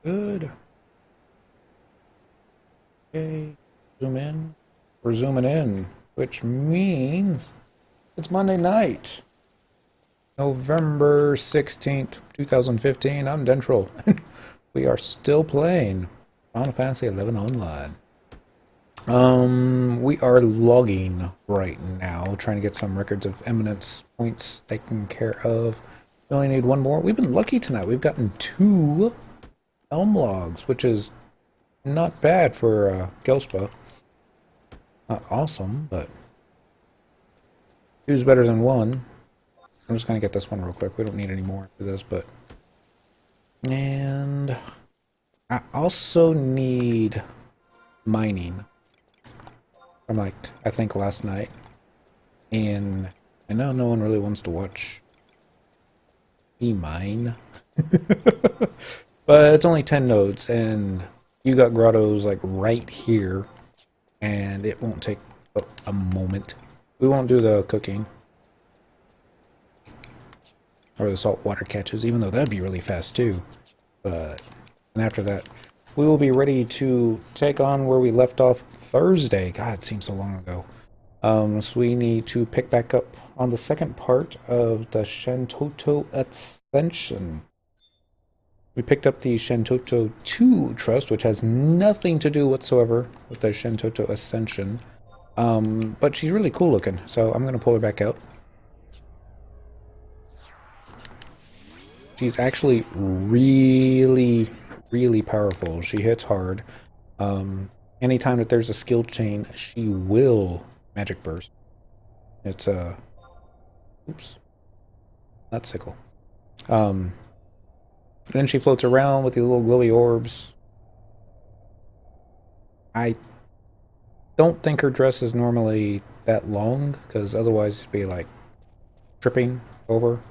Good. Okay. Zoom in. We're zooming in, which means it's Monday night, November 16th, 2015. I'm Dentrel. We are still playing Final Fantasy 11 Online. We are logging right now, trying to get some records of eminence points taken care of. We only need one more. We've been lucky tonight. We've gotten 2 elm logs, which is not bad for Gelspa. Not awesome, but 2's better than 1. I'm just gonna get this one real quick. We don't need any more after this, but... And... I also need mining. From like, I think last night. And I know no one really wants to watch me mine. But it's only 10 nodes, and you got grottos like right here. And it won't take a moment. We won't do the cooking. Or the saltwater catches, even though that'd be really fast too. But, and after that, we will be ready to take on where we left off Thursday. God, it seems so long ago. So we need to pick back up on the second part of the Shantotto Ascension. We picked up the Shantotto 2 Trust, which has nothing to do whatsoever with the Shantotto Ascension. But she's really cool looking, so I'm going to pull her back out. She's actually really, really powerful. She hits hard. Anytime that there's a skill chain, she will magic burst. It's oops, not sickle. Then she floats around with the little glowy orbs. I don't think her dress is normally that long, because otherwise it'd be like tripping over.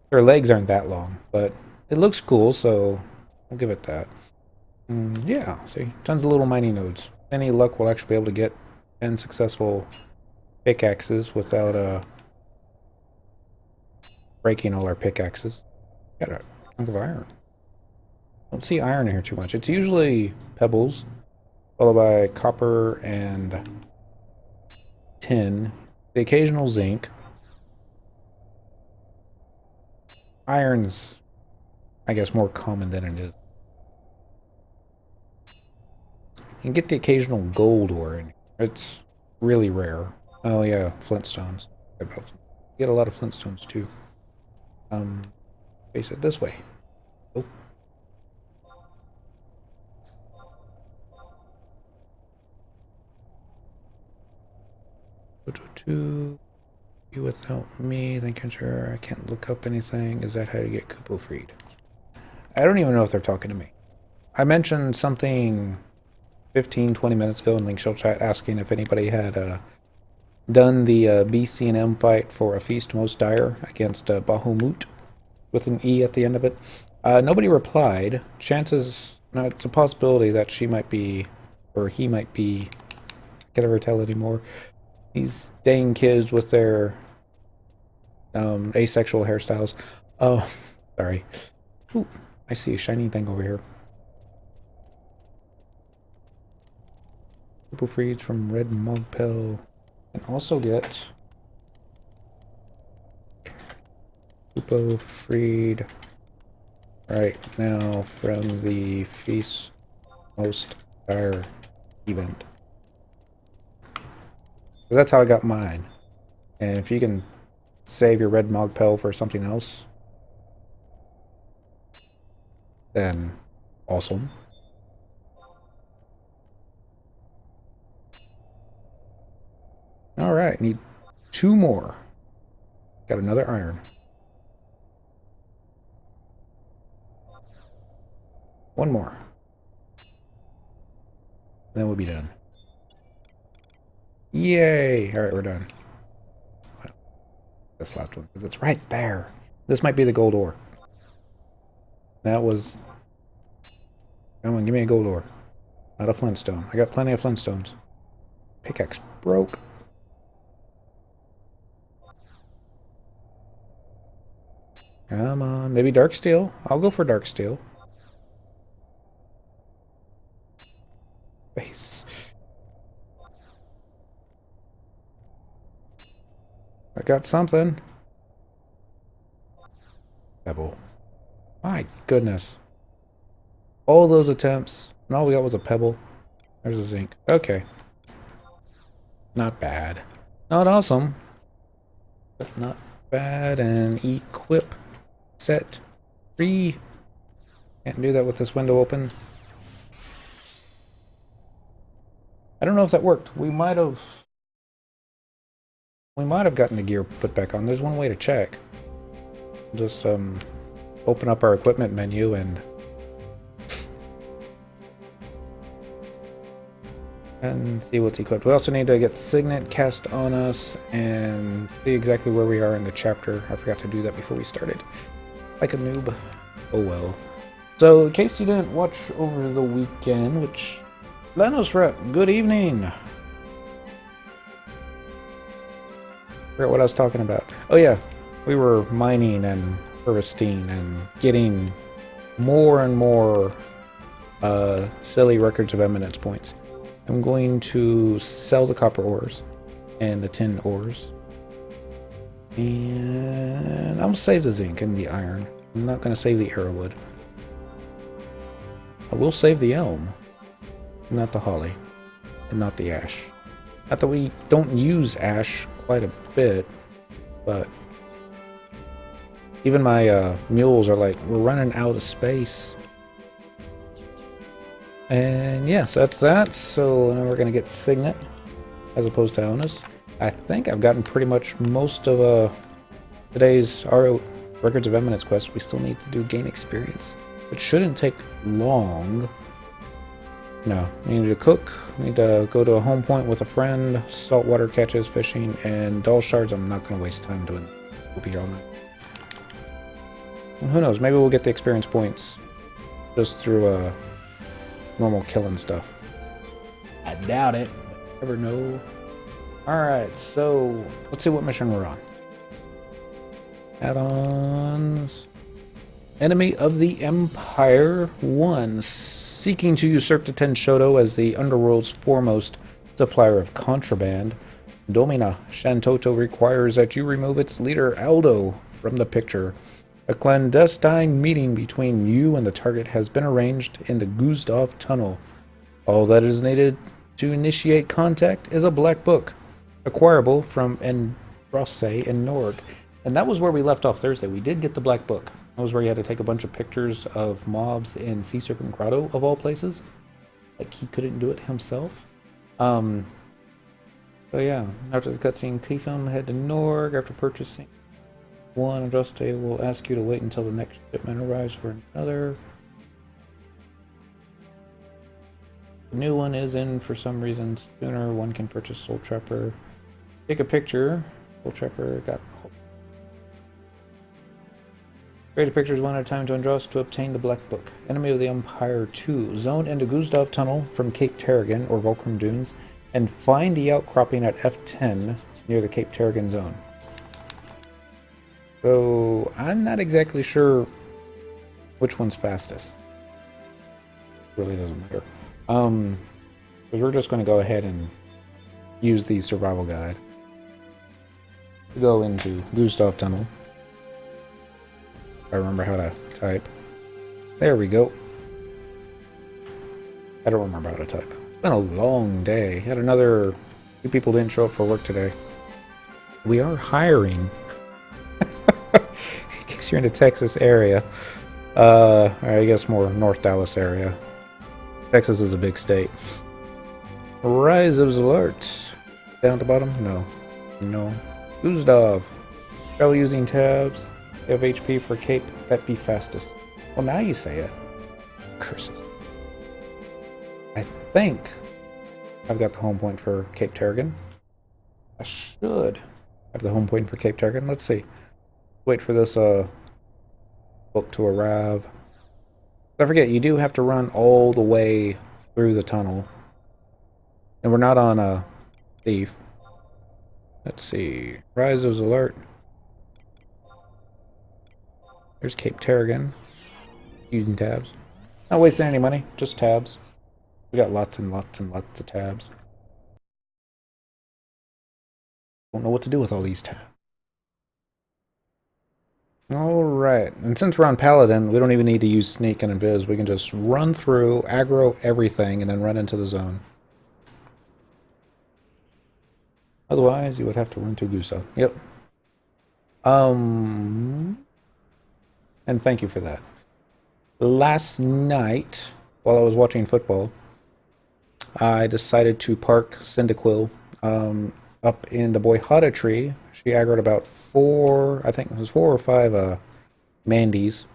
Her legs aren't that long, but it looks cool, so I'll give it that. Yeah, see, tons of little mining nodes. Any luck, we'll actually be able to get 10 successful pickaxes without breaking all our pickaxes. Got a chunk of iron. Don't see iron in here too much. It's usually pebbles, followed by copper and tin, the occasional zinc. Iron's, I guess, more common than it is. You can get the occasional gold ore in here. It's really rare. Oh yeah, flintstones. Get a lot of flintstones too. Face it this way. Oh. You without me, thinking sure I can't look up anything. Is that how you get Kupo freed? I don't even know if they're talking to me. I mentioned something 15-20 minutes ago in Link Shell chat asking if anybody had done the BC&M fight for a Feast Most Dire against Bahamut with an E at the end of it. Nobody replied. Chances, no, it's a possibility that she might be, or he might be, I can't ever tell anymore. These dang kids with their asexual hairstyles. Oh, sorry. Ooh, I see a shiny thing over here. Purple freeds from red Mogpel. And also get Kupo freed right now from the Feast Most Dire event. That's how I got mine. And if you can save your red Mogpel for something else, then awesome. Alright, need 2 more. Got another iron. 1 more. Then we'll be done. Yay! Alright, we're done. Well, this last one, because it's right there. This might be the gold ore. That was... Come on, give me a gold ore. Not a flintstone. I got plenty of flintstones. Pickaxe broke. Come on, maybe dark steel. I'll go for dark steel. got something. Pebble. My goodness. All those attempts, and all we got was a pebble. There's a zinc. Okay. Not bad. Not awesome, but not bad. And equip. Set. Free. Can't do that with this window open. I don't know if that worked. We might have gotten the gear put back on. There's one way to check. Just open up our equipment menu and see what's equipped. We also need to get Signet cast on us and see exactly where we are in the chapter. I forgot to do that before we started. Like a noob. Oh well. So, in case you didn't watch over the weekend, which... Lenos Rep, good evening! I forgot what I was talking about. Oh yeah, we were mining and harvesting and getting more and more silly records of eminence points. I'm going to sell the copper ores and the tin ores. And I'll save the zinc and the iron. I'm not going to save the arrowwood. I will save the elm, not the holly, and not the ash. Not that we don't use ash quite a bit, but even my mules are like, we're running out of space. And yeah, so that's that. So now we're going to get Signet as opposed to Onus. I think I've gotten pretty much most of today's Records of Eminence quest. We still need to do gain experience, which shouldn't take long. No, we need to cook, we need to go to a home point with a friend, saltwater catches, fishing, and dull shards. I'm not going to waste time doing that. We'll be here all night. And who knows, maybe we'll get the experience points just through normal killing stuff. I doubt it, but never know. Alright, so let's see what mission we're on. Add-ons. Enemy of the Empire 1, seeking to usurp the Shantotto as the underworld's foremost supplier of contraband. Domina Shantotto requires that you remove its leader Aldo from the picture. A clandestine meeting between you and the target has been arranged in the Gustav Tunnel. All that is needed to initiate contact is a black book, acquirable from Endrosse and Norg. And that was where we left off Thursday. We did get the black book. That was where you had to take a bunch of pictures of mobs in Sea Serpent Grotto, of all places. Like, he couldn't do it himself. So yeah, after the cutscene, Pifum head to Norg. After purchasing one, Adjuste will ask you to wait until the next shipment arrives for another. The new one is in for some reason sooner. One can purchase Soul Trapper. Take a picture. Soul Trapper got... Create pictures one at a time to Andros to obtain the Black Book. Enemy of the Empire 2. Zone into Gustav Tunnel from Cape Tarragon or Volcrum Dunes and find the outcropping at F10 near the Cape Tarragon zone. So I'm not exactly sure which one's fastest. Really doesn't matter. Because we're just going to go ahead and use the survival guide to go into Gustav Tunnel. I remember how to type. There we go. I don't remember how to type. It's been a long day. Had another... 2 people didn't show up for work today. We are hiring. In case you're in the Texas area. I guess more North Dallas area. Texas is a big state. Rise of Zalart. Down at the bottom? No. No. Gustav. Travel using tabs. You have HP for Cape, that be fastest. Well, now you say it. Curses. I think I've got the home point for Cape Tarragon. I should have the home point for Cape Tarragon. Let's see. Wait for this book to arrive. Don't forget, you do have to run all the way through the tunnel. And we're not on a thief. Let's see. Rise of Alert. There's Cape Tarragon. Using tabs. Not wasting any money, just tabs. We got lots and lots and lots of tabs. Don't know what to do with all these tabs. Alright, and since we're on Paladin, we don't even need to use Sneak and Invis. We can just run through, aggro everything, and then run into the zone. Otherwise, you would have to run through Gusto. Yep. And thank you for that. Last night, while I was watching football, I decided to park Cyndaquil up in the Boyhata tree. She aggroed about I think it was 4 or 5 Mandies,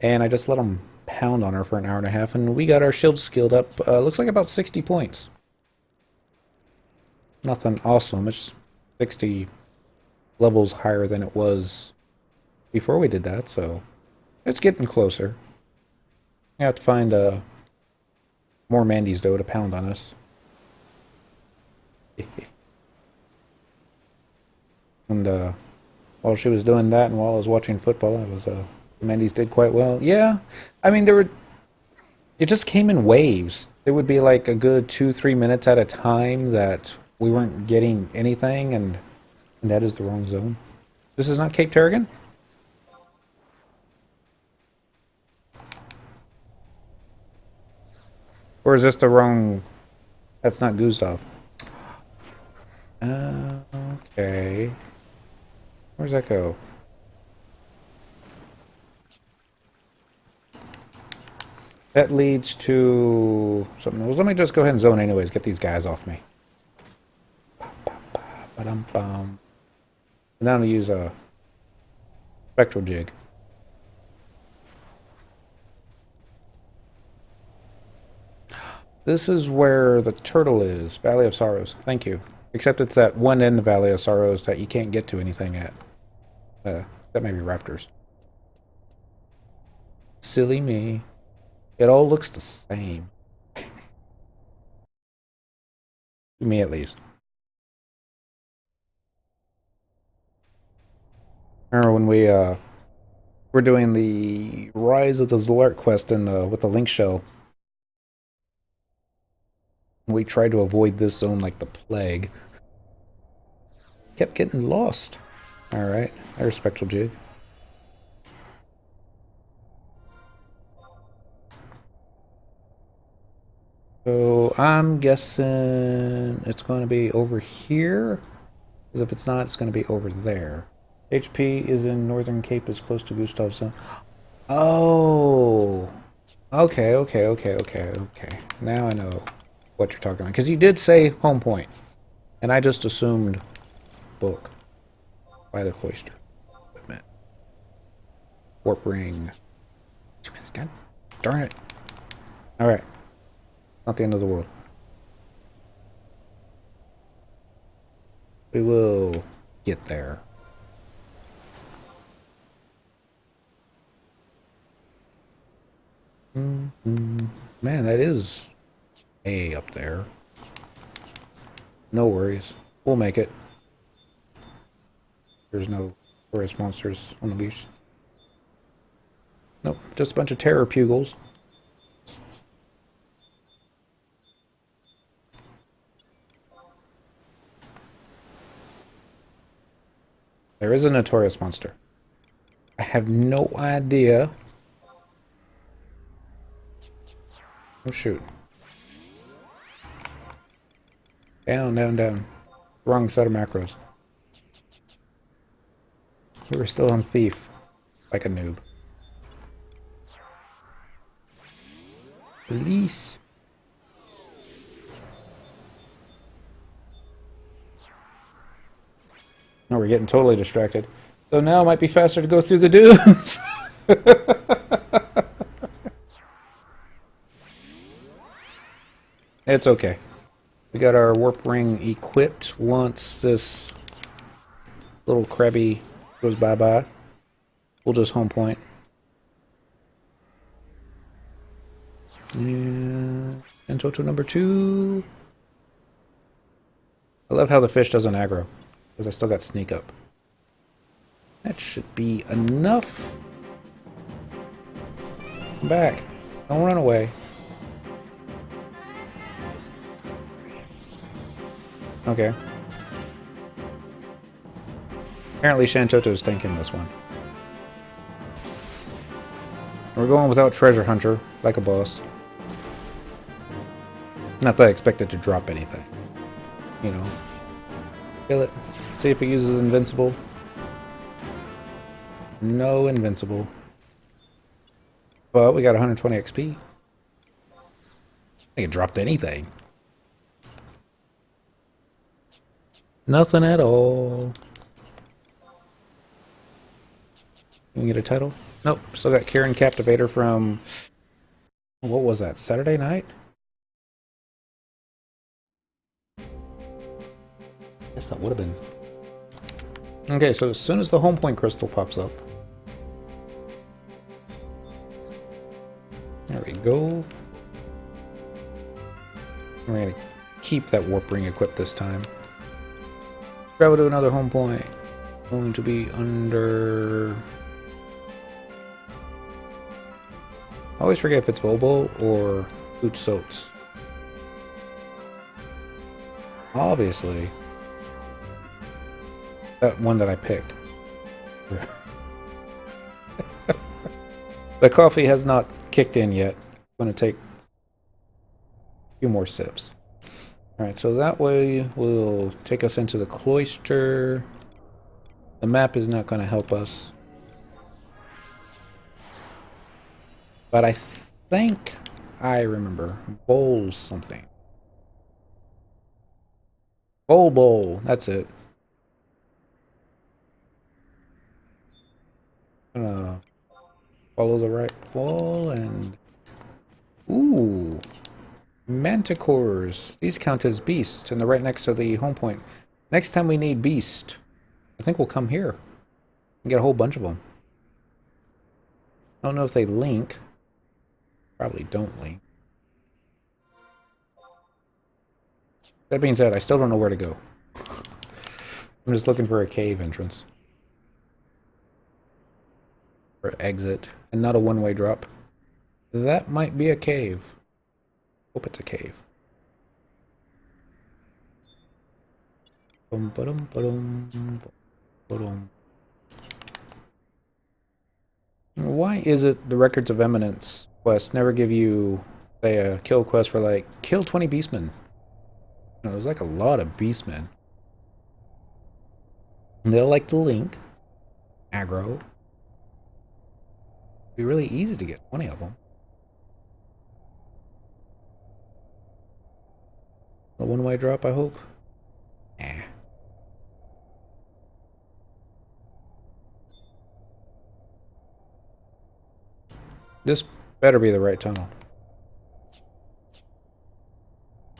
and I just let them pound on her for an hour and a half, and we got our shield skilled up, looks like about 60 points. Nothing awesome, it's 60 levels higher than it was before we did that, so it's getting closer. I have to find more Mandies, though, to pound on us. And while she was doing that and while I was watching football, the Mandies did quite well. Yeah, I mean, it just came in waves. It would be like a good 2-3 minutes at a time that we weren't getting anything, and that is the wrong zone. This is not Cape Terrigan? Or is this the wrong... That's not Gustav. Okay. Where's that go? That leads to something. Well, let me just go ahead and zone anyways. Get these guys off me. Ba-dum-bum. Now I'm going to use a spectral jig. This is where the turtle is. Valley of Sorrows. Thank you. Except it's that one end of Valley of Sorrows that you can't get to anything at. That may be raptors. Silly me. It all looks the same. To me, at least. Remember when we were doing the Rise of the Zalart quest with the Link Shell? We tried to avoid this zone like the plague. Kept getting lost. Alright, there's Spectral Jig. So I'm guessing it's going to be over here. Because if it's not, it's going to be over there. HP is in Northern Cape as close to Gustav's zone. Oh! Okay. Now I know what you're talking about. Because you did say home point. And I just assumed book by the cloister. Warp ring. 2 minutes, God darn it. Alright. Not the end of the world. We will get there. Man, that is A up there. No worries. We'll make it. There's no forest monsters on the beach. Nope, just a bunch of terror pugils. There is a notorious monster. I have no idea. Oh shoot. Down. Wrong set of macros. We were still on Thief. Like a noob. Police. No, we're getting totally distracted. So now it might be faster to go through the dunes. It's okay. We got our warp ring equipped once this little crabby goes bye-bye. We'll just home point. And Shantotto number 2. I love how the fish doesn't aggro, because I still got sneak up. That should be enough. Come back. Don't run away. Okay. Apparently Shantotto's tanking this one. We're going without treasure hunter, like a boss. Not that I expect it to drop anything. You know. Kill it. See if it uses invincible. No invincible. But we got 120 XP. I think it dropped anything. Nothing at all. Can we get a title? Nope. Still got Kieran Captivator from... What was that? Saturday night? Guess that would have been. Okay, so as soon as the home point crystal pops up. There we go. We're going to keep that warp ring equipped this time. Travel to another home point. Going to be under... I always forget if it's Volbo or Utsots. Obviously. That one that I picked. The coffee has not kicked in yet. I'm going to take a few more sips. Alright, so that way will take us into the cloister. The map is not going to help us. But I think I remember. Bowl something. Bowl. That's it. I'm gonna follow the right wall and... Ooh! Manticores. These count as beast, and they're right next to the home point. Next time we need beast, I think we'll come here and get a whole bunch of them. I don't know if they link. Probably don't link. That being said, I still don't know where to go. I'm just looking for a cave entrance. Or exit, and not a one-way drop. That might be a cave. Hope it's a cave. Why is it the Records of Eminence quests never give you, say, a kill quest for like, kill 20 beastmen? No, there's like a lot of beastmen. And they'll like to link. Aggro. It'd be really easy to get 20 of them. A one-way drop, I hope? Nah. This better be the right tunnel.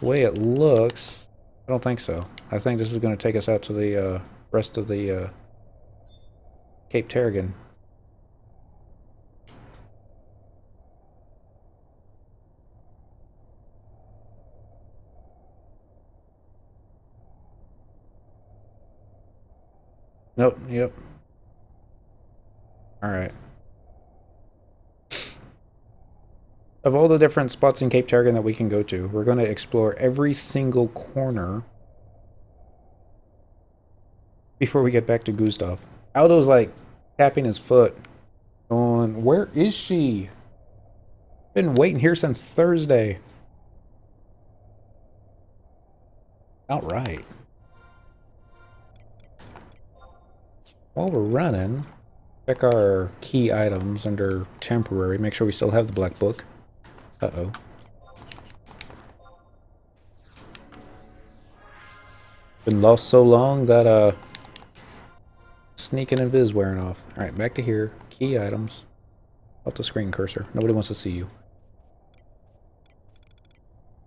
The way it looks, I don't think so. I think this is going to take us out to the rest of the Cape Tarragon. Nope, yep. Alright. Of all the different spots in Cape Tarragon that we can go to, we're going to explore every single corner before we get back to Gustav. Aldo's like tapping his foot, going, where is she? Been waiting here since Thursday. Outright. While we're running, check our key items under temporary. Make sure we still have the black book. Uh-oh. Been lost so long that sneaking and viz wearing off. Alright, back to here. Key items. Up the screen cursor. Nobody wants to see you.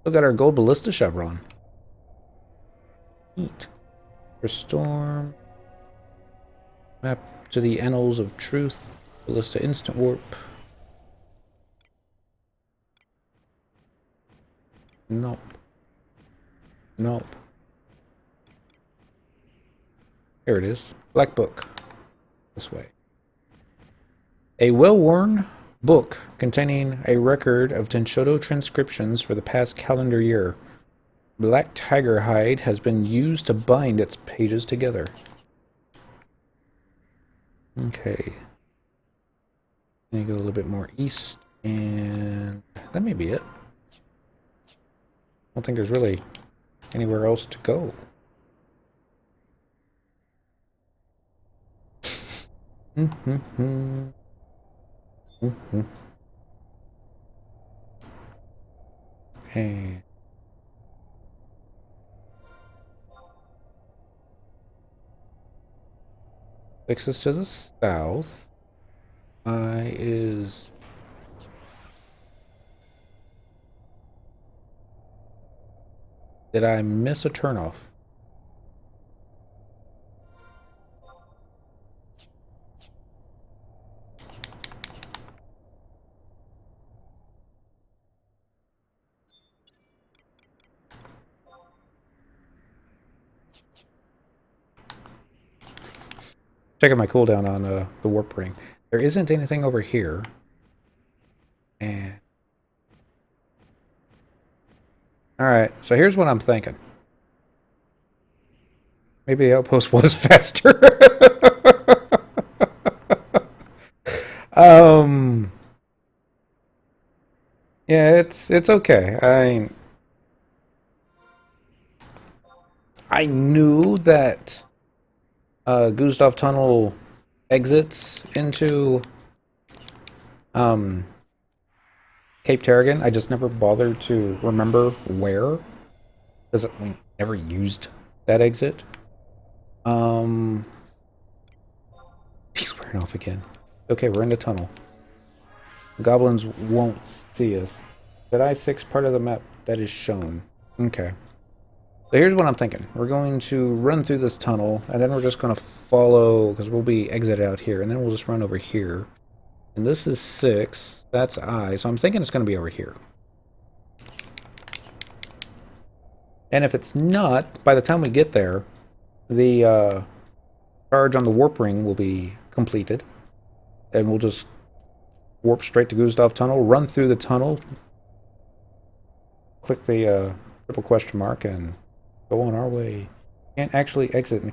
Still got our gold ballista chevron. Neat. Storm. Map to the annals of truth. Ballista instant warp. Nope. Nope. Here it is. Black book. This way. A well-worn book containing a record of Shantotto transcriptions for the past calendar year. Black tiger hide has been used to bind its pages together. Okay. And you go a little bit more east, and that may be it. I don't think there's really anywhere else to go. Hey. Takes us to the south. I is... Did I miss a turnoff? Checking my cooldown on the warp ring. There isn't anything over here. And alright, so here's what I'm thinking. Maybe the outpost was faster. Yeah, it's okay. I knew that Gustav Tunnel exits into Cape Terragon. I just never bothered to remember where, because we never used that exit. He's wearing off again. Okay, we're in the tunnel. The goblins won't see us. Did I 6 part of the map that is shown? Okay. So here's what I'm thinking. We're going to run through this tunnel, and then we're just going to follow, because we'll be exited out here, and then we'll just run over here. And this is 6. That's I, so I'm thinking it's going to be over here. And if it's not, by the time we get there, the charge on the warp ring will be completed. And we'll just warp straight to Gustav Tunnel, run through the tunnel, click the triple question mark, and go on our way. Can't actually exit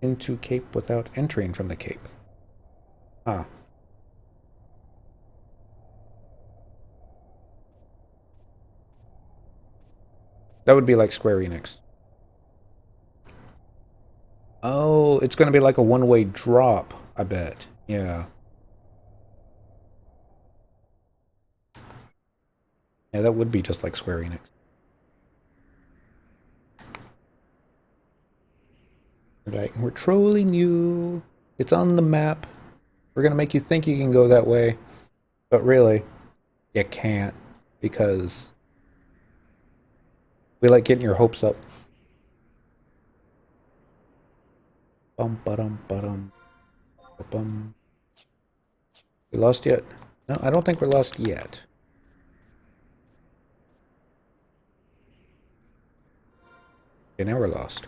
into Cape without entering from the Cape. Ah. That would be like Square Enix. Oh, it's going to be like a one-way drop, I bet. Yeah. Yeah, that would be just like Square Enix. Like, we're trolling you. It's on the map. We're going to make you think you can go that way. But really, you can't. Because we like getting your hopes up. Bum, ba-dum, ba-dum. Ba-bum. We lost yet? No, I don't think we're lost yet. Okay, now we're lost.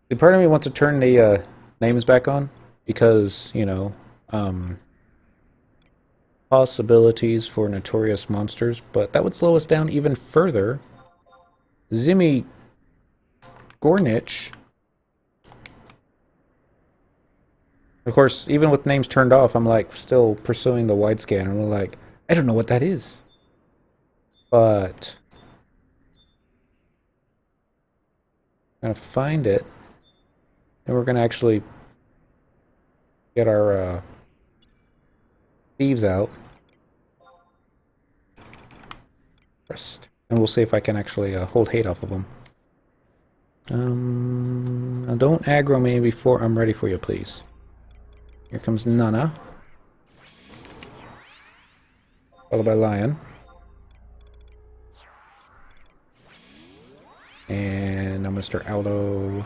See, part of me wants to turn the names back on because, you know, possibilities for notorious monsters, but that would slow us down even further. Zimmy Gornich. Of course, even with names turned off, I'm like still pursuing the wide scan, and I'm like, I don't know what that is. But I'm gonna find it. And we're going to actually get our thieves out. First. And we'll see if I can actually hold hate off of them. Now don't aggro me before I'm ready for you, please. Here comes Nana. Followed by Lion. And now Mr. Aldo.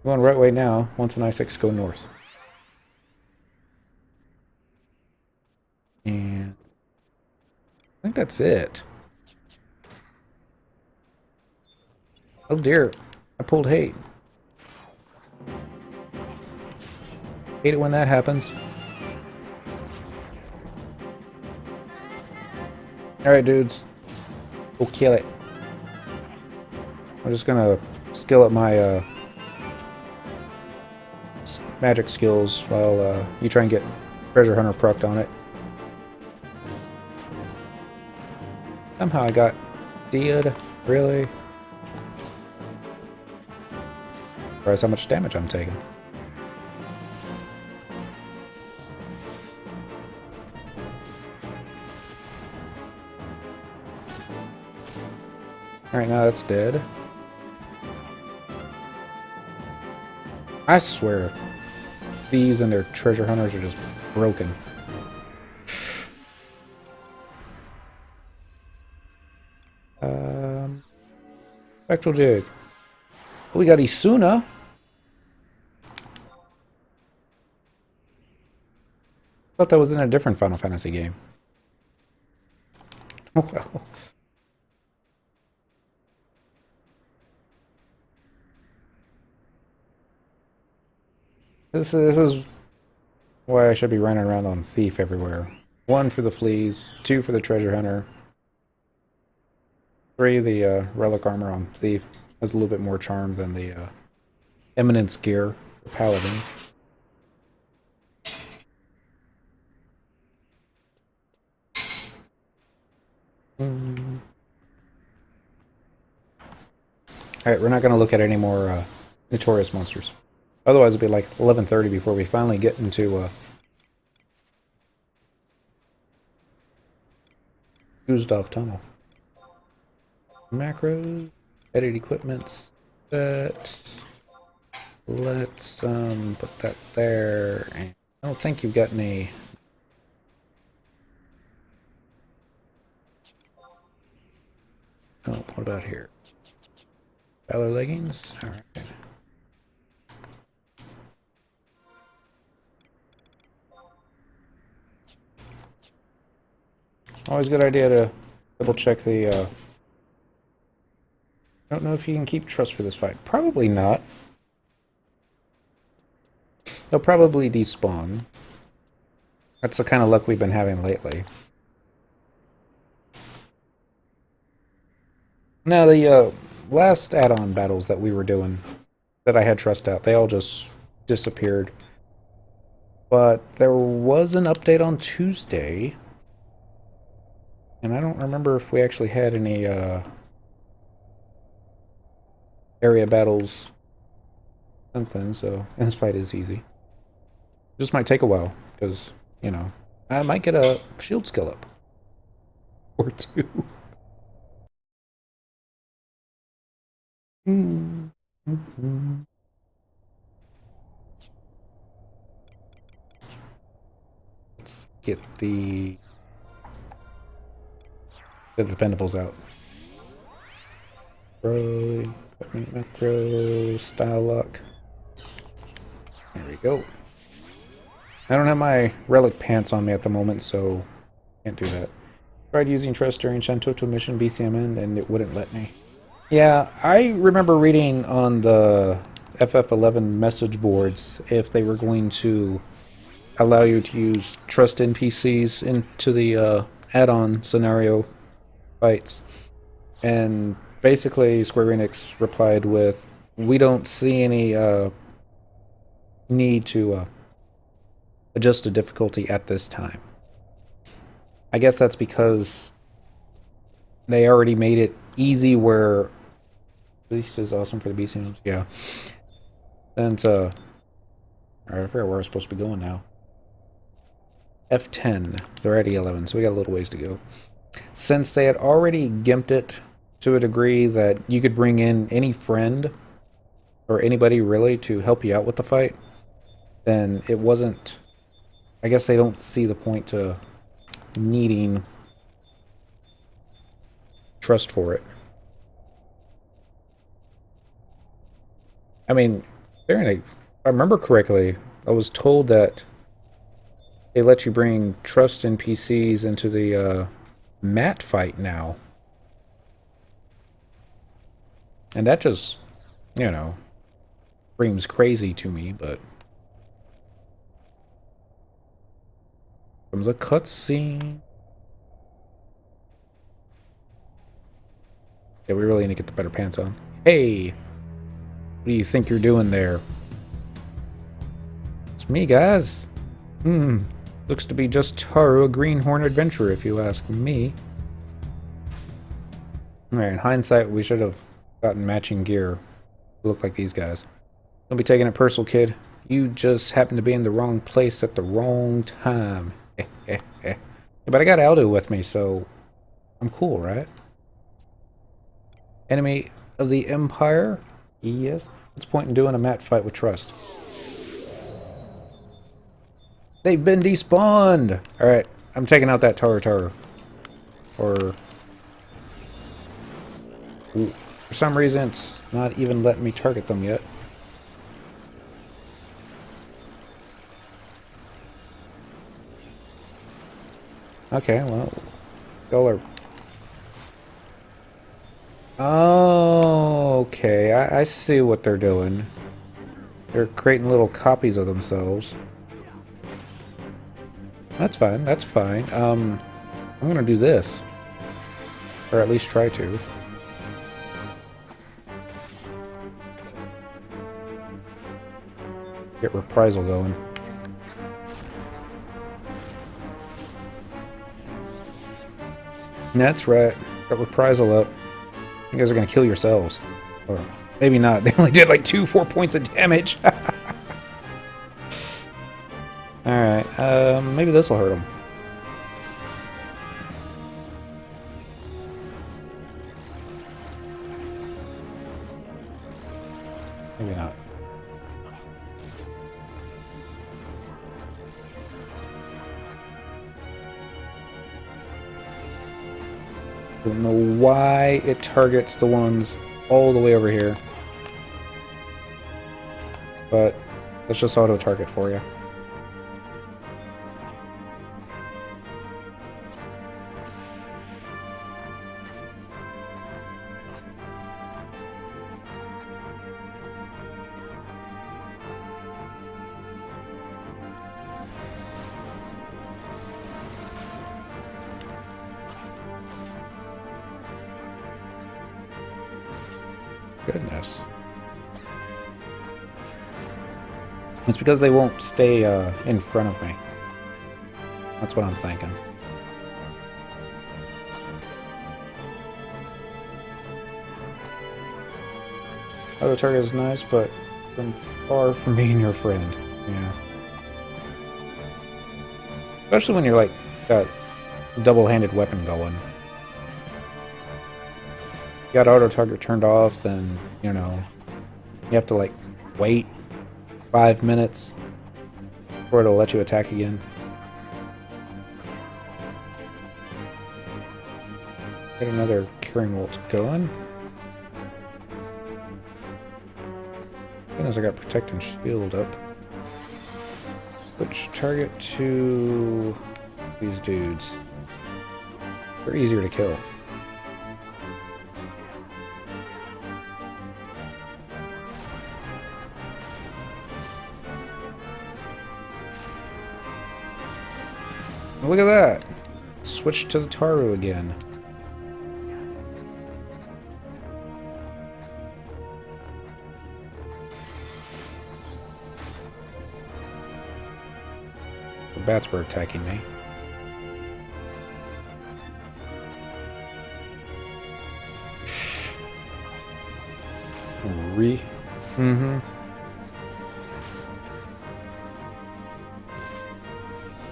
Going right way now. Once an I-6 go north. And I think that's it. Oh dear. I pulled hate. Hate it when that happens. Alright, dudes. We'll kill it. I'm just gonna skill up my magic skills while you try and get treasure hunter procced on it. Somehow I got dead. Really? Surprised how much damage I'm taking. Alright, now that's dead. I swear, thieves and their treasure hunters are just broken. Spectral Jig. We got Isuna. Thought that was in a different Final Fantasy game. Well. This is why I should be running around on Thief everywhere. 1 for the fleas, 2 for the treasure hunter, 3 the relic armor on Thief. Has a little bit more charm than the Eminence gear for Paladin. Alright, we're not going to look at any more notorious monsters. Otherwise it'll be like 11:30 before we finally get into used off tunnel. Macros, edit equipment set. Let's put that there. And I don't think you've got any. Oh, what about here? Valor leggings? Alright. Always a good idea to double check the I don't know if you can keep trust for this fight. Probably not. They'll probably despawn. That's the kind of luck we've been having lately. Now, the last add-on battles that we were doing, that I had trust out, they all just disappeared. But there was an update on Tuesday, and I don't remember if we actually had any area battles since then, so this fight is easy. Just might take a while, because, you know, I might get a shield skill up. Or 2. Let's get the dependables out. Equipment macro, style lock. There we go. I don't have my relic pants on me at the moment, so can't do that. Tried using trust during Shantotto mission BCMN and it wouldn't let me. Yeah, I remember reading on the FF11 message boards if they were going to allow you to use trust NPCs into the add-on scenario fights. And basically Square Enix replied with, we don't see any need to adjust the difficulty at this time. I guess that's because they already made it easy where this is awesome for the BCMs, yeah. And alright, I forget where we're supposed to be going now. F10. They're at E11, so we got a little ways to go. Since they had already gimped it to a degree that you could bring in any friend or anybody really to help you out with the fight, then it wasn't. I guess they don't see the point to needing trust for it. I mean, if I remember correctly, I was told that they let you bring trust NPCs into the mat fight now. And that just, you know, screams crazy to me, but comes a cutscene. Yeah, we really need to get the better pants on. Hey! What do you think you're doing there? It's me, guys. Looks to be just Taru, a greenhorn adventurer, if you ask me. Alright, in hindsight, we should have gotten matching gear. Look like these guys. Don't be taking it personal, kid. You just happened to be in the wrong place at the wrong time. But I got Aldo with me, so I'm cool, right? Enemy of the Empire? Yes. What's the point in doing a mat fight with Trust? They've been despawned! Alright, I'm taking out that Taru. Or... Ooh. For some reason, it's not even letting me target them yet. Okay, well... Y'all are... Oh, okay. I see what they're doing. They're creating little copies of themselves. That's fine, that's fine. I'm gonna do this. Or at least try to. Get reprisal going. That's right. Got reprisal up. You guys are gonna kill yourselves. Or maybe not. They only did like 4 points of damage. Alright, maybe this will hurt them. Maybe not. Don't know why it targets the ones all the way over here. But let's just auto-target for you. Goodness. It's because they won't stay in front of me. That's what I'm thinking. Auto target is nice, but I'm far from being your friend. Yeah. Especially when you're like got double-handed weapon going. You got auto target turned off, then you know you have to like wait 5 minutes before it'll let you attack again. Get another curing bolt going. Goodness, I got protect and shield up. Switch target to these dudes. They're easier to kill. Look at that! Switch to the Taru again. The bats were attacking me.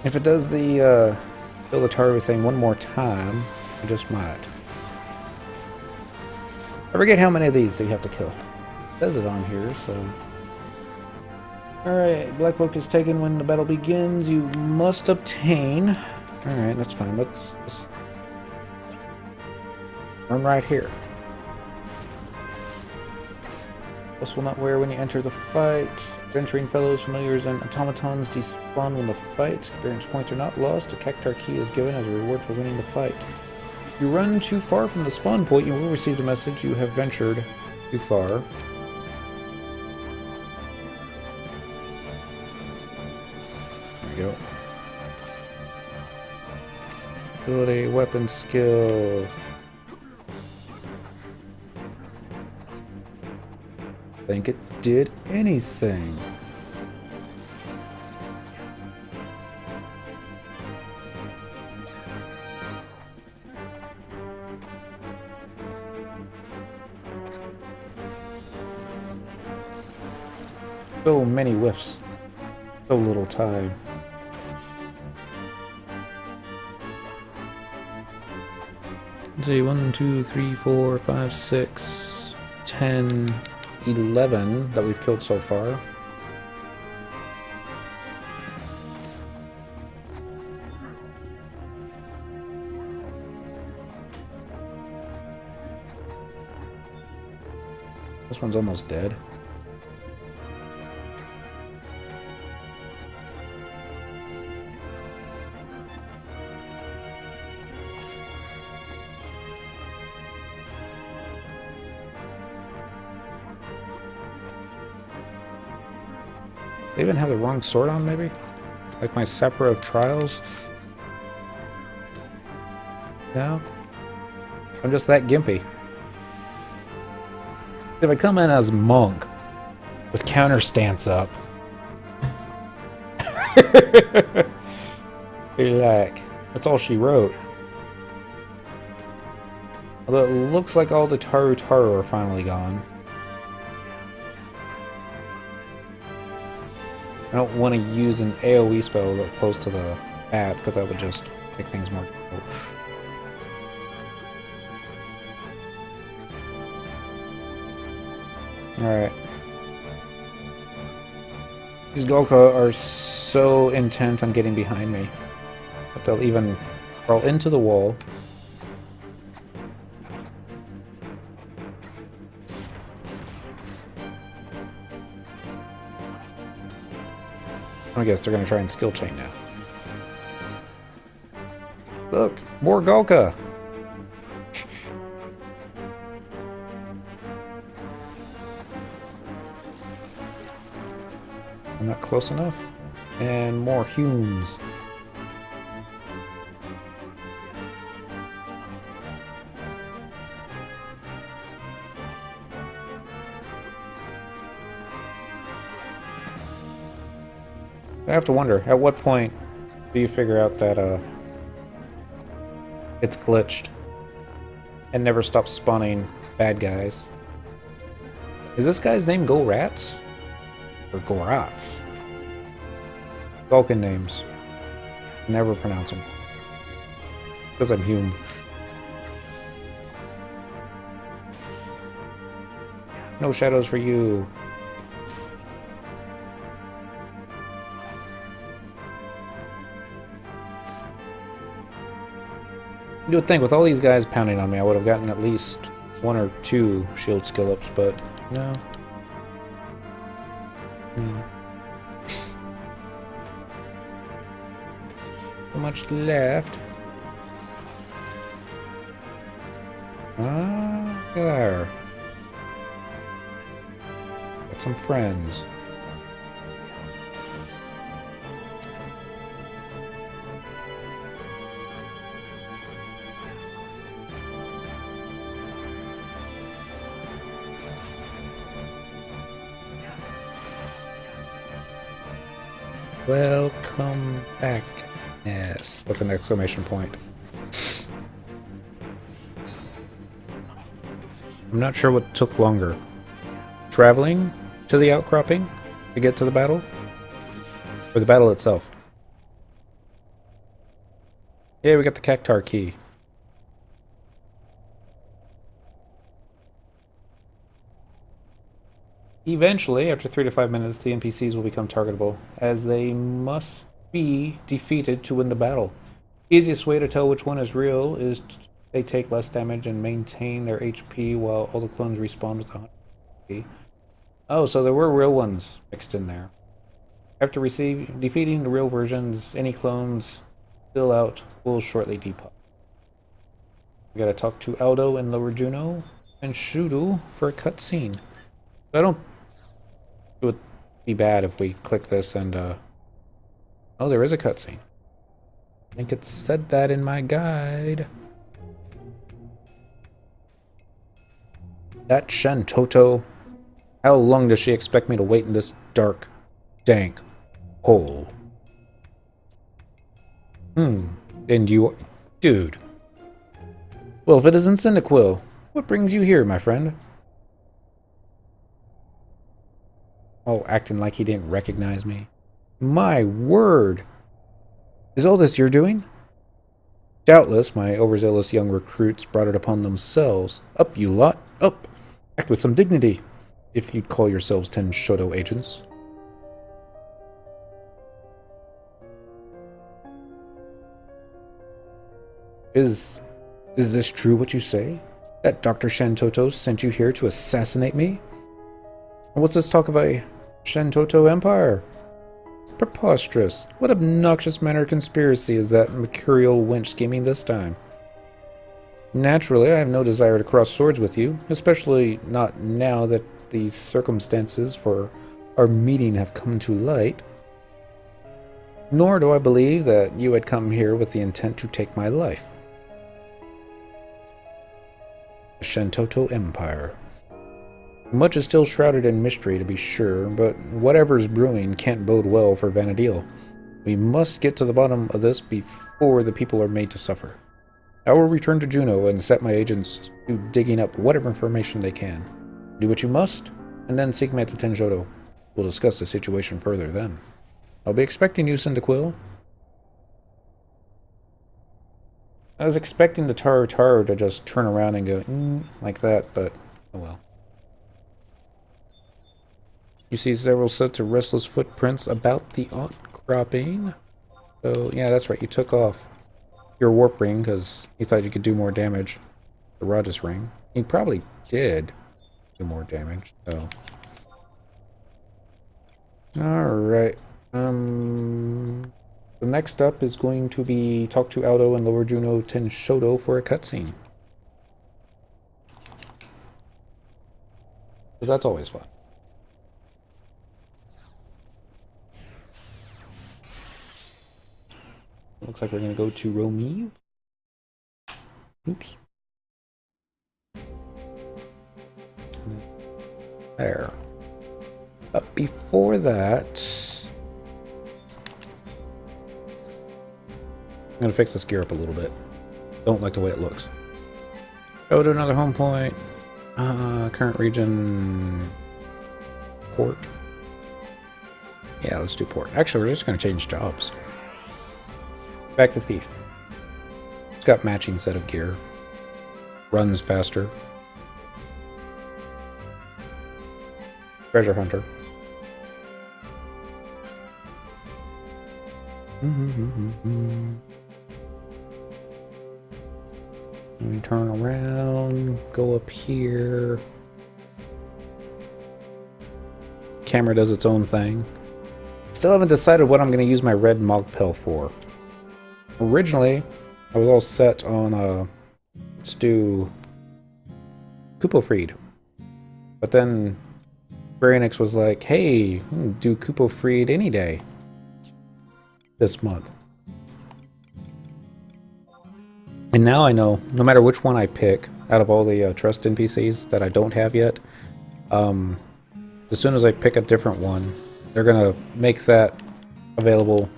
If it does the kill the Taru thing one more time, I just might. I forget how many of these you have to kill. It says it on here, so... Alright, Black Book is taken when the battle begins. You must obtain... Alright, that's fine. Let's run right here. This will not wear when you enter the fight. Venturing fellows, familiars, and automatons despawn when the fight. Experience points are not lost. A Cactar key is given as a reward for winning the fight. If you run too far from the spawn point, you will receive the message you have ventured too far. There we go. Ability, weapon skill. Think it did anything. So many whiffs. So little time. Let's see, 1, 2, 3, 4, 5, 6, 10, 11 that we've killed so far. This one's almost dead. They even have the wrong sword on, maybe? Like my Scepter of Trials? No? I'm just that gimpy. If I come in as monk with counter stance up, like, that's all she wrote. Although it looks like all the Taru are finally gone. I don't want to use an AoE spell that close to the bats because that would just make things more difficult. Alright. These Golka are so intent on getting behind me that they'll even crawl into the wall. I guess they're going to try and skill chain now. Look! More Golka! I'm not close enough. And more Humes. I have to wonder, at what point do you figure out that it's glitched and never stops spawning bad guys? Is this guy's name Go Rats? Or Gorats? Vulcan names. Never pronounce them. Because I'm Hume. No shadows for you. You would think with all these guys pounding on me, I would have gotten at least 1 or 2 shield skill ups, but no. No. So much left. Ah, there. Got some friends. Welcome back. Yes, with an exclamation point. I'm not sure what took longer. Traveling to the outcropping to get to the battle? Or the battle itself? Yeah, we got the Cactar key. Eventually, after 3 to 5 minutes, the NPCs will become targetable, as they must be defeated to win the battle. The easiest way to tell which one is real is they take less damage and maintain their HP while all the clones respawn with 100 HP. Oh, so there were real ones mixed in there. After defeating the real versions, any clones still out will shortly depop. We gotta talk to Aldo and Lower Juno and Shudu for a cutscene. I don't... It would be bad if we click this and, Oh, there is a cutscene. I think it said that in my guide. That Shantotto. How long does she expect me to wait in this dark, dank hole? And you... Dude. Well, if it isn't Cyndaquil, what brings you here, my friend? all acting like he didn't recognize me. My word! Is all this you're doing? Doubtless, my overzealous young recruits brought it upon themselves. Up, you lot! Up! Act with some dignity, if you'd call yourselves Shantotto agents. Is this true what you say? That Dr. Shantotto sent you here to assassinate me? And what's this talk of a Shantotto Empire? Preposterous. What obnoxious manner of conspiracy is that mercurial wench scheming this time? Naturally, I have no desire to cross swords with you, especially not now that the circumstances for our meeting have come to light. Nor do I believe that you had come here with the intent to take my life. The Shantotto Empire. Much is still shrouded in mystery, to be sure, but whatever's brewing can't bode well for Vanadil. We must get to the bottom of this before the people are made to suffer. I will return to Juno and set my agents to digging up whatever information they can. Do what you must, and then seek me at the Shantotto. We'll discuss the situation further then. I'll be expecting you, Cyndaquil. I was expecting the Taru to just turn around and go, like that, but oh well. You see several sets of restless footprints about the outcropping. So, yeah, that's right. You took off your warp ring because you thought you could do more damage. The Rajas ring. You probably did do more damage, so. Alright. The next up is going to be talk to Aldo and Lower Juno Shantotto for a cutscene. Because that's always fun. Looks like we're going to go to Romiv. Oops. There. But before that, I'm going to fix this gear up a little bit. Don't like the way it looks. Go to another home point. Current region. Port. Yeah, let's do port. Actually, we're just going to change jobs. Back to Thief. It's got matching set of gear. Runs faster. Treasure Hunter. We turn around, go up here. Camera does its own thing. Still haven't decided what I'm going to use my red Mogpel for. Originally, I was all set on, let's do Kupofried. But then Brainix was like, hey, do Kupofried any day this month. And now I know, no matter which one I pick, out of all the Trust NPCs that I don't have yet, as soon as I pick a different one, they're going to make that available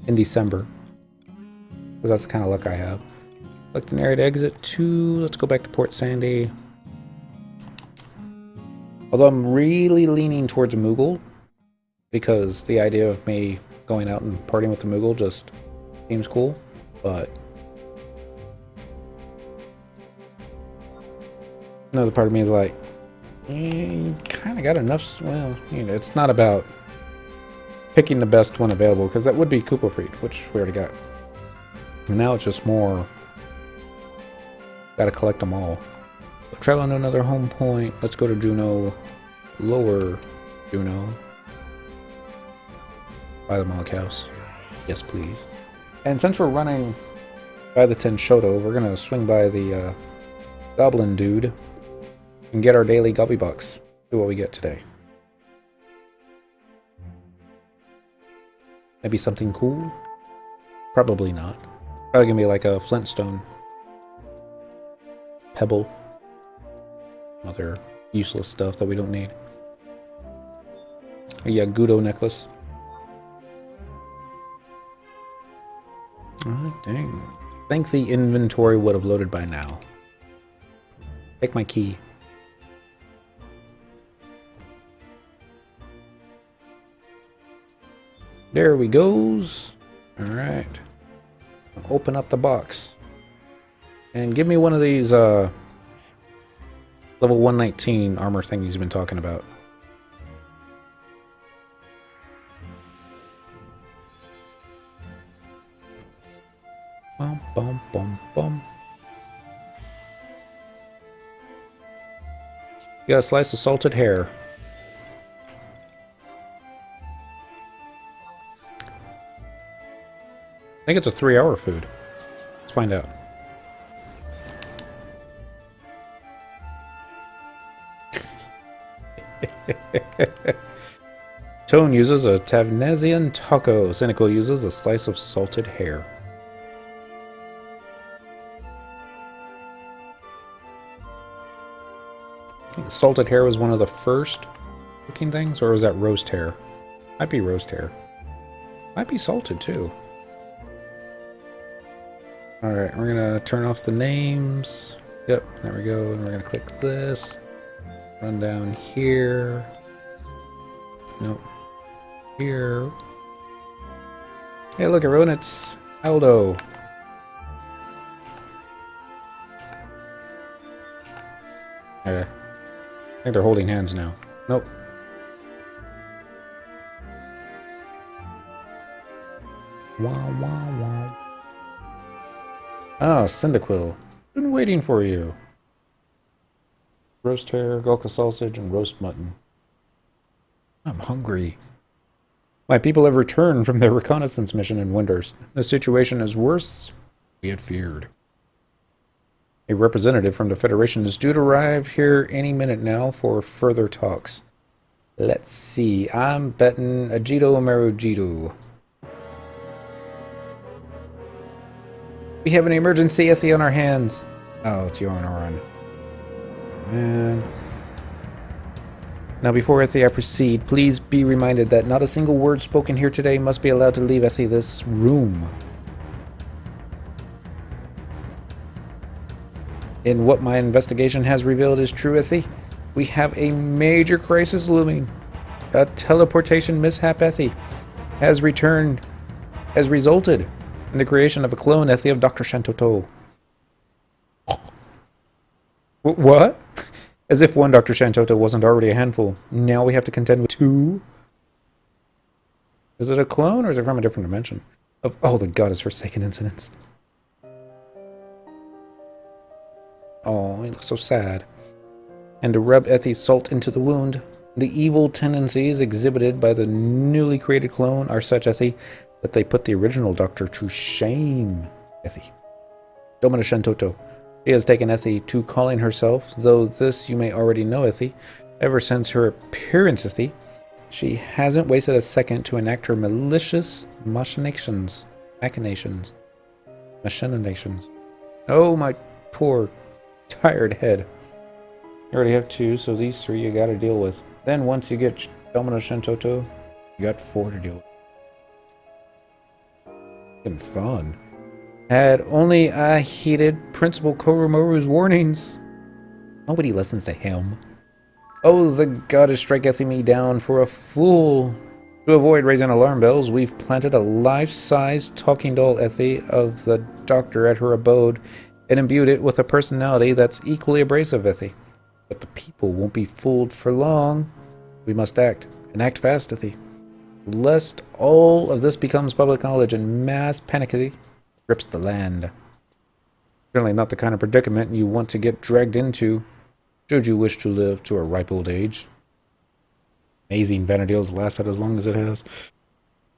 in December. Because that's the kind of luck I have. Select an area to exit to. Let's go back to Port Sandy. Although I'm really leaning towards Moogle, because the idea of me going out and partying with the Moogle just seems cool, but another part of me is like, you kind of got enough. Well, you know, it's not about picking the best one available, because that would be Kupofried, which we already got. And now it's just more, gotta collect them all. So travel to another home point. Let's go to Juno, Lower Juno. By the Mog House. Yes, please. And since we're running by the Shantotto, we're gonna swing by the Goblin Dude and get our daily Gobby Bucks. See what we get today. Maybe something cool? Probably not. Probably gonna be like a Flintstone. Pebble. Other useless stuff that we don't need. A Yagudo necklace. Oh, dang. I think the inventory would have loaded by now. Take my key. There we goes. Alright. Open up the box. And give me one of these level 119 armor thingies you've been talking about. Bum, bum, bum, bum. You got a slice of salted hair. I think it's a 3-hour food. Let's find out. Tone uses a Tavnesian taco. Cynical uses a slice of salted hair. I think salted hair was one of the first cooking things, or was that roast hair? Might be roast hair. Might be salted too. Alright, we're gonna turn off the names. Yep, there we go. And we're gonna click this. Run down here. Nope. Here. Hey, look everyone, it's Aldo. Okay. I think they're holding hands now. Nope. Wow, wow, wow. Ah, Cyndaquil. Been waiting for you. Roast hair, Gulka sausage, and roast mutton. I'm hungry. My people have returned from their reconnaissance mission in Winters. The situation is worse than we had feared. A representative from the Federation is due to arrive here any minute now for further talks. Let's see. I'm betting Ajito Marujito. We have an emergency Ethi on our hands. Oh, it's Yornoran. Man. Now before Ethi I proceed, please be reminded that not a single word spoken here today must be allowed to leave Ethi this room. In what my investigation has revealed is true, Ethi, we have a major crisis looming. A teleportation mishap, Ethi, has resulted in the creation of a clone, Ethi, of Dr. Shantotto. What? As if one Dr. Shantotto wasn't already a handful. Now we have to contend with two? Is it a clone, or is it from a different dimension? Oh, the goddess forsaken incidents. Oh, he looks so sad. And to rub Ethy's salt into the wound, the evil tendencies exhibited by the newly created clone are such, Ethy, that they put the original doctor to shame, Ethy. Domina Shantotto. She has taken Ethy to calling herself, though this you may already know, Ethy. Ever since her appearance, Ethy, she hasn't wasted a second to enact her malicious machinations. Oh, my poor tired head. You already have two, so these three you gotta deal with. Then once you get Domino Shantotto, you got four to deal with. Been fun. Had only I heeded Principal Koromoru's warnings. Nobody listens to him. Oh, the goddess striketh me down for a fool. To avoid raising alarm bells, we've planted a life-size talking doll Ethy of the doctor at her abode and imbued it with a personality that's equally abrasive, Ethy. But the people won't be fooled for long. We must act, and act fast, Ethy. Lest all of this becomes public knowledge and mass panic, Ethy, grips the land. Certainly not the kind of predicament you want to get dragged into, should you wish to live to a ripe old age. Amazing Vanadil's lasted as long as it has.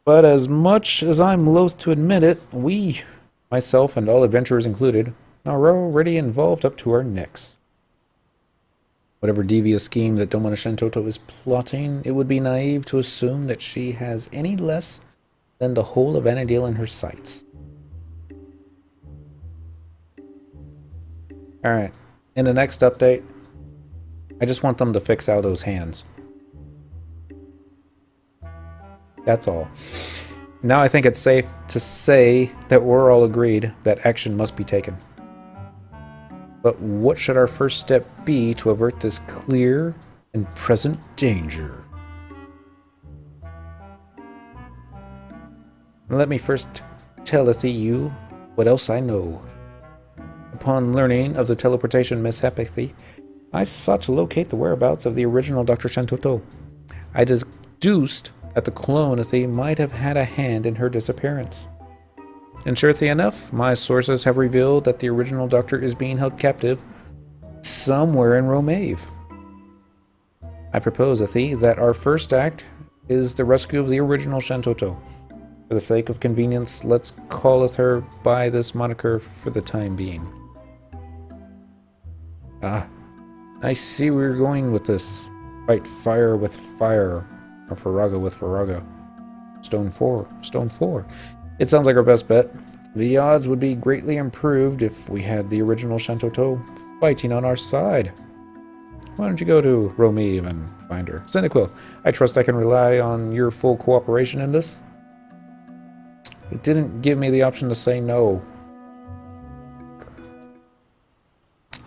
But as much as I'm loath to admit it, we, myself and all adventurers included, are already involved up to our necks. Whatever devious scheme that Domina Shantotto is plotting, it would be naive to assume that she has any less than the whole of Vanadil in her sights. Alright, in the next update, I just want them to fix Aldo's hands. That's all. Now I think it's safe to say that we're all agreed that action must be taken. But what should our first step be to avert this clear and present danger? Let me first telleth you what else I know. Upon learning of the teleportation mishapathy, I sought to locate the whereabouts of the original Dr. Shantotto. I deduced that the clonathy might have had a hand in her disappearance. And surely enough, my sources have revealed that the original Doctor is being held captive somewhere in Romave. I propose, Athi, that our first act is the rescue of the original Shantotto. For the sake of convenience, let's calleth her by this moniker for the time being. Ah, I see where you're going with this. Fight fire with fire, or Faraga with Faraga. Stone 4, Stone 4. It sounds like our best bet. The odds would be greatly improved if we had the original Shantotto fighting on our side. Why don't you go to Romeve and find her? Cyndaquil, I trust I can rely on your full cooperation in this? It didn't give me the option to say no.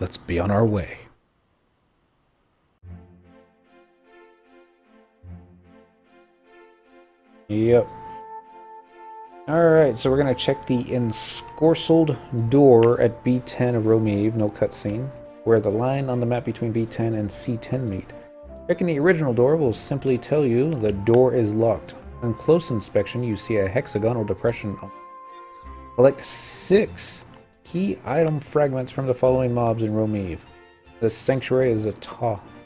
Let's be on our way. Yep. Alright, so we're going to check the enscorcelled door at B10 of Romeve, no cutscene, where the line on the map between B10 and C10 meet. Checking the original door will simply tell you the door is locked. On close inspection, you see a hexagonal depression. Collect 6 key item fragments from the following mobs in Romeve. The Sanctuary is a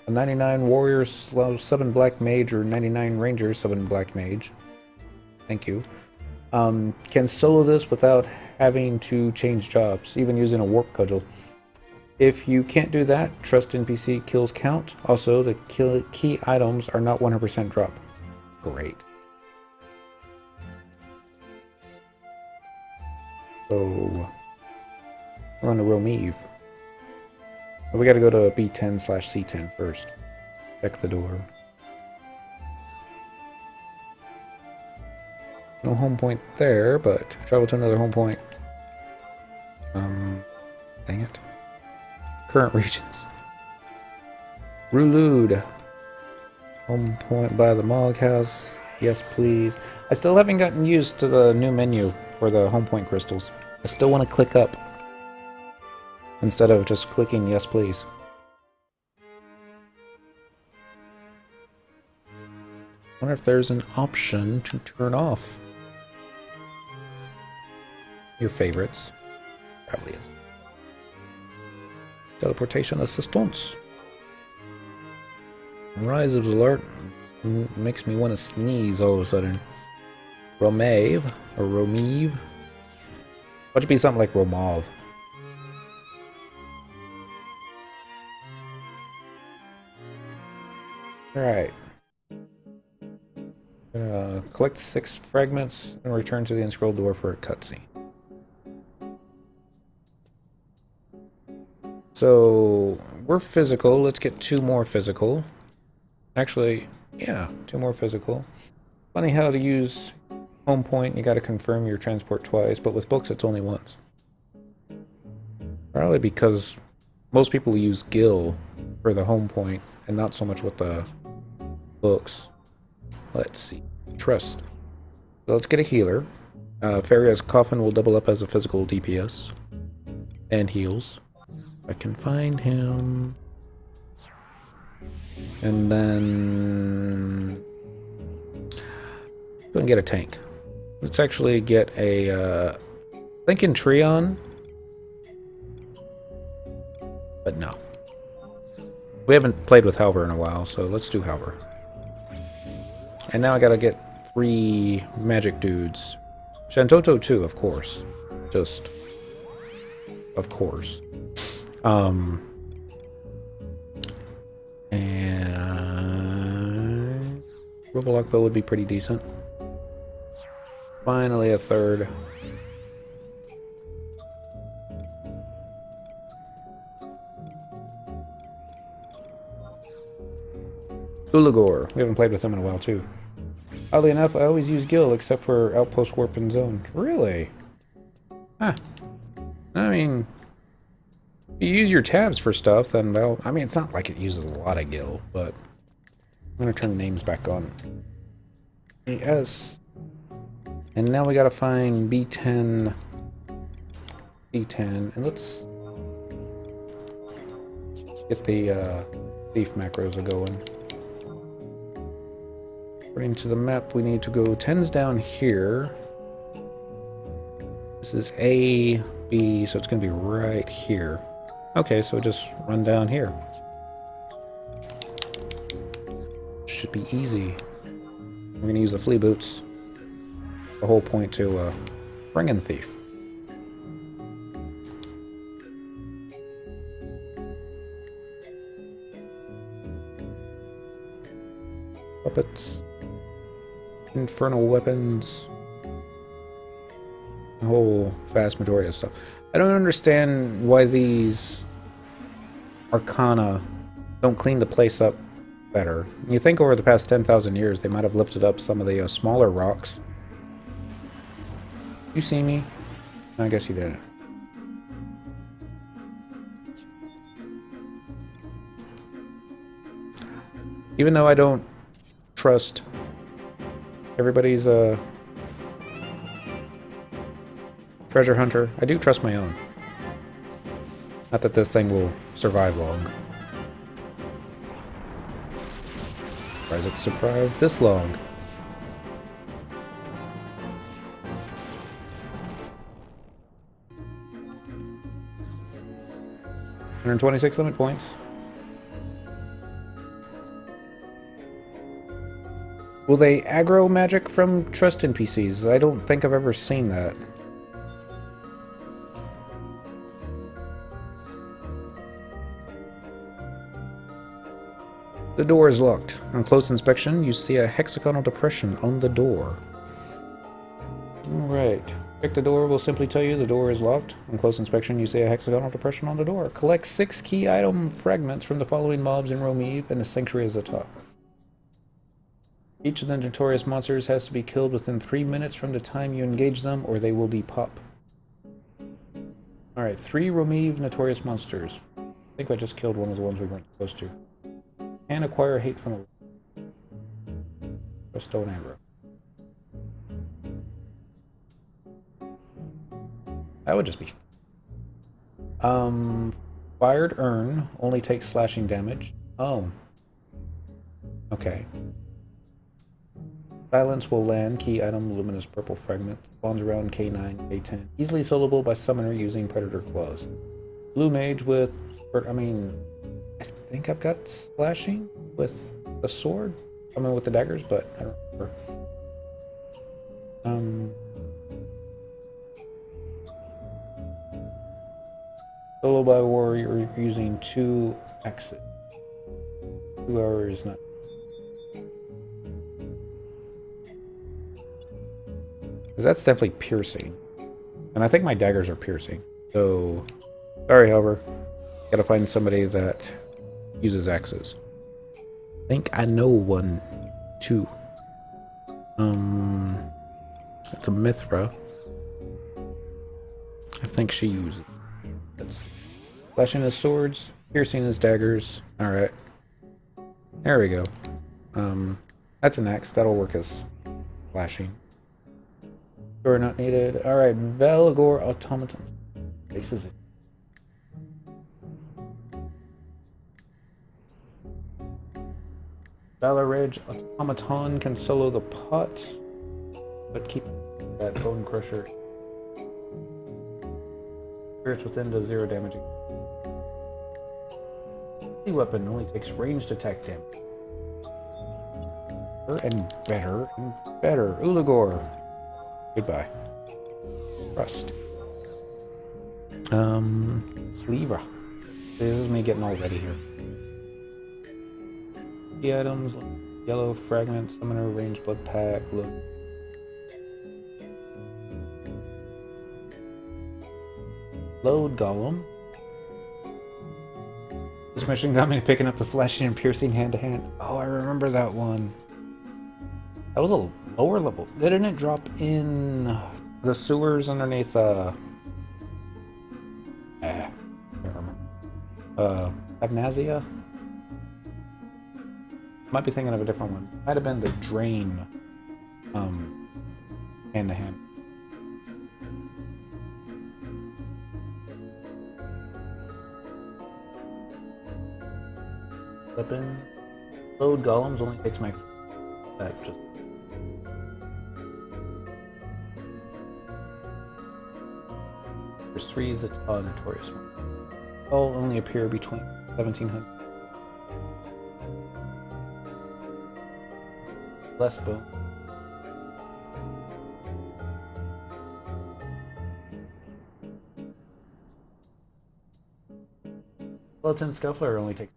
99 Warrior, 7 Black Mage, or 99 Ranger, 7 Black Mage. Thank you. Can solo this without having to change jobs, even using a warp cudgel. If you can't do that, trust NPC kills count. Also, the key items are not 100% drop. Great. So, we're on to Romeve. But we gotta go to B10/C10 first. Check the door. No home point there, but travel to another home point. Dang it. Current regions. Rulude. Home point by the Mog House. Yes, please. I still haven't gotten used to the new menu for the home point crystals. I still want to click up instead of just clicking yes, please. I wonder if there's an option to turn off your favorites. Probably isn't. Teleportation assistance. Rise of alert makes me want to sneeze all of a sudden. Romave or Romeve. Why should be something like Romave? Alright. Collect 6 fragments and return to the enscrolled door for a cutscene. So, we're physical. Let's get 2 more physical. Actually, yeah, 2 more physical. Funny how to use home point, you gotta confirm your transport twice, but with books it's only once. Probably because most people use Gil for the home point and not so much with the books. Let's see. Trust. So let's get a healer. Faria's Coffin will double up as a physical DPS. And heals. I can find him. And then go and get a tank. Let's actually get a Lincoln Treon. But no. We haven't played with Halver in a while, so let's do Halver. And now I gotta get 3 magic dudes. Shantotto too, of course. Just of course. And Robolock Bow would be pretty decent. Finally a 3rd. Ulagor. We haven't played with him in a while too. Oddly enough, I always use Gil except for Outpost Warp and Zone. Really? Huh. I mean, if you use your tabs for stuff, then I mean, it's not like it uses a lot of Gil, but I'm gonna turn names back on. Yes. And now we gotta find B10, C10, and let's get the thief macros are going. According to the map, we need to go 10's down here. This is A, B, so it's gonna be right here. Okay, so just run down here. Should be easy. We're gonna use the flea boots. The whole point to bring in thief. Puppets. Infernal weapons. The whole vast majority of stuff. I don't understand why these Arcana don't clean the place up better. You think over the past 10,000 years they might have lifted up some of the smaller rocks. You see me? I guess you didn't. Even though I don't trust everybody's treasure hunter, I do trust my own. Not that this thing will survive long. Surprised it survived this long. $126 limit points. Will they aggro magic from trust NPCs? I don't think I've ever seen that. The door is locked. On close inspection, you see a hexagonal depression on the door. Alright. Check the door will simply tell you the door is locked. On close inspection, you see a hexagonal depression on the door. Collect 6 key item fragments from the following mobs in Romeve, and the sanctuary is the top. Each of the notorious monsters has to be killed within 3 minutes from the time you engage them, or they will depup. Alright, 3 Romeve notorious monsters. I think I just killed one of the ones we weren't supposed to. And acquire hate from a stone aggro. That would just be... Fired urn only takes slashing damage. Oh. Okay. Silence will land. Key item, luminous purple fragment. Spawns around K9, K10. Easily soloable by summoner using predator claws. Blue mage with... I think I've got slashing with the sword. I mean with the daggers, but I don't remember. Solo by warrior using 2 axes. 2 hours not. Because that's definitely piercing. And I think my daggers are piercing. So, sorry, however. Gotta find somebody that uses axes. I think I know one, too. It's a Mithra. I think she uses it. Slashing his swords, piercing his daggers. Alright. There we go. That's an axe. That'll work as slashing. Door not needed. Alright, Velgor Automaton. Faces it. Valor Ridge Automaton can solo the pot, but keep that Bone Crusher. Spirits within does 0 damage. The weapon only takes ranged attack damage. Better and better and better. Ulagor. Goodbye. Rust. Libra. This is me getting all ready here. Key items, yellow fragment, summoner, range, blood pack, look. Load golem. This mission got me picking up the slashing and piercing hand to hand. Oh, I remember that one. That was a lower level. Didn't it drop in the sewers underneath I can't remember. Abnazia? Might be thinking of a different one. Might have been the drain Hand to hand. Weapon. Load golems only takes my that just. There's 3 notorious ones. All only appear between 1700. Less bone. Skeleton Scuffler only takes.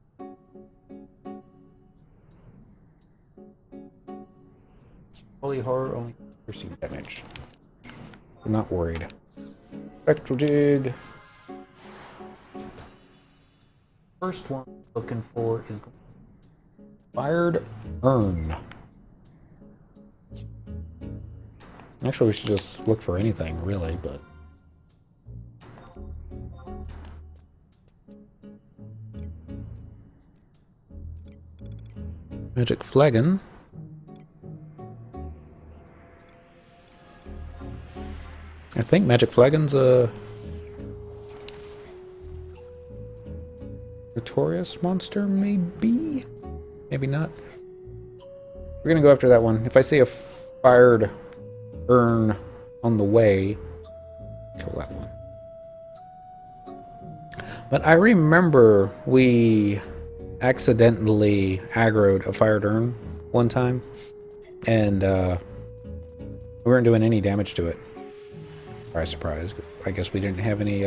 Holy Horror only piercing damage. I'm not worried. Spectral Jig. First one I'm looking for is Fired Urn. Actually, we should just look for anything, really, but... Magic Flagon. I think Magic Flagon's a... notorious monster, maybe? Maybe not. We're gonna go after that one. If I see a fired urn on the way, kill that one. But I remember we accidentally aggroed a fired urn one time, and we weren't doing any damage to it. Surprise, surprise. I guess we didn't have any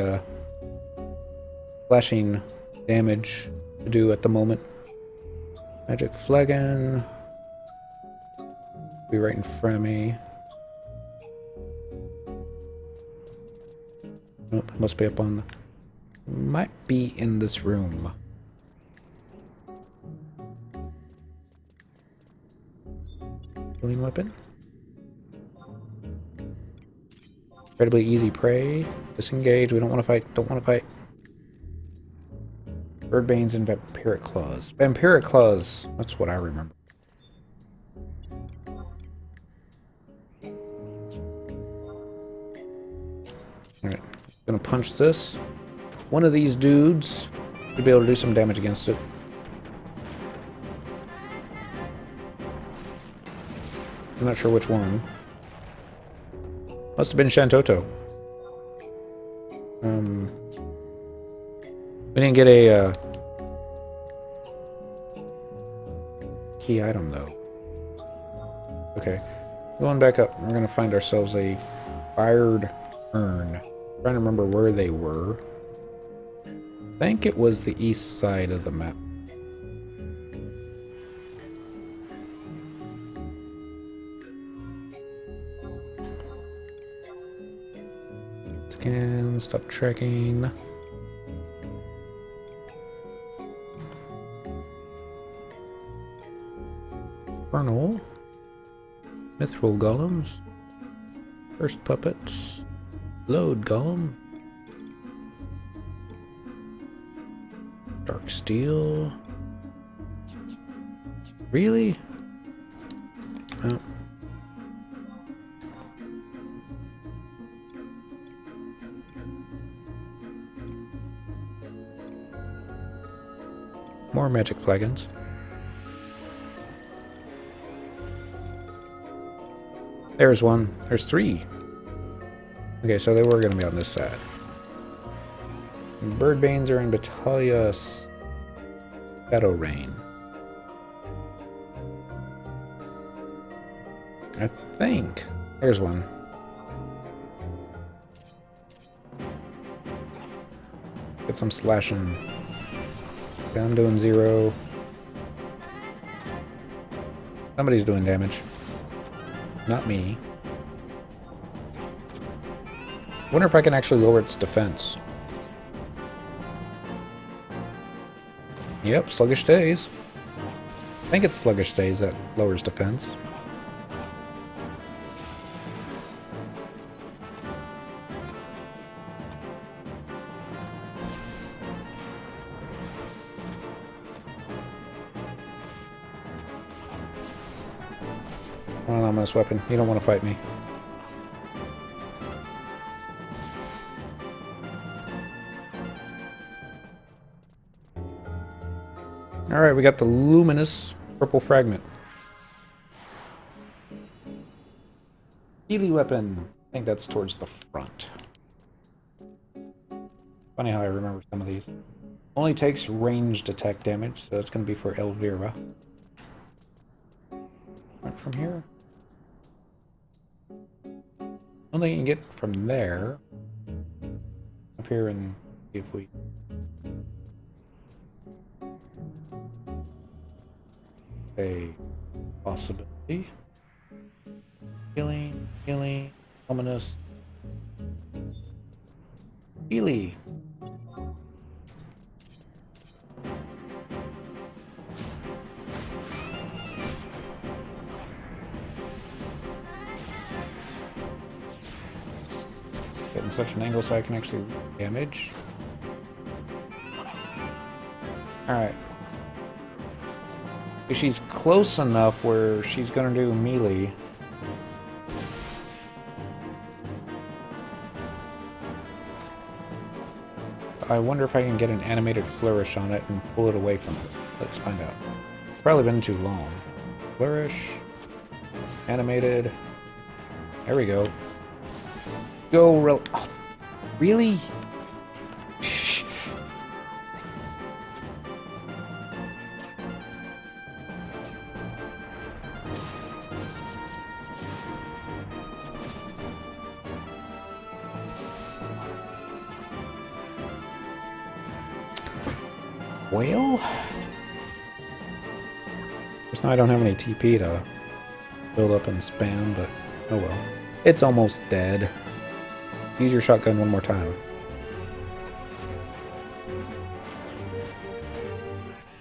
flashing damage to do at the moment. Magic Flagon. Be right in front of me. Nope, must be up on the... Might be in this room. Healing weapon. Incredibly easy prey. Disengage. We don't want to fight. Don't want to fight. Birdbanes and Vampiric Claws. Vampiric Claws. That's what I remember. Alright. Gonna punch this. One of these dudes should be able to do some damage against it. I'm not sure which one. Must have been Shantotto. We didn't get a key item though. Okay, going back up, we're gonna find ourselves a fired urn. I'm trying to remember where they were. I think it was the east side of the map. Scan, stop tracking. Infernal. Mithril golems. First puppets. Load golem. Dark steel. Really? Oh. More magic flagons. There's one. There's 3. Okay, so they were going to be on this side. Birdbanes are in Battaglia Shadow Rain. I think. There's one. Get some slashing. Okay, I'm doing 0. Somebody's doing damage. Not me. Wonder if I can actually lower its defense. Yep, Sluggish Days. I think it's Sluggish Days that lowers defense. Anonymous weapon. You don't want to fight me. Alright, we got the luminous purple fragment. Melee weapon. I think that's towards the front. Funny how I remember some of these. Only takes ranged attack damage, so it's going to be for Elvira. Right from here. Only you can get from there. Up here and see if we... a possibility. Healing, healing, ominous. Healy. Getting such an angle so I can actually damage. Alright. She's close enough where she's gonna do melee. I wonder if I can get an animated flourish on it and pull it away from it. Let's find out. It's probably been too long. Flourish. Animated. There we go. Go real... Oh, really? Well, just now I don't have any TP to build up and spam, but oh well. It's almost dead. Use your shotgun one more time.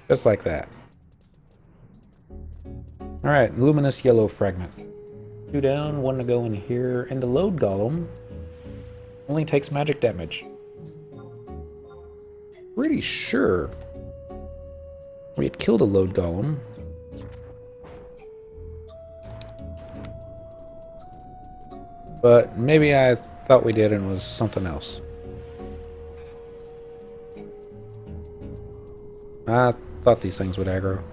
Just like that. Alright, luminous yellow fragment. 2 down, 1 to go in here, and the load golem only takes magic damage. Pretty sure we had killed a load golem. But maybe I thought we did and it was something else. I thought these things would aggro.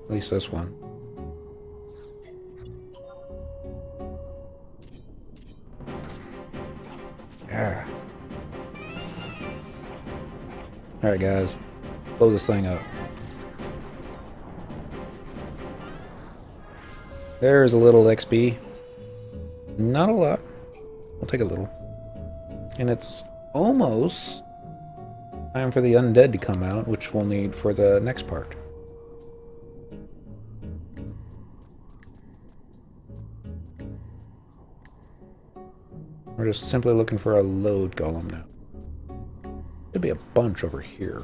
At least this one. Yeah. Alright guys, blow this thing up. There's a little XP. Not a lot. We'll take a little. And it's almost time for the undead to come out, which we'll need for the next part. We're just simply looking for a load golem now. There'll be a bunch over here.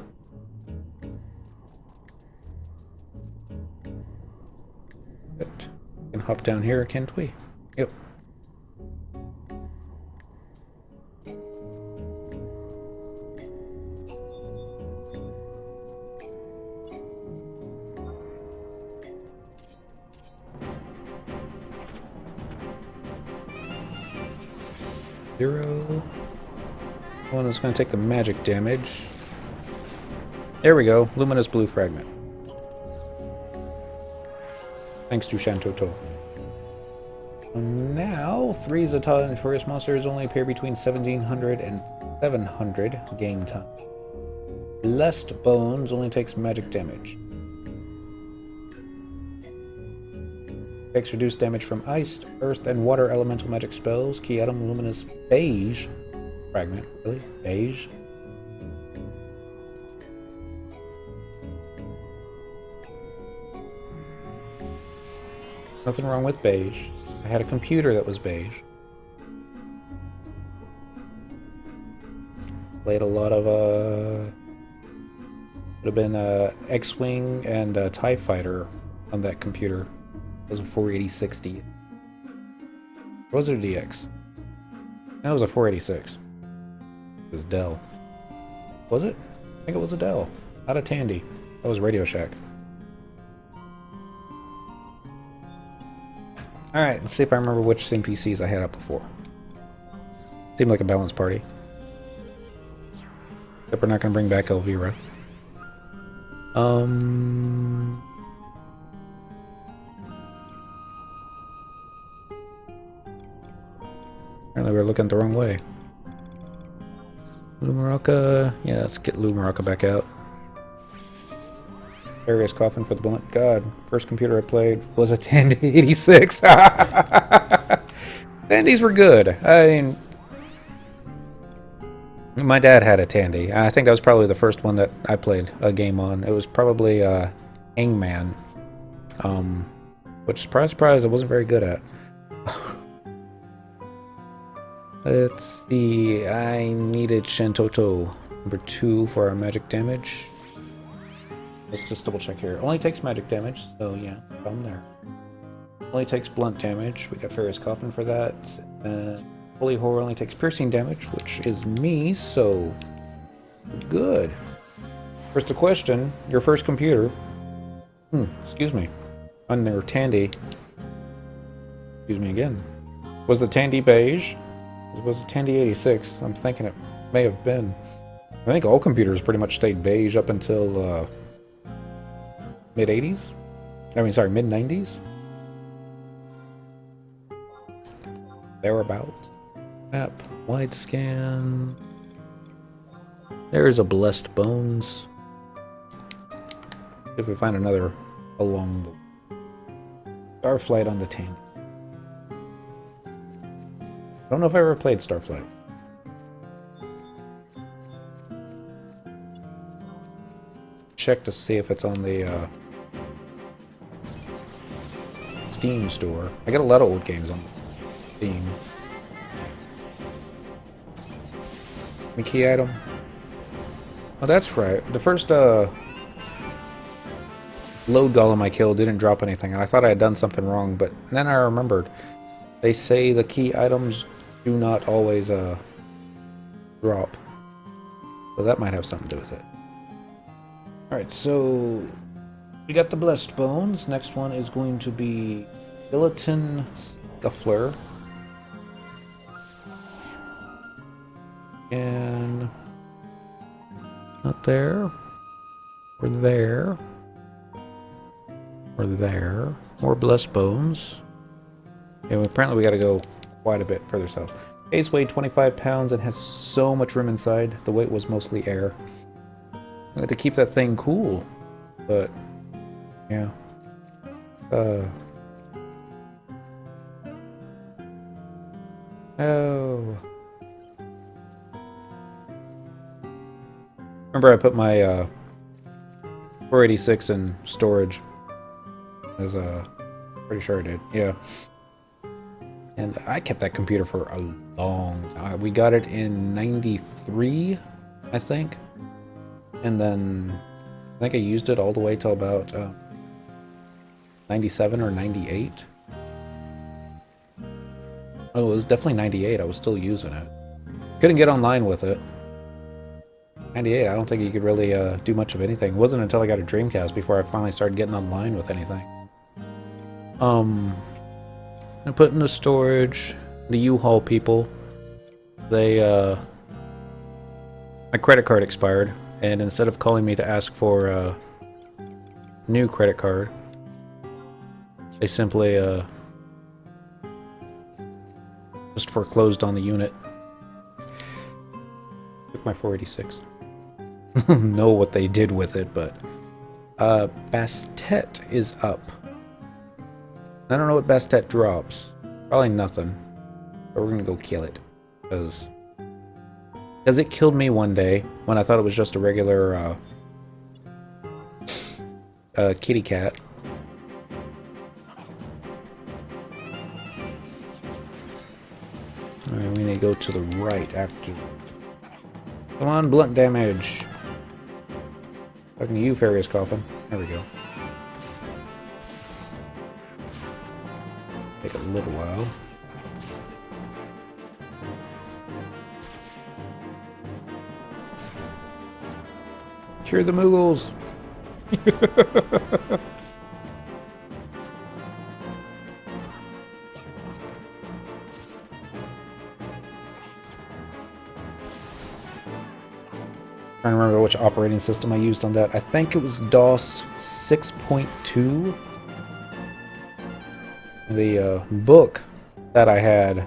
But we can hop down here, can't we? Yep. Zero. One that's going to take the magic damage. There we go. Luminous blue fragment. Thanks to Shantotto. Now, 3 Zata notorious monsters only appear between 1700 and 700 game time. Blessed Bones only takes magic damage. Takes reduced damage from ice, earth, and water elemental magic spells. Key item luminous beige fragment. Really? Beige? Nothing wrong with beige. I had a computer that was beige. Played a lot of would have been X-Wing and TIE Fighter on that computer. It was a 48060. Or was it a DX? No, it was a 486. It was Dell. Was it? I think it was a Dell. Not a Tandy. That was Radio Shack. Alright, let's see if I remember which NPCs I had up before. Seemed like a balanced party. Except we're not going to bring back Elvira. Apparently we're looking the wrong way. Lumaraka. Yeah, let's get Lumaraka back out. Various coffin for the blunt. God, first computer I played was a Tandy 86. Tandies were good. I mean, my dad had a Tandy. I think that was probably the first one that I played a game on. It was probably Hangman. Which, surprise, surprise, I wasn't very good at. Let's see. I needed Shantotto number 2 for our magic damage. Let's just double check here. Only takes magic damage, so yeah, I'm there. Only takes blunt damage. We got Farius Coffin for that. Holy Horror only takes piercing damage, which is me, so good. First a question, your first computer. Excuse me. On their Tandy. Excuse me again. Was the Tandy beige? It was a Tandy 86. I'm thinking it may have been. I think all computers pretty much stayed beige up until mid-80s? I mean, sorry, mid-90s? Thereabouts. Map, wide scan. There's a Blessed Bones. If we find another along the Starflight on the Tandy. I don't know if I ever played Starflight. Check to see if it's on the Steam store. I got a lot of old games on Steam. The key item. Oh, that's right. The first load golem I killed didn't drop anything, and I thought I had done something wrong, but then I remembered. They say the key items do not always drop. So that might have something to do with it. Alright, so we got the Blessed Bones. Next one is going to be Skeleton Scuffler. And not there. We're there. We're there. More Blessed Bones. Yeah, well, apparently we gotta go quite a bit further south. Ace weighed 25 pounds and has so much room inside. The weight was mostly air. I had to keep that thing cool, but yeah. Oh. Remember I put my 486 in storage. As pretty sure I did. Yeah. And I kept that computer for a long time. We got it in 93, I think. And then I think I used it all the way till about 97 or 98. Oh, it was definitely 98. I was still using it. Couldn't get online with it. 98, I don't think you could really do much of anything. It wasn't until I got a Dreamcast before I finally started getting online with anything. I put in the storage. The U-Haul people, they my credit card expired, and instead of calling me to ask for a new credit card, they simply just foreclosed on the unit. Took my 486. Know what they did with it, but Bastet is up. I don't know what Bastet drops. Probably nothing. But we're gonna go kill it. Because it killed me one day when I thought it was just a regular kitty cat. Alright, we need to go to the right after. Come on, blunt damage. Talking to you, Farius Coffin. There we go. Take a little while. Cure the Moogles! Trying to remember which operating system I used on that. I think it was DOS 6.2. The book that I had.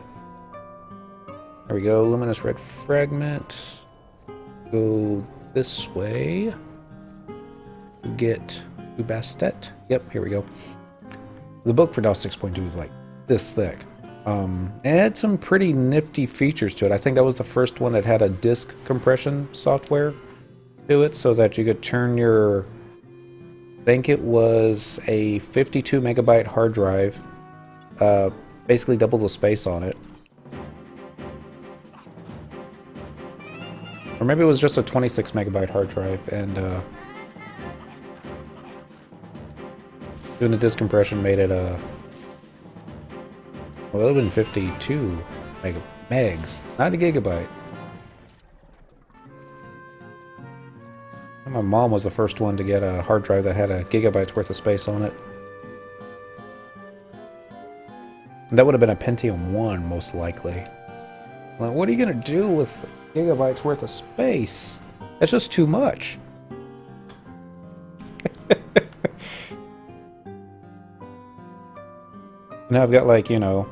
There we go. Luminous red fragment. Go this way. Get Ubastet. Yep, here we go. The book for DOS 6.2 is like this thick. It had some pretty nifty features to it. I think that was the first one that had a disk compression software to it, so that you could turn your, I think it was a 52 megabyte hard drive, basically double the space on it. Or maybe it was just a 26 megabyte hard drive, and doing the disk compression made it a, well, it would have been 52 megs, not a gigabyte. My mom was the first one to get a hard drive that had a gigabyte's worth of space on it. And that would have been a Pentium 1, most likely. Like, what are you going to do with gigabytes worth of space? That's just too much. Now I've got, like, you know,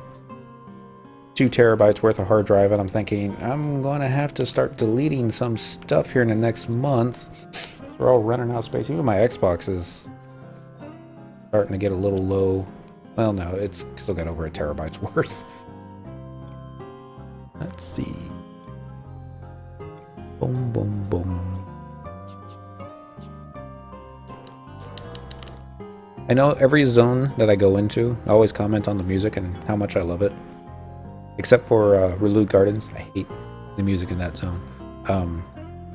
2 terabytes worth of hard drive, and I'm thinking, I'm going to have to start deleting some stuff here in the next month. We're all running out of space. Even my Xbox is starting to get a little low. Well, no, it's still got over a terabyte's worth. Let's see. Boom, boom, boom. I know every zone that I go into, I always comment on the music and how much I love it. Except for Relude Gardens. I hate the music in that zone.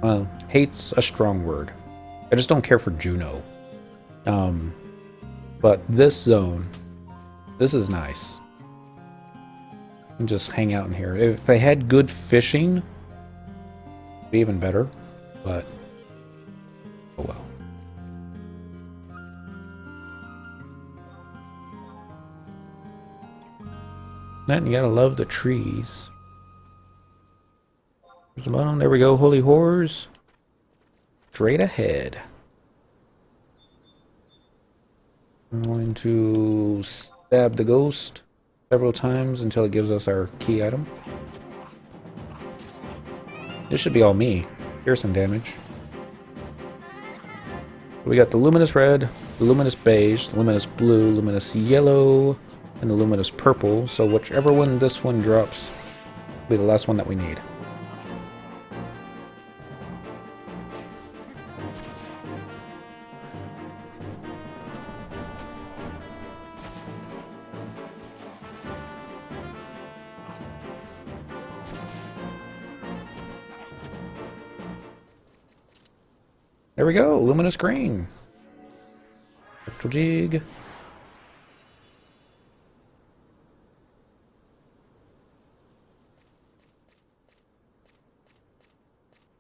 Well, hate's a strong word. I just don't care for Juno. But this zone, this is nice. And just hang out in here. If they had good fishing, it'd be even better. But, oh well. Then you gotta love the trees. There's the bottom. There we go. Holy Horrors. Straight ahead. I'm going to stab the ghost several times until it gives us our key item. This should be all me. Piercing damage. We got the luminous red, the luminous beige, the luminous blue, luminous yellow, and the luminous purple. So whichever one this one drops will be the last one that we need. There we go, luminous green. Spectral jig.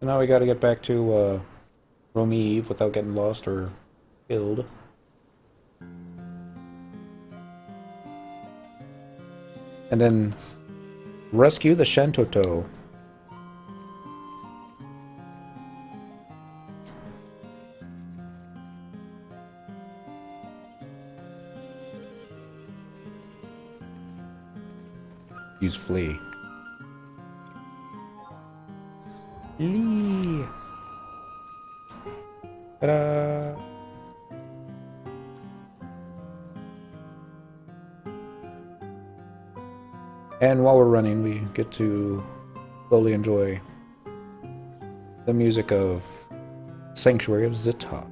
So now we gotta get back to Rome Eve without getting lost or killed. And then rescue the Shantotto. Use flee. Lee. Ta-da. And while we're running, we get to slowly enjoy the music of Sanctuary of Zita.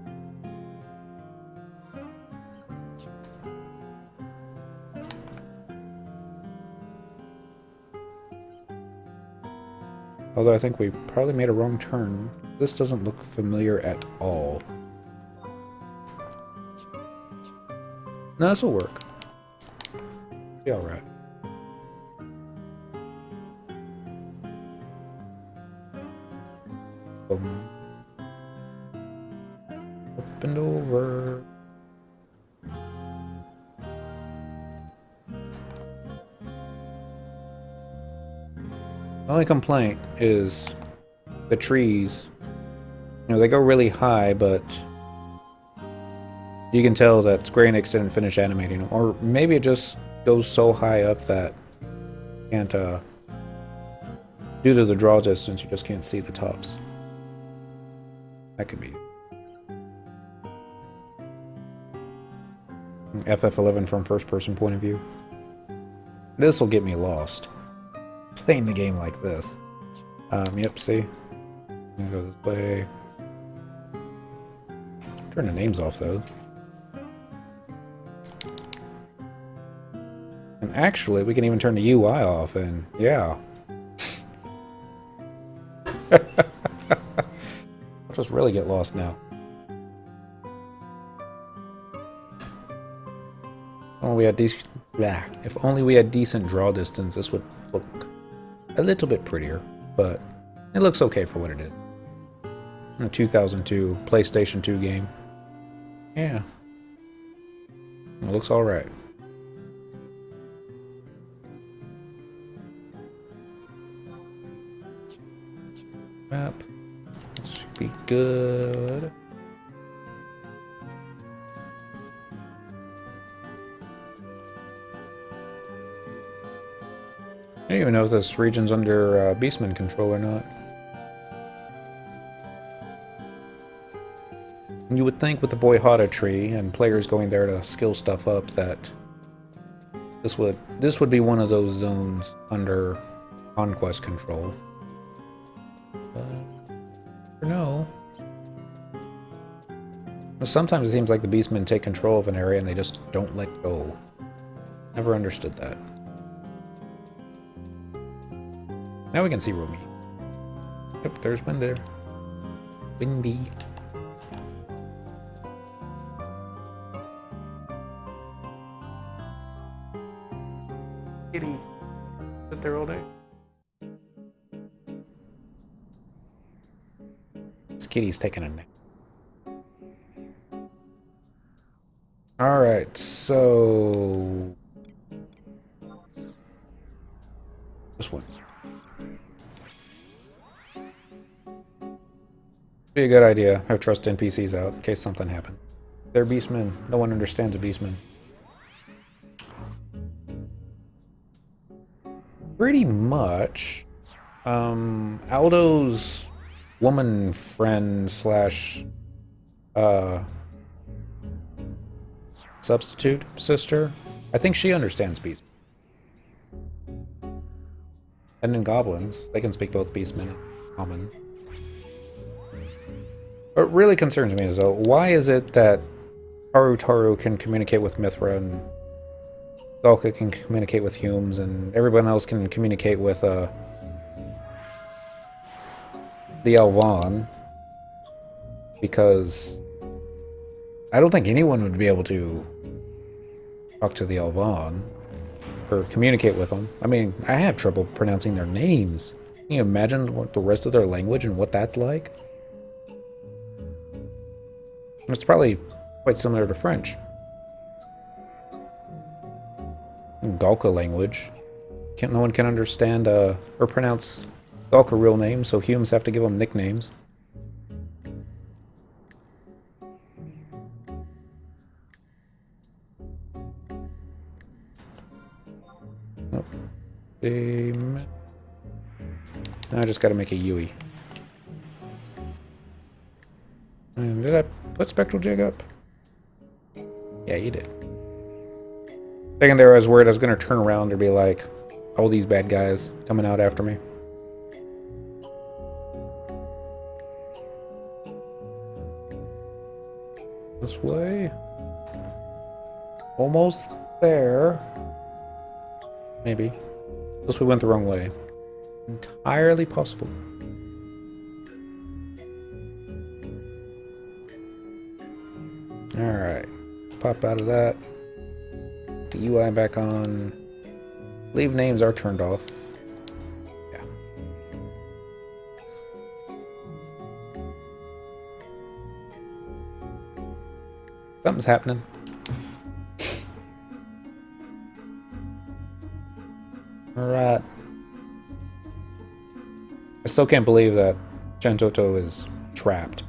Although I think we probably made a wrong turn. This doesn't look familiar at all. No, this will work. Be alright. Boom. Up and over. The only complaint is the trees You know, they go really high, but you can tell that Square Enix didn't finish animating them. Or maybe it just goes so high up that you can't, due to the draw distance, you just can't see the tops. That could be. FF11 from first-person point of view. This will get me lost. Playing the game like this. Yep, see? I'm gonna go this way. Turn the names off, though. And actually, we can even turn the UI off, and yeah. I'll just really get lost now. If only we had decent draw distance, this would look a little bit prettier, but it looks okay for what it is. A 2002 PlayStation 2 game. Yeah. It looks alright. Map. This should be good. I don't even know if this region's under Beastman control or not. You would think with the Boyhata tree and players going there to skill stuff up that this would be one of those zones under Conquest control. But no. Sometimes it seems like the Beastmen take control of an area and they just don't let go. Never understood that. Now we can see Rumi. Yep, there's Wind there. Windy. Kitty. Sit there all day. This kitty's taking a nap. Alright, so... this one. Be a good idea. Have trust NPCs out in case something happened. They're beastmen. No one understands a beastman. Pretty much. Aldo's woman friend slash substitute sister. I think she understands beastmen. And in goblins, they can speak both beastmen and common. What really concerns me is, though, why is it that Taru can communicate with Mithra and Galka can communicate with Humes and everyone else can communicate with the Alvan? Because I don't think anyone would be able to talk to the Alvan or communicate with them. I mean, I have trouble pronouncing their names. Can you imagine what the rest of their language and what that's like? It's probably quite similar to French. Galka language. No one can understand or pronounce Galka real names, so humans have to give them nicknames. Oh. Now I just gotta make a Yui. And did I put Spectral Jig up? Yeah, you did. Second there, I was worried I was going to turn around and be like, all these bad guys coming out after me. This way. Almost there. Maybe. Unless we went the wrong way. Entirely possible. Alright, pop out of that. The UI back on. Leave names are turned off. Yeah. Something's happening. Alright. I still can't believe that Shantotto is trapped.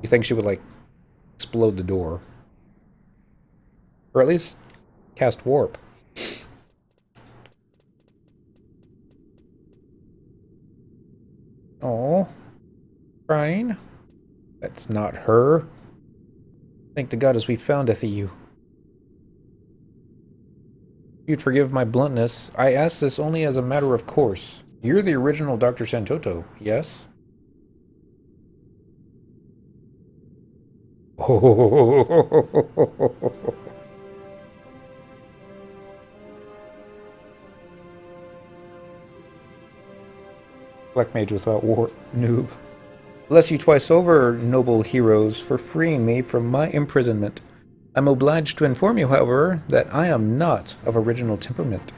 You think she would, like, explode the door? Or at least cast warp. Oh, crying? That's not her. Thank the goddess we foundeth you. You'd forgive my bluntness. I ask this only as a matter of course. You're the original Dr. Shantotto, yes? Oh. Black mage without war, noob. Bless you twice over, noble heroes, for freeing me from my imprisonment. I'm obliged to inform you, however, that I am not of original temperament.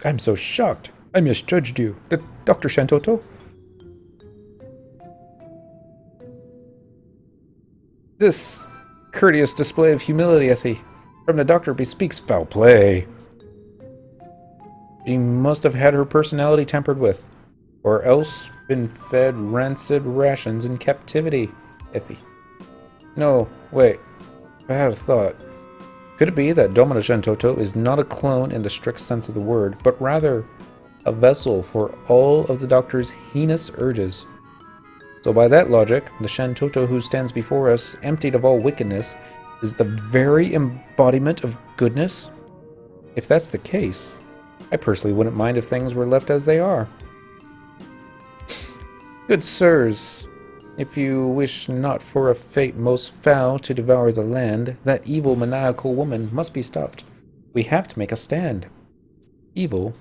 I'm so shocked. I misjudged you. Dr. Shantotto? This courteous display of humility, Effie, from the doctor bespeaks foul play. She must have had her personality tampered with, or else been fed rancid rations in captivity, Effie. No, wait. I had a thought. Could it be that Domino Shantotto is not a clone in the strict sense of the word, but rather a vessel for all of the Doctor's heinous urges? So by that logic, the Shantotto who stands before us, emptied of all wickedness, is the very embodiment of goodness? If that's the case, I personally wouldn't mind if things were left as they are. Good sirs, if you wish not for a fate most foul to devour the land, that evil maniacal woman must be stopped. We have to make a stand. Evil?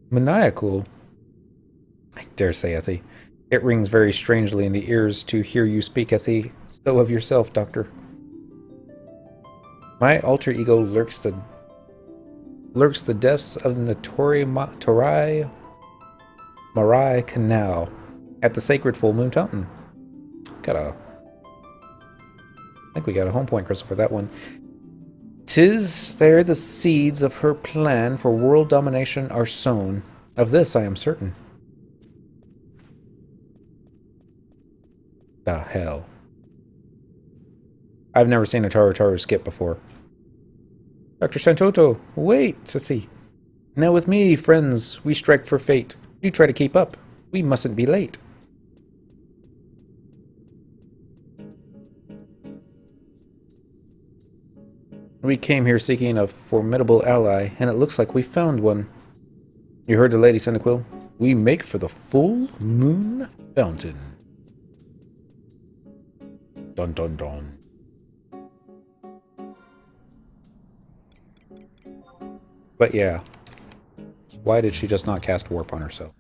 Maniacal? I dare say, Effie. It rings very strangely in the ears to hear you speak, Effie. So of yourself, Doctor. My alter ego lurks the depths of the Notorious Marai Canal at the sacred full moon fountain. I think we got a home point crystal for that one. 'Tis there the seeds of her plan for world domination are sown. Of this I am certain. The hell. I've never seen a Taru skip before. Dr. Shantotto, wait, Sathi. Now with me, friends, we strike for fate. You try to keep up. We mustn't be late. We came here seeking a formidable ally, and it looks like we found one. You heard the lady, Cyndaquil. We make for the full moon fountain. Dun dun dun. But yeah, why did she just not cast warp on herself?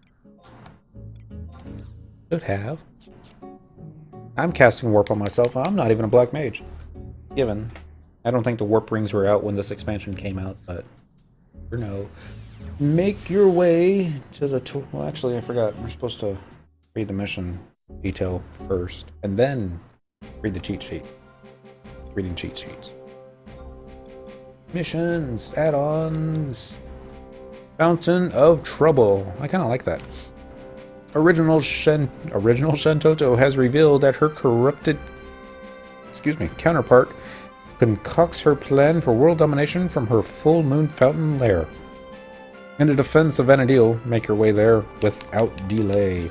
Could have. I'm casting warp on myself. I'm not even a black mage. Given. I don't think the warp rings were out when this expansion came out, but you know. Make your way to the well, actually, I forgot. We're supposed to read the mission detail first, and then read the cheat sheet. Reading cheat sheets. Missions, add-ons, Fountain of Trouble. I kind of like that. Original Shantotto has revealed that her corrupted, counterpart concocts her plan for world domination from her full moon fountain lair. In the defense of Vanadil, make your way there without delay.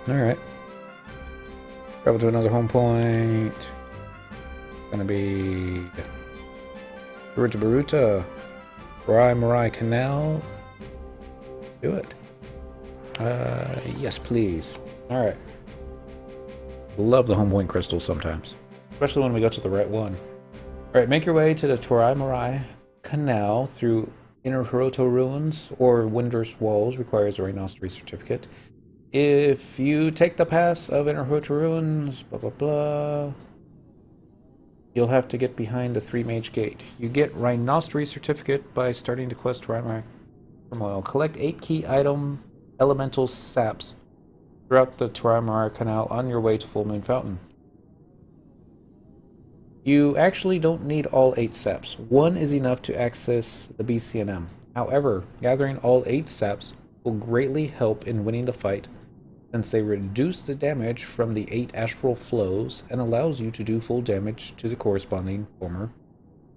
Alright. Travel to another home point. Gonna be Baruta, Marai Canal. Do it. Yes, please. Alright. Love the home point crystals sometimes. Especially when we go to the right one. Alright, make your way to the Torai Marai Canal through Inner Hiroto Ruins or Windurst Walls. Requires a Rhinoceros certificate. If you take the pass of Inner Hiroto Ruins, blah blah blah, you'll have to get behind a 3-mage gate. You get Rhinoceros certificate by starting to quest Torai Marai Turmoil. Collect 8 key item elemental saps throughout the Torai Marai Canal on your way to Full Moon Fountain. You actually don't need all 8 steps. One is enough to access the BCNM. However, gathering all 8 steps will greatly help in winning the fight, since they reduce the damage from the 8 astral flows and allows you to do full damage to the corresponding former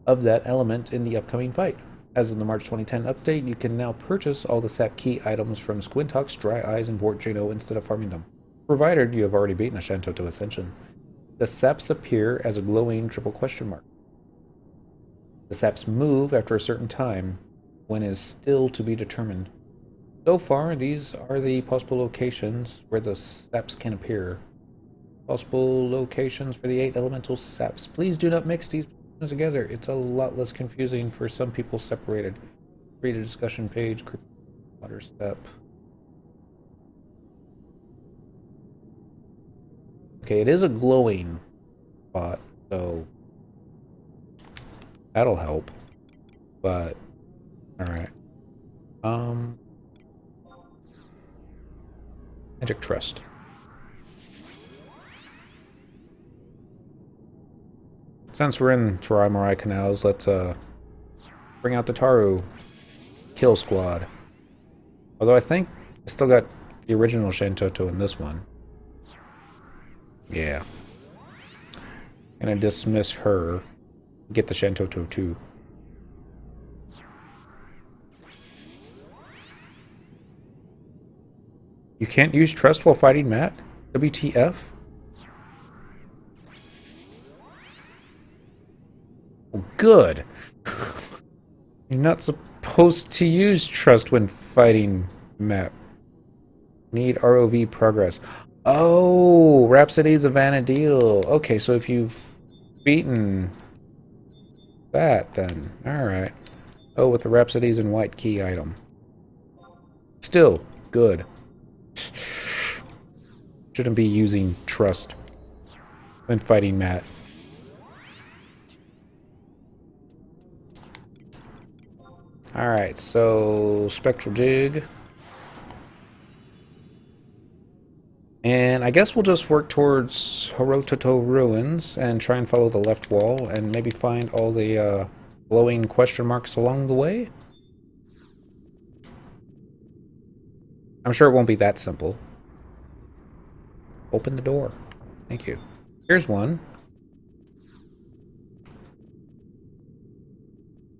of that element in the upcoming fight. As of the March 2010 update, you can now purchase all the SAP key items from Squintox, Dry Eyes, and Port Jano instead of farming them, provided you have already beaten a Shantotto Ascension. The saps appear as a glowing triple question mark. The saps move after a certain time, when is still to be determined. So far, these are the possible locations where the saps can appear. Possible locations for the 8 elemental saps. Please do not mix these together. It's a lot less confusing for some people separated. Read a discussion page, water step. Okay, it is a glowing spot, so that'll help. But alright. Magic Trust. Since we're in Tarai Marai Canals, let's bring out the Taru Kill Squad. Although I think I still got the original Shantotto in this one. Yeah. Gonna dismiss her. Get the Shantotto too. You can't use trust while fighting Matt? WTF? Oh, good. You're not supposed to use trust when fighting Matt. Need ROV progress. Oh, Rhapsodies of Vanadil. Okay, so if you've beaten that, then alright. Oh, with the Rhapsodies and White Key item. Still, good. Shouldn't be using trust when fighting Matt. Alright, so Spectral Jig. And I guess we'll just work towards Horototo Ruins and try and follow the left wall and maybe find all the glowing question marks along the way. I'm sure it won't be that simple. Open the door. Thank you. Here's one.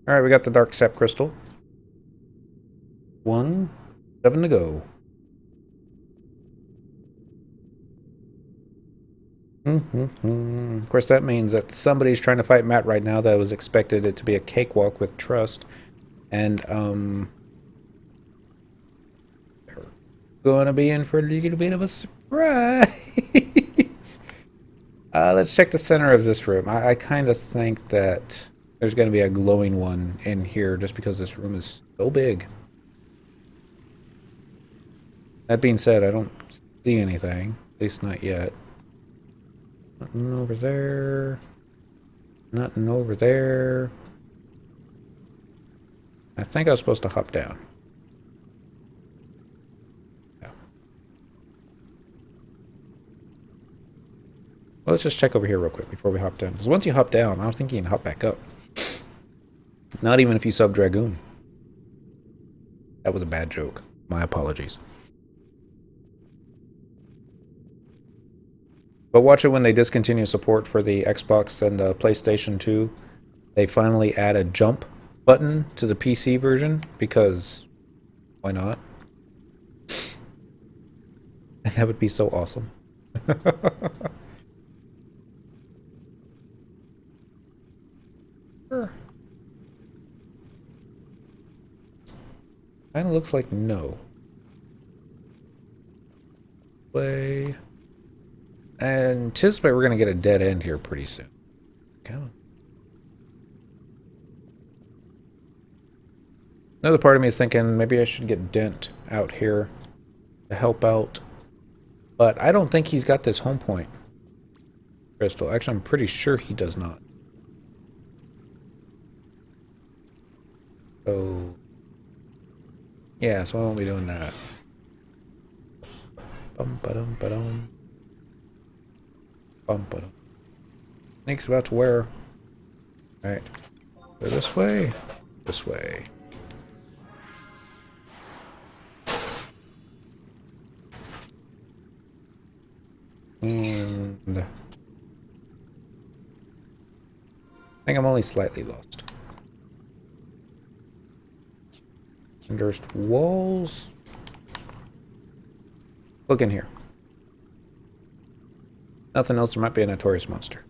Alright, we got the Dark Sap Crystal. 7 to go. Of course, that means that somebody's trying to fight Matt right now that was expected it to be a cakewalk with trust. And, they're gonna be in for a little bit of a surprise. Let's check the center of this room. I kind of think that there's gonna be a glowing one in here just because this room is so big. That being said, I don't see anything. At least not yet. Nothing over there. Nothing over there. I think I was supposed to hop down. Yeah. Well, let's just check over here real quick before we hop down. Because once you hop down, I don't think you can hop back up. Not even if you sub Dragoon. That was a bad joke. My apologies. But watch it when they discontinue support for the Xbox and the PlayStation 2. They finally add a jump button to the PC version, because why not? And that would be so awesome. Sure. Kinda looks like no. Play. And anticipate we're going to get a dead end here pretty soon. Come on. Another part of me is thinking maybe I should get Dent out here to help out. But I don't think he's got this home point crystal. Actually, I'm pretty sure he does not. So, yeah, so I won't be doing that. Bum-ba-dum-ba-dum. Snake's about to wear Right. Go this way. This way. And... I think I'm only slightly lost. And there's walls. Look in here. Nothing else. There might be a notorious monster.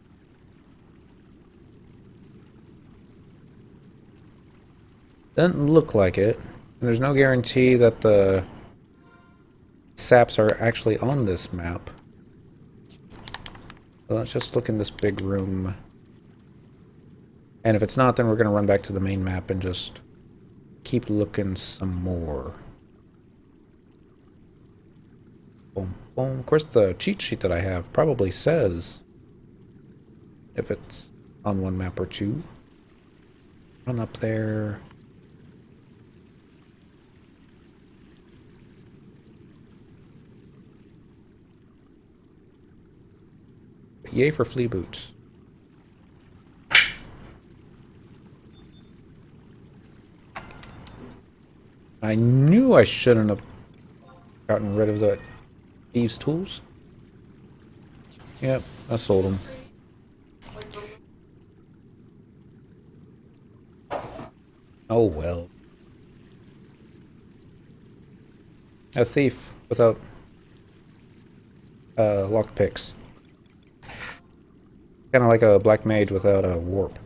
Doesn't look like it. And there's no guarantee that the saps are actually on this map. So let's just look in this big room. And if it's not, then we're going to run back to the main map and just keep looking some more. Boom, boom. Of course, the cheat sheet that I have probably says if it's on one map or two. Run up there. Yay for flea boots. I knew I shouldn't have gotten rid of the thieves' tools. Yep, I sold them. Oh well. A thief without lock picks. Kind of like a black mage without a warp.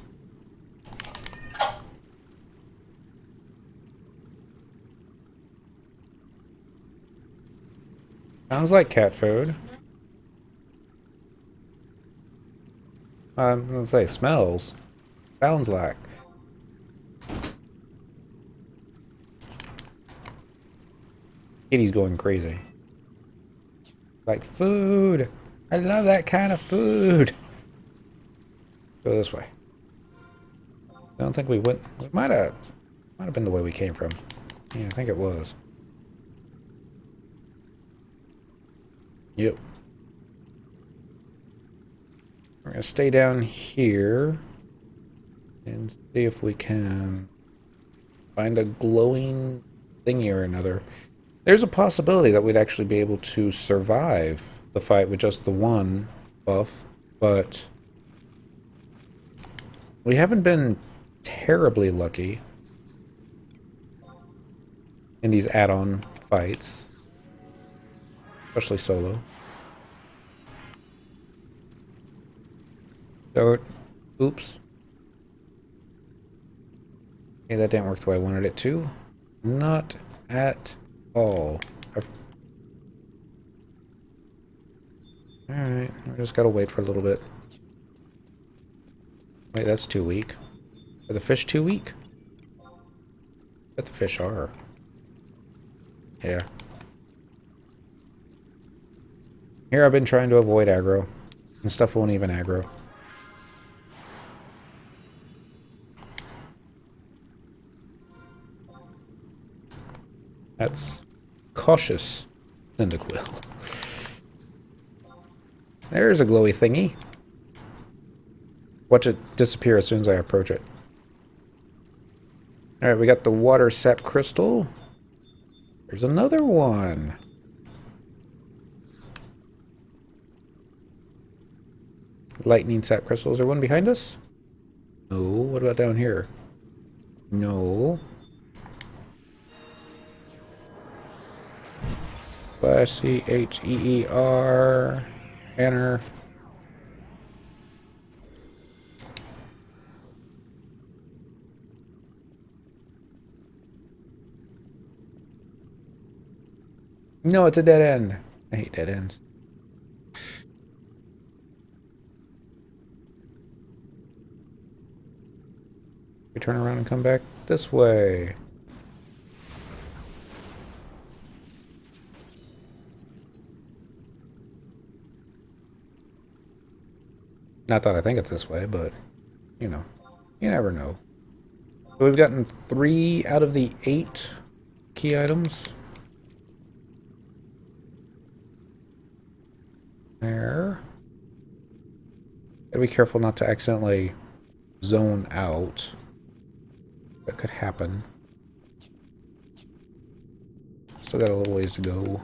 Sounds like cat food. I'm gonna say smells. Sounds like. Kitty's going crazy. Like food. I love that kind of food. Go this way. I don't think we went. We might have been the way we came from. Yeah, I think it was. Yep. We're gonna stay down here and see if we can find a glowing thingy or another. There's a possibility that we'd actually be able to survive the fight with just the one buff, but we haven't been terribly lucky in these add-on fights, especially solo. So, oops. Okay, that didn't work the way I wanted it to. Not at all. Alright, we just gotta wait for a little bit. Wait, that's too weak. Are the fish too weak? But the fish are. Yeah. Here I've been trying to avoid aggro, and stuff won't even aggro. That's cautious, Cyndaquil. There's a glowy thingy. Watch it disappear as soon as I approach it. Alright, we got the water sap crystal. There's another one. Lightning sap crystals. Is there one behind us? No. What about down here? No. C-H-E-E-R. Enter. No, it's a dead end. I hate dead ends. We turn around and come back this way. Not that I think it's this way, but, you know, you never know. So we've gotten 3 out of the 8 key items. There. Gotta be careful not to accidentally zone out. That could happen. Still got a little ways to go.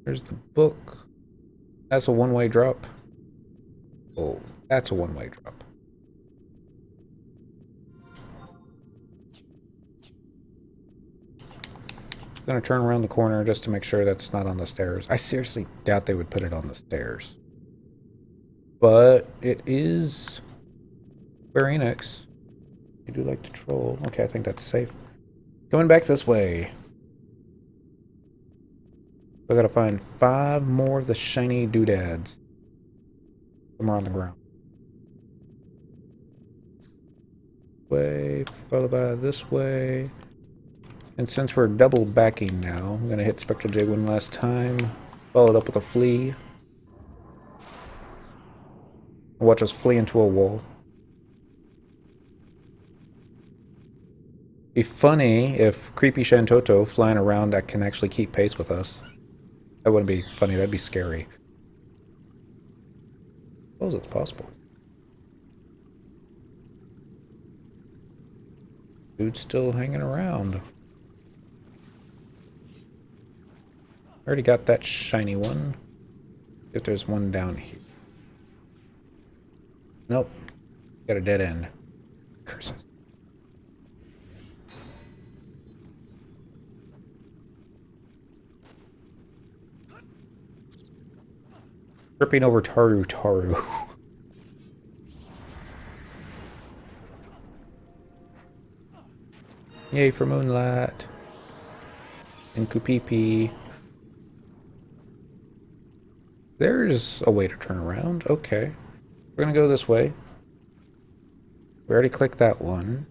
There's the book. That's a one-way drop. Oh, that's a one-way drop. I'm gonna turn around the corner just to make sure that's not on the stairs. I seriously doubt they would put it on the stairs. But it is Square Enix. You do like to troll. Okay, I think that's safe. Coming back this way. I gotta find 5 more of the shiny doodads. Somewhere on the ground. Way, followed by this way. And since we're double backing now, I'm gonna hit Spectral Jig one last time. Follow it up with a flea. Watch us flee into a wall. Be funny if creepy Shantotto flying around that can actually keep pace with us. That wouldn't be funny, that'd be scary. I suppose it's possible. Dude's still hanging around. Already got that shiny one. If there's one down here. Nope. Got a dead end. Curses. Tripping over Taru. Yay for Moonlight. And Kupipi. There's a way to turn around. Okay. We're gonna go this way. We already clicked that one.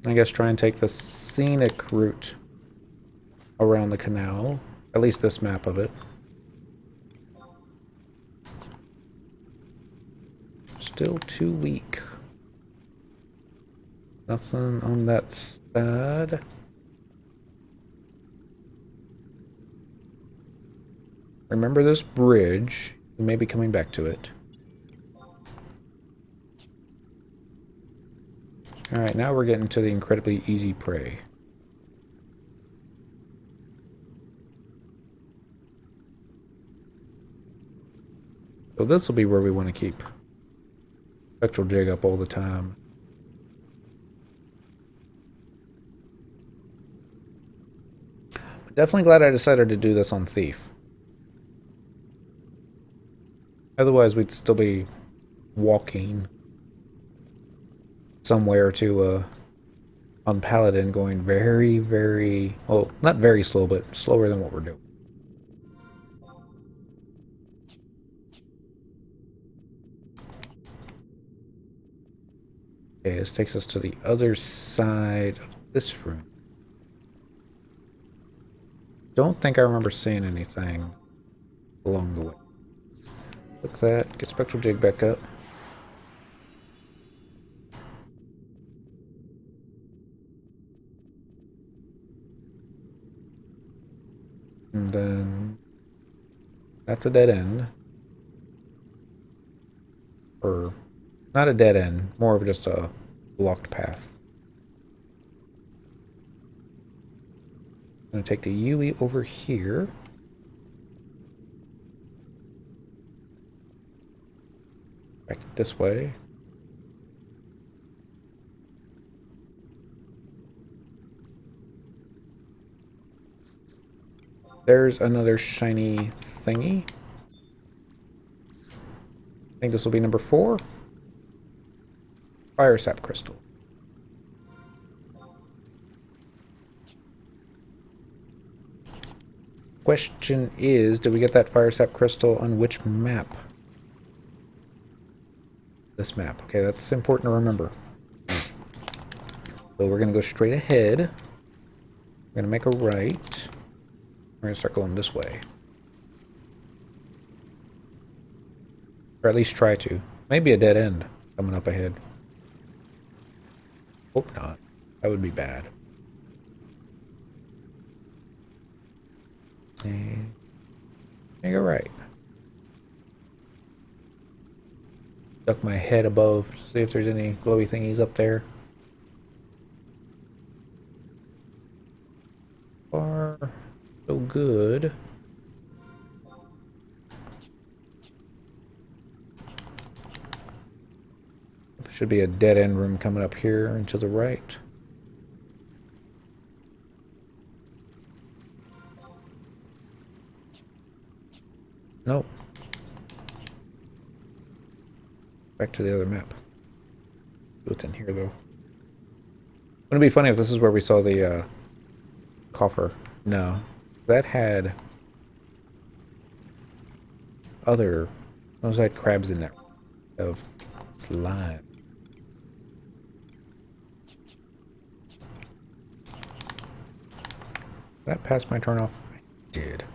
I guess try and take the scenic route around the canal. At least this map of it. Still too weak. Nothing on that side. Remember this bridge. We may be coming back to it. Alright, now we're getting to the incredibly easy prey. So this will be where we want to keep Spectral Jig up all the time. Definitely glad I decided to do this on Thief. Otherwise, we'd still be walking somewhere to on Paladin, going very, very, well, not very slow, but slower than what we're doing. Okay, this takes us to the other side of this room. Don't think I remember seeing anything along the way. Look that, get Spectral Jig back up. And then that's a dead end. Or not a dead end, more of just a blocked path. I'm gonna take the Yui over here. Back this way. There's another shiny thingy. I think this will be number 4. Fire sap crystal. Question is, did we get that fire sap crystal on which map? This map. Okay, that's important to remember. So we're gonna go straight ahead. We're gonna make a right. We're gonna start going this way. Or at least try to. Maybe a dead end coming up ahead. Hope not. That would be bad. And you're right. Duck my head above, see if there's any glowy thingies up there. Far, so good. Should be a dead end room coming up here and to the right. Nope. Back to the other map. What's in here though? Wouldn't it be funny if this is where we saw the coffer? No. That had other... Those had crabs in there. Of slime. Did that pass my turn off? I did.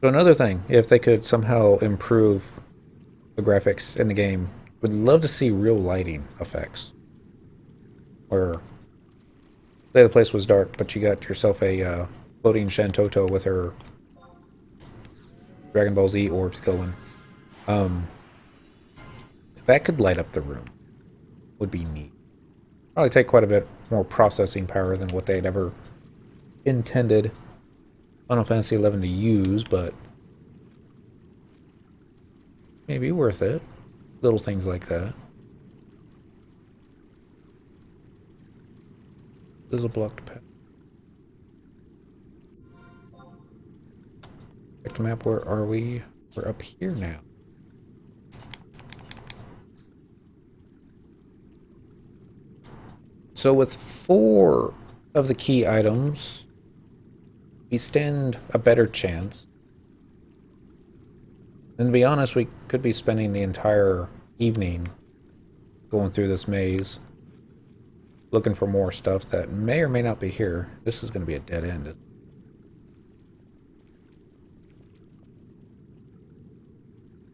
So another thing, if they could somehow improve the graphics in the game, would love to see real lighting effects. Where, say the place was dark, but you got yourself a floating Shantotto with her Dragon Ball Z orbs going. If that could light up the room, would be neat. Probably take quite a bit more processing power than what they'd ever intended Final Fantasy XI to use, but maybe worth it. Little things like that. There's a blocked path. Check the map. Where are we? We're up here now. So with 4 of the key items, we stand a better chance. And to be honest, we could be spending the entire evening going through this maze, looking for more stuff that may or may not be here. This is going to be a dead end.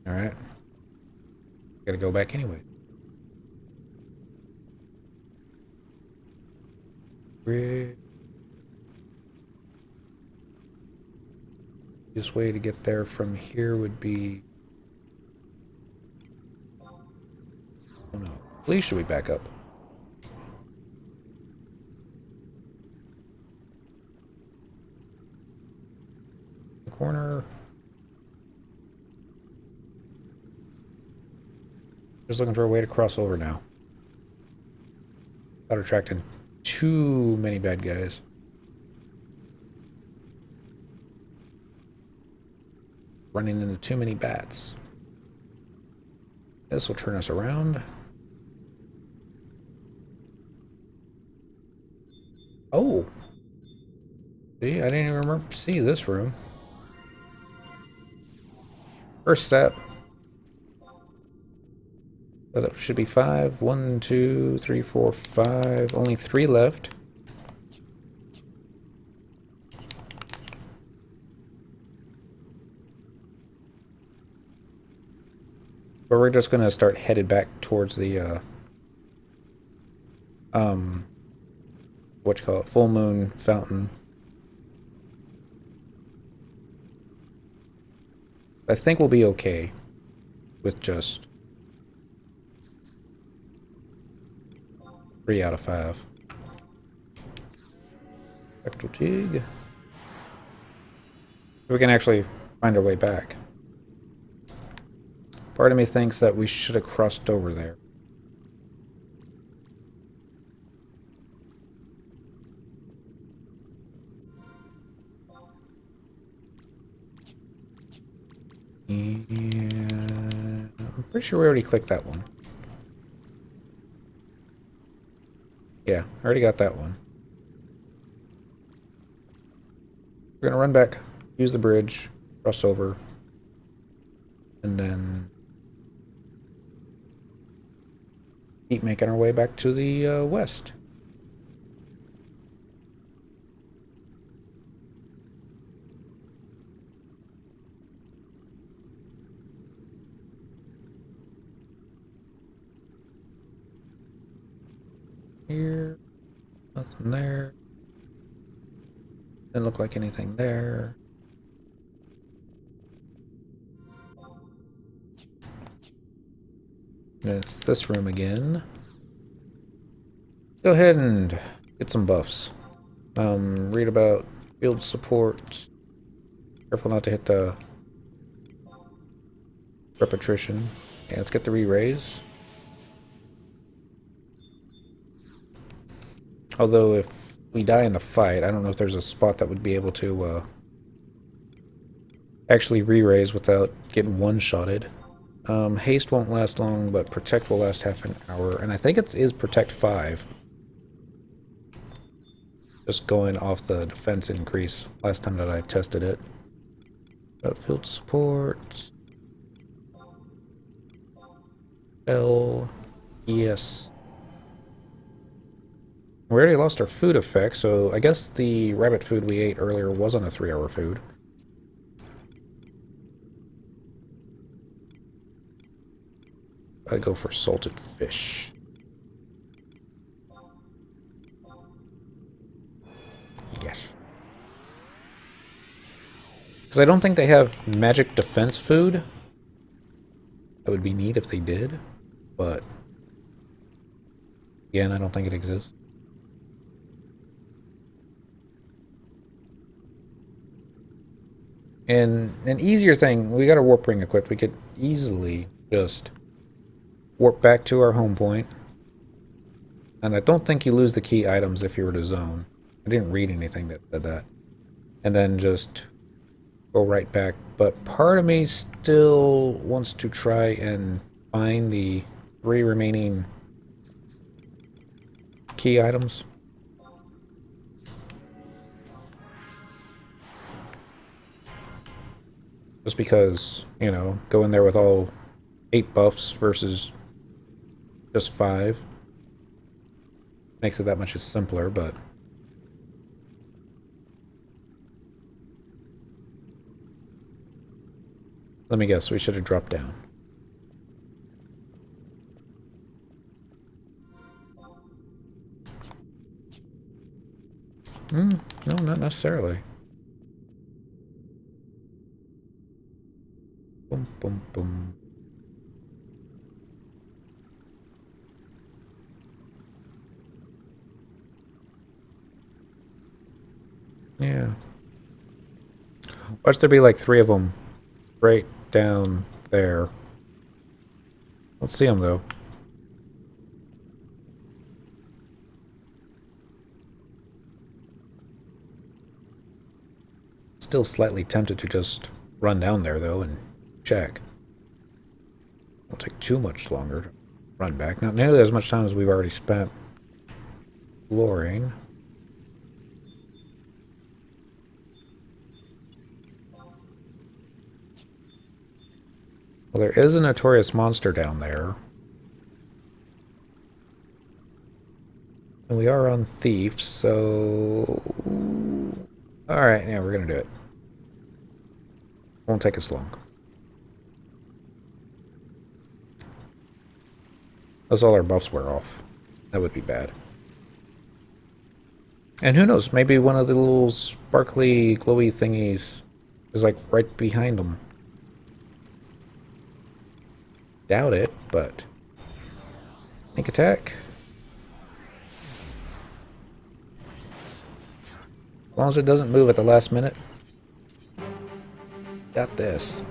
Alright. Gotta go back anyway. This way to get there from here would be... Oh no. Please should we back up? The corner. Just looking for a way to cross over now. Without attracting too many bad guys. Running into too many bats. This will turn us around. Oh! See, I didn't even remember to see this room. First step. So that should be 5. 1, 2, 3, 4, 5. Only 3 left. But we're just gonna start headed back towards the what you call it, full moon fountain. I think we'll be okay with just 3 out of 5. Spectral Tig. We can actually find our way back. Part of me thinks that we should have crossed over there. And I'm pretty sure we already clicked that one. Yeah, I already got that one. We're gonna run back, use the bridge, cross over, and then keep making our way back to the west. Here, nothing there. Didn't look like anything there. It's this room again. Go ahead and get some buffs. Read about field support. Careful not to hit the repetition. Yeah, let's get the re-raise. Although if we die in the fight, I don't know if there's a spot that would be able to actually re-raise without getting one-shotted. Haste won't last long, but Protect will last half an hour. And I think it is Protect 5. Just going off the defense increase last time that I tested it. Field support. L. Yes. We already lost our food effect, so I guess the rabbit food we ate earlier wasn't a 3-hour food. I'd go for salted fish. Yes. Because I don't think they have magic defense food. That would be neat if they did, but again, I don't think it exists. And an easier thing, we got our warp ring equipped. We could easily just warp back to our home point. And I don't think you lose the key items if you were to zone. I didn't read anything that said that. And then just go right back. But part of me still wants to try and find the 3 remaining key items. Just because, you know, go in there with all 8 buffs versus just 5 makes it that much simpler, but let me guess, we should have dropped down. No, not necessarily. Boom, boom, boom. Yeah. Watch there be like 3 of them right down there. Don't see them though. Still slightly tempted to just run down there though and check. Won't take too much longer to run back. Not nearly as much time as we've already spent exploring. Well, there is a notorious monster down there. And we are on Thief, so... Alright, yeah, we're gonna do it. Won't take us long. Unless all our buffs wear off. That would be bad. And who knows, maybe one of the little sparkly, glowy thingies is like right behind them. Doubt it, but... Sneak attack. As long as it doesn't move at the last minute. Got this.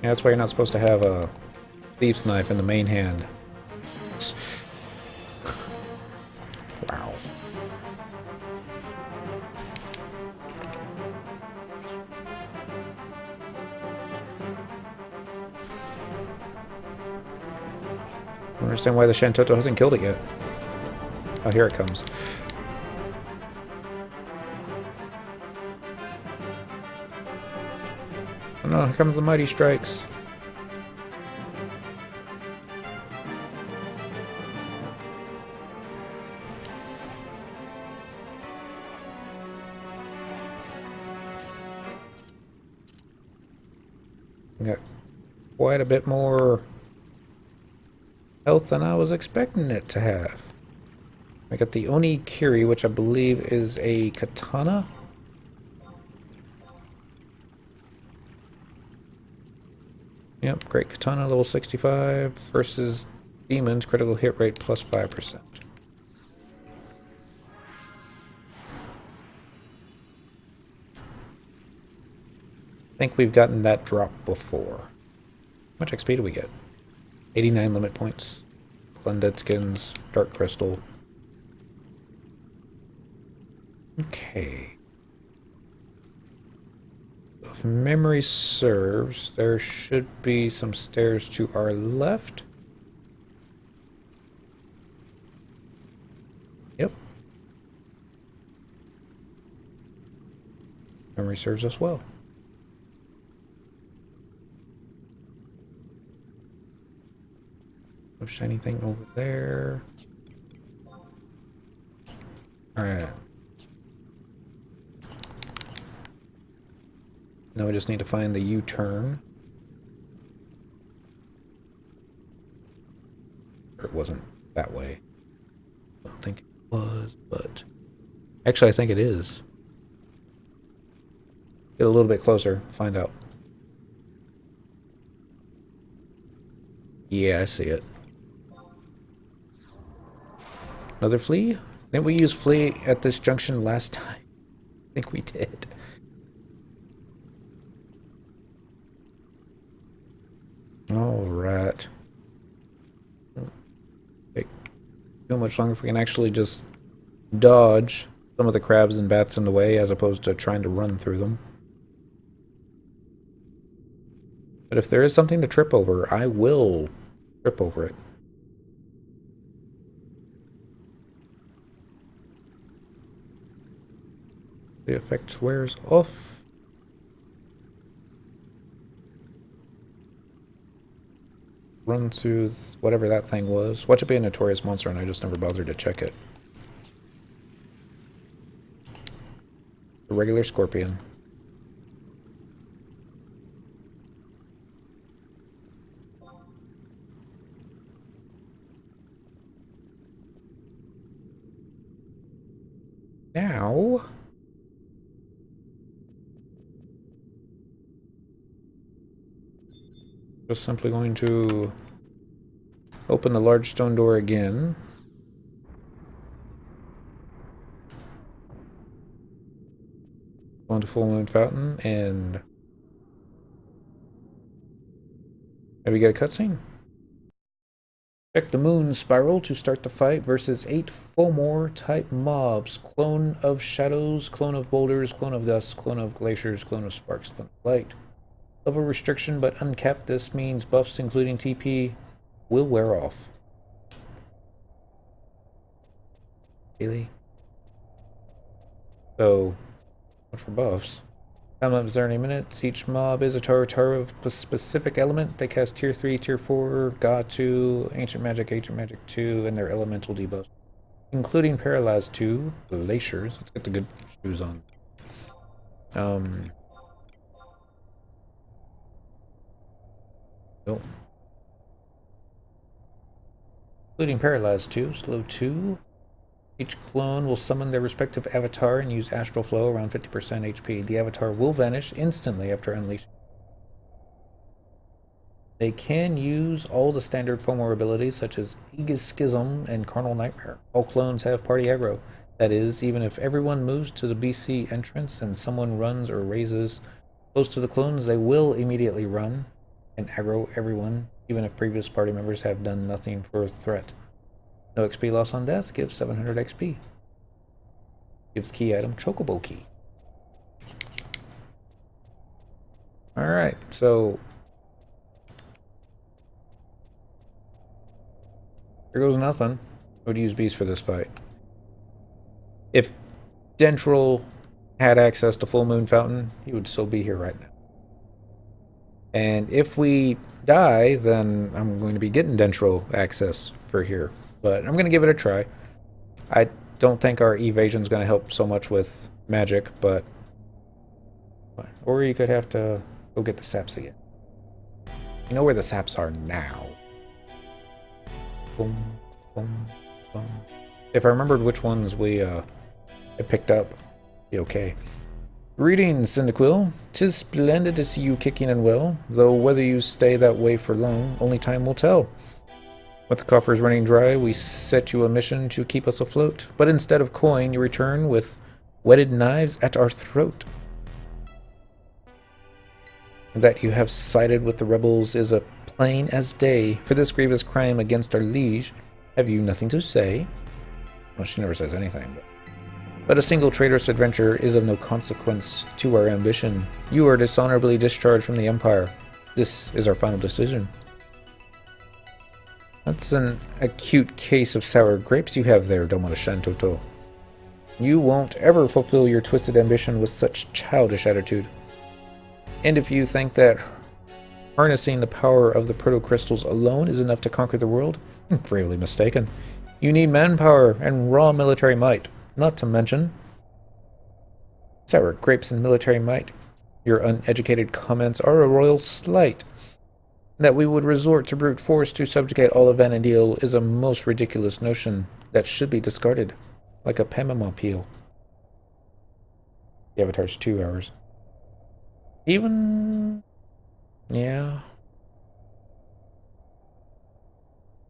Yeah, that's why you're not supposed to have a thief's knife in the main hand. Wow. I don't understand why the Shantotto hasn't killed it yet. Oh, here it comes. Oh no, here comes the mighty strikes. Got quite a bit more health than I was expecting it to have. I got the Oni Kiri, which I believe is a katana. Yep, great katana, level 65 versus demons, critical hit rate plus 5%. I think we've gotten that drop before. How much XP do we get? 89 limit points. Undead skins, dark crystal. Okay. If memory serves, there should be some stairs to our left. Yep. Memory serves us well. No shiny thing over there. Alright. Now we just need to find the U-turn. Or it wasn't that way. I don't think it was, but... Actually, I think it is. Get a little bit closer, find out. Yeah, I see it. Another flea? Didn't we use flea at this junction last time? I think we did. Alright. Take too much longer if we can actually just dodge some of the crabs and bats in the way as opposed to trying to run through them. But if there is something to trip over, I will trip over it. The effect wears off. Run through whatever that thing was. Watch it be a notorious monster and I just never bothered to check it. A regular scorpion. Now... just simply going to open the large stone door again. Go into Full Moon Fountain and maybe get a cutscene. Check the moon spiral to start the fight versus 8 Fomor type mobs. Clone of shadows, clone of boulders, clone of gusts, clone of glaciers, clone of sparks, clone of light. Level restriction but uncapped. This means buffs including TP will wear off. Really? So, what for buffs? Time limit is 30 minutes. Each mob is a Tartar of a specific element. They cast Tier 3, Tier 4, God 2, Ancient Magic 2, and their elemental debuffs, including Paralyzed 2, Glaciers. Let's get the good shoes on. Oh. Including Paralyzed 2, Slow 2. Each clone will summon their respective avatar and use Astral Flow around 50% HP. The avatar will vanish instantly after unleashing. They can use all the standard Fomor abilities such as Aegis Schism and Carnal Nightmare. All clones have party aggro. That is, even if everyone moves to the BC entrance and someone runs or raises close to the clones, they will immediately run and aggro everyone, even if previous party members have done nothing for a threat. No XP loss on death, gives 700 XP. Gives key item Chocobo Key. Alright, so... here goes nothing. I would use beast for this fight. If Dentrel had access to Full Moon Fountain, he would still be here right now. And if we die, then I'm going to be getting Dentrel access for here. But I'm going to give it a try. I don't think our evasion is going to help so much with magic, but... or you could have to go get the saps again. You know where the saps are now. Boom, boom, boom. If I remembered which ones we had picked up, be okay. Greetings, Cyndaquil. 'Tis splendid to see you kicking and well, though whether you stay that way for long, only time will tell. With the coffers running dry, we set you a mission to keep us afloat, but instead of coin, you return with whetted knives at our throat. That you have sided with the rebels is a plain as day. For this grievous crime against our liege, have you nothing to say? Well, she never says anything, but a single traitorous adventure is of no consequence to our ambition. You are dishonorably discharged from the Empire. This is our final decision. That's an acute case of sour grapes you have there, Domo de Shantotto. You won't ever fulfill your twisted ambition with such childish attitude. And if you think that harnessing the power of the proto-crystals alone is enough to conquer the world, you're gravely mistaken. You need manpower and raw military might, not to mention sour grapes and military might. Your uneducated comments are a royal slight. That we would resort to brute force to subjugate all of Vanadil is a most ridiculous notion that should be discarded, like a Pamama peel. The Avatar's 2 hours. Even... yeah.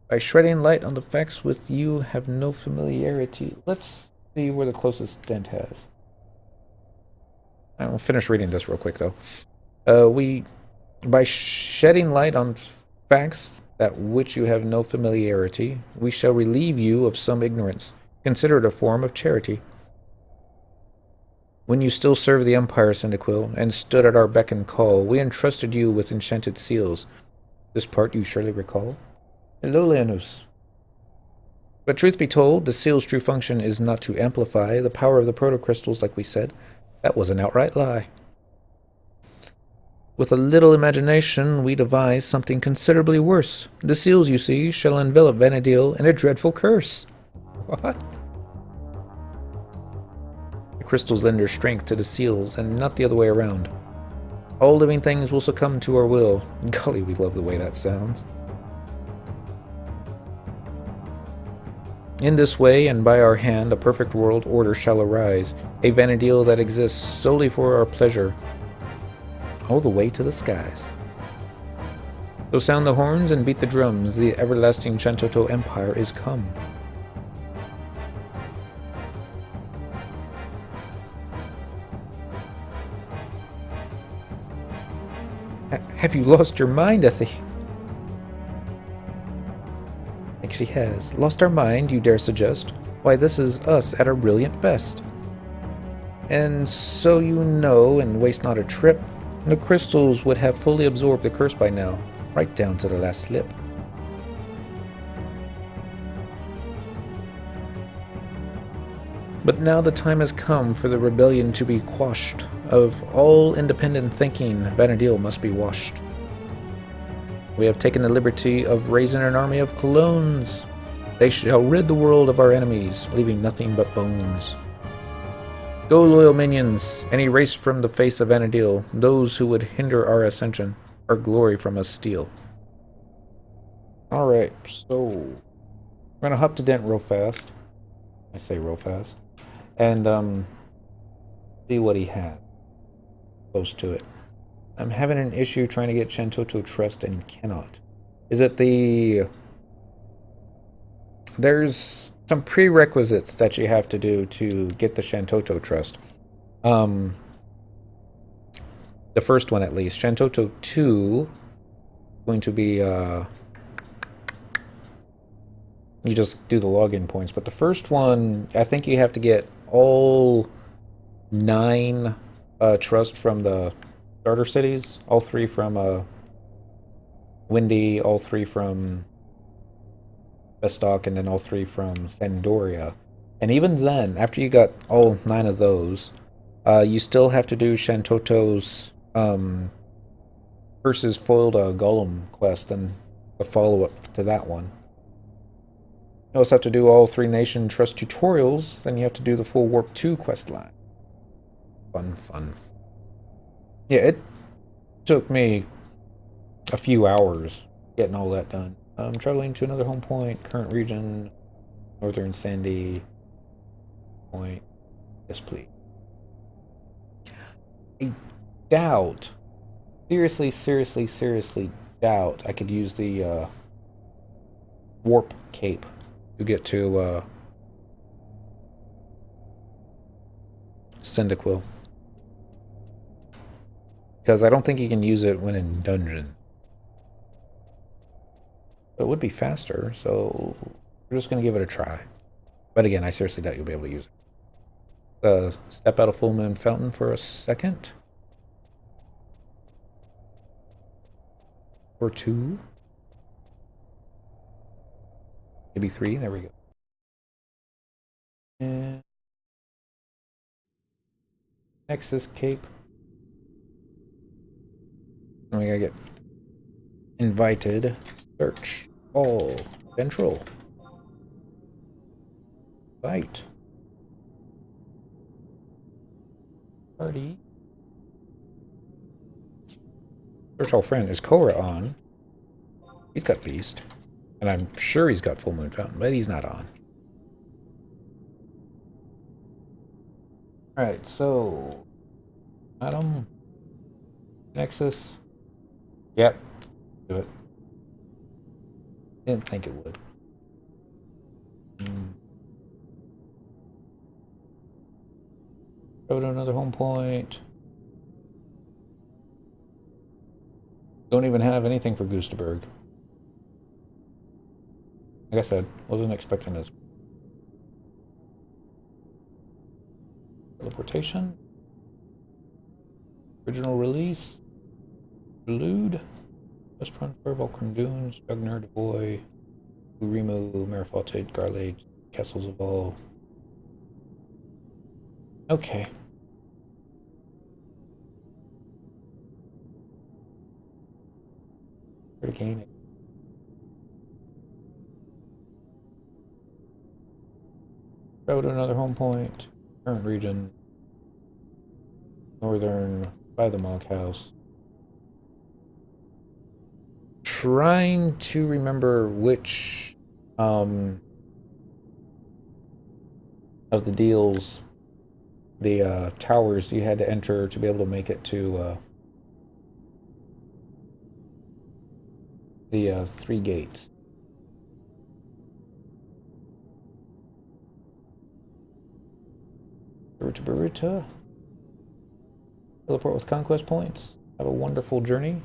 By shredding light on the facts with you have no familiarity. Let's see where the closest dent has. I'll finish reading this real quick, though. By shedding light on facts that which you have no familiarity, we shall relieve you of some ignorance. Consider it a form of charity. When you still served the Empire, Cyndaquil, and stood at our beck and call, we entrusted you with enchanted seals. This part you surely recall? Hello, Leonus. But truth be told, the seal's true function is not to amplify the power of the proto-crystals like we said. That was an outright lie. With a little imagination, we devised something considerably worse. The seals, you see, shall envelop Vanadil in a dreadful curse. What? The crystals lend their strength to the seals, and not the other way around. All living things will succumb to our will. Golly, we love the way that sounds. In this way, and by our hand, a perfect world order shall arise, a Vanadil that exists solely for our pleasure, all the way to the skies. So sound the horns and beat the drums, the everlasting Shantotto Empire is come. Have you lost your mind, Effie? I think she has. Lost our mind, you dare suggest? Why, this is us at our brilliant best. And so you know, and waste not a trip, the crystals would have fully absorbed the curse by now, right down to the last slip. But now the time has come for the rebellion to be quashed. Of all independent thinking, Vanadil must be washed. We have taken the liberty of raising an army of clones. They shall rid the world of our enemies, leaving nothing but bones. Go, loyal minions, and erase from the face of Vanadil those who would hinder our ascension, our glory from us steal. Alright, so we're gonna hop to Dent real fast. I say real fast. And see what he has close to it. I'm having an issue trying to get Shantotto Trust and cannot. Is it the... There's some prerequisites that you have to do to get the Shantotto Trust. The first one at least. Shantotto 2 going to be you just do the login points, but the first one I think you have to get all 9 trust from the starter cities, all 3 from Windy, all 3 from Bestock, and then all 3 from Sandoria. And even then, after you got all 9 of those, you still have to do Shantotto's versus foiled Golem quest and the follow-up to that one. You also have to do all 3 Nation Trust tutorials, then you have to do the full Warp 2 quest line. Fun. Yeah, it took me a few hours getting all that done. I'm traveling to another home point, current region, Northern Sandy Point. Yes, please. I doubt, seriously doubt I could use the warp cape to get to Cyndaquil. Because I don't think you can use it when in dungeon. But it would be faster, so we're just going to give it a try. But again, I seriously doubt you'll be able to use it. Step out of Full Moon Fountain for a second. Or two. Maybe three. There we go. And Nexus Cape. And we gotta get invited. Search all dentrel. Invite. Party. Search all friend. Is Korra on? He's got Beast. And I'm sure he's got Full Moon Fountain, but he's not on. Alright, so Adam. Nexus. Yep. Do it. Didn't think it would. Go to another home point. Don't even have anything for Gustaberg. Like I said, wasn't expecting this. Teleportation. Original release. Prelude. West Run, Vulcan Dunes, Jugner, Devoy, Urimu, Marifalte, Garlade, Castles of All. Okay. Where to gain it? Go to another home point. Current region. Northern, by the Monk House. Trying to remember which of the deals, the towers you had to enter to be able to make it to the 3 gates. Baruta. Teleport with conquest points. Have a wonderful journey.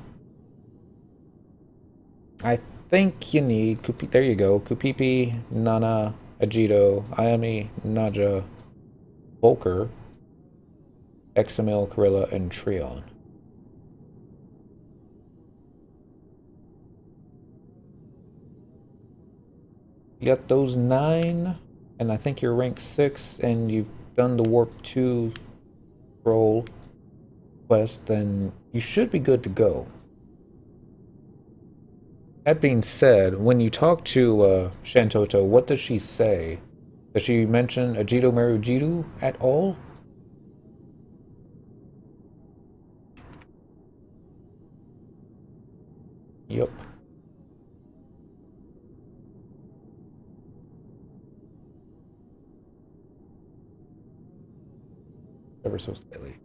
I think you need there you go. Kupipi, Nana, Ajito, Ayami, Naja, Volker, XML, Corilla, and Trion. You got those 9, and I think you're rank 6, and you've done the Warp 2 role quest, then you should be good to go. That being said, when you talk to Shantotto, what does she say? Does she mention Ajito Marujitu at all? Yup. Ever so slightly.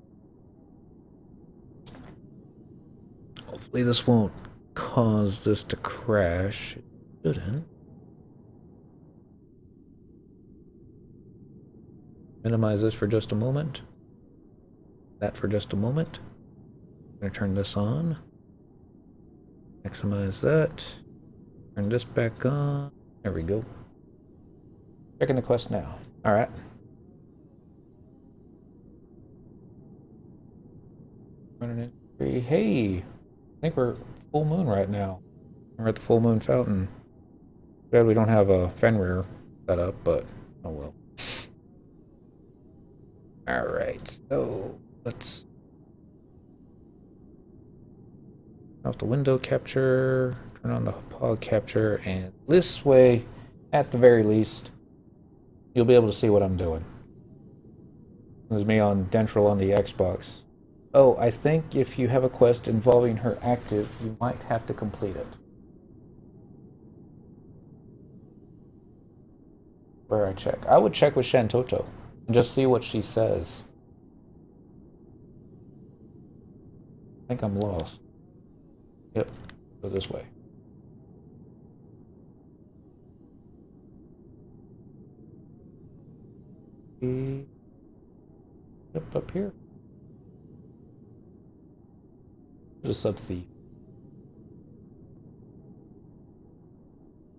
Hopefully this won't cause this to crash. It shouldn't. Minimize this for just a moment. That for just a moment. I'm going to turn this on. Maximize that. Turn this back on. There we go. Checking the quest now. Alright. Hey! I think we're full moon right now. We're at the Full Moon Fountain. Glad we don't have a Fenrir set up, but oh well. Alright, so let's turn off the window capture, turn on the pod capture, and this way, at the very least, you'll be able to see what I'm doing. There's me on dentrel on the Xbox. Oh, I think if you have a quest involving her active, you might have to complete it. where I check. I would check with Shantotto and just see what she says. I think I'm lost. Yep, go this way. Yep, up here. The sub thief.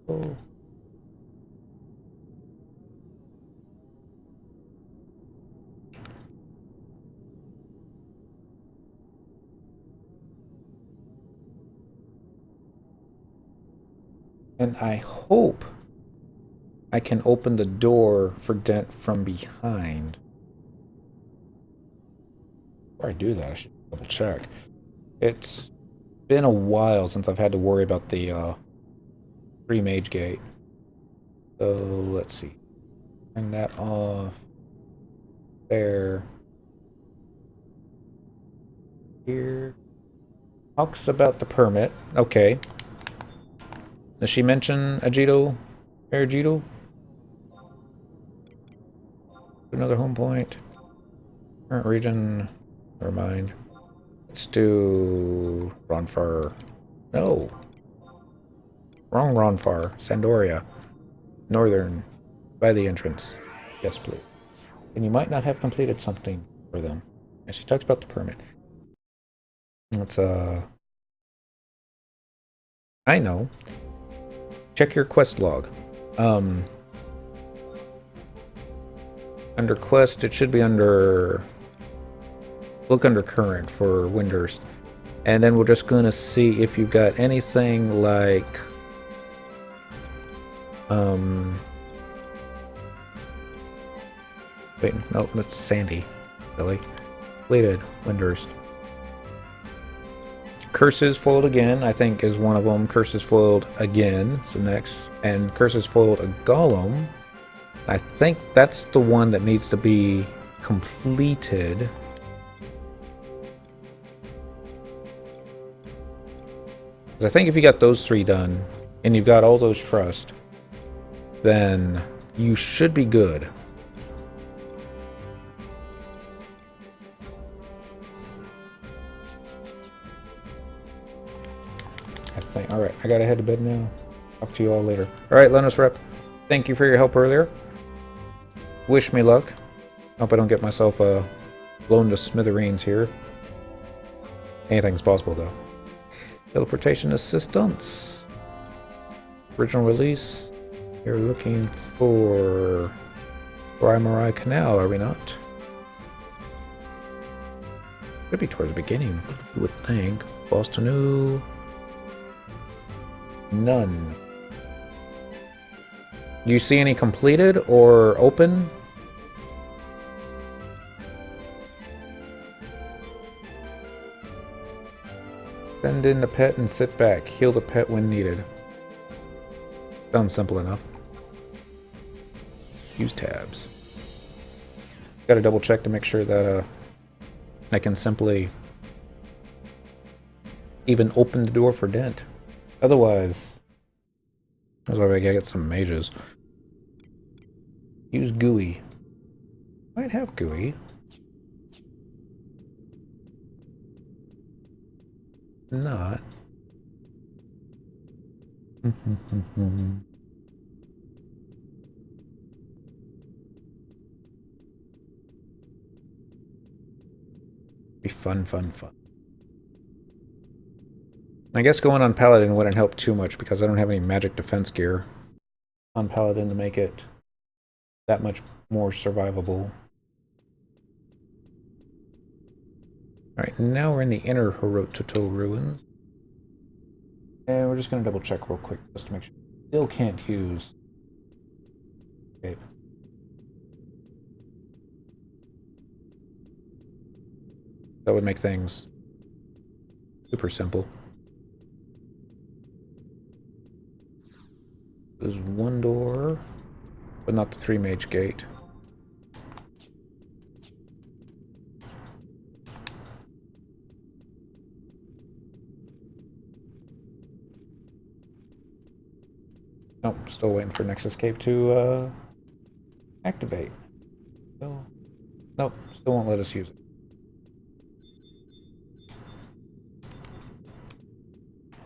Oh. And I hope I can open the door for Dent from behind. Before I do that, I should double check. It's been a while since I've had to worry about the free mage gate. So let's see. Turn that off. There. Here. Talks about the permit. Okay. Does she mention Agito? Aragito? Another home point. Current region. Never mind. Let's do Ronfar. No. Wrong Ronfar. Sandoria. Northern. By the entrance. Yes, please. And you might not have completed something for them. And she talks about the permit. Let's I know. Check your quest log. Under quest, it should be under... Look under current for Windhurst. And then we're just gonna see if you've got anything like... Wait, no, that's Sandy. Really? Completed. Windhurst. Curses foiled again, I think, is one of them. Curses foiled again, so next. And Curses foiled a Golem. I think that's the one that needs to be completed. Because I think if you got those three done, and you've got all those trust, then you should be good. Alright, I gotta head to bed now. Talk to you all later. Alright, Lenus Rep, thank you for your help earlier. Wish me luck. Hope I don't get myself blown to smithereens here. Anything's possible, though. Teleportation assistance. Original release. You're looking for Marai Canal, are we not? Could be towards the beginning, you would think. Boston. None. Do you see any completed or open? Send in the pet and sit back. Heal the pet when needed. Sounds simple enough. Use tabs. Gotta double check to make sure that I can simply even open the door for Dent. Otherwise, that's why I gotta get some mages. Use GUI. Might have GUI. Not. Be fun. I guess going on Paladin wouldn't help too much because I don't have any magic defense gear on Paladin to make it that much more survivable. Alright, now we're in the inner Shantotto ruins. And we're just going to double check real quick just to make sure. Still can't use. Okay. That would make things super simple. There's one door, but not the 3-mage gate. Nope, still waiting for Nexus Cape to Activate. No. Nope, still won't let us use it.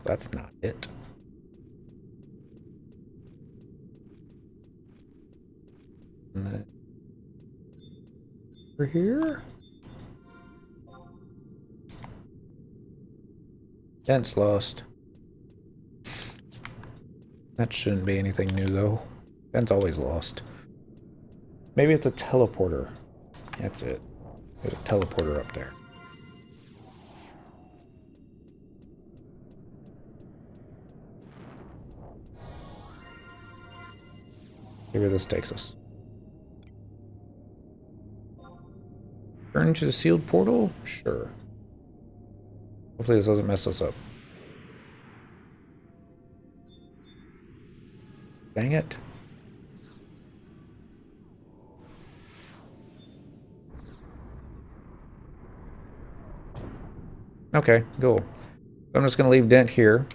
That's not it. And then over here. Dent's lost. That shouldn't be anything new though. Dent's always lost. Maybe it's a teleporter. That's it. There's a teleporter up there. See where this takes us. Turn to the sealed portal? Sure. Hopefully this doesn't mess us up. Dang it. Okay, cool. I'm just going to leave Dent here.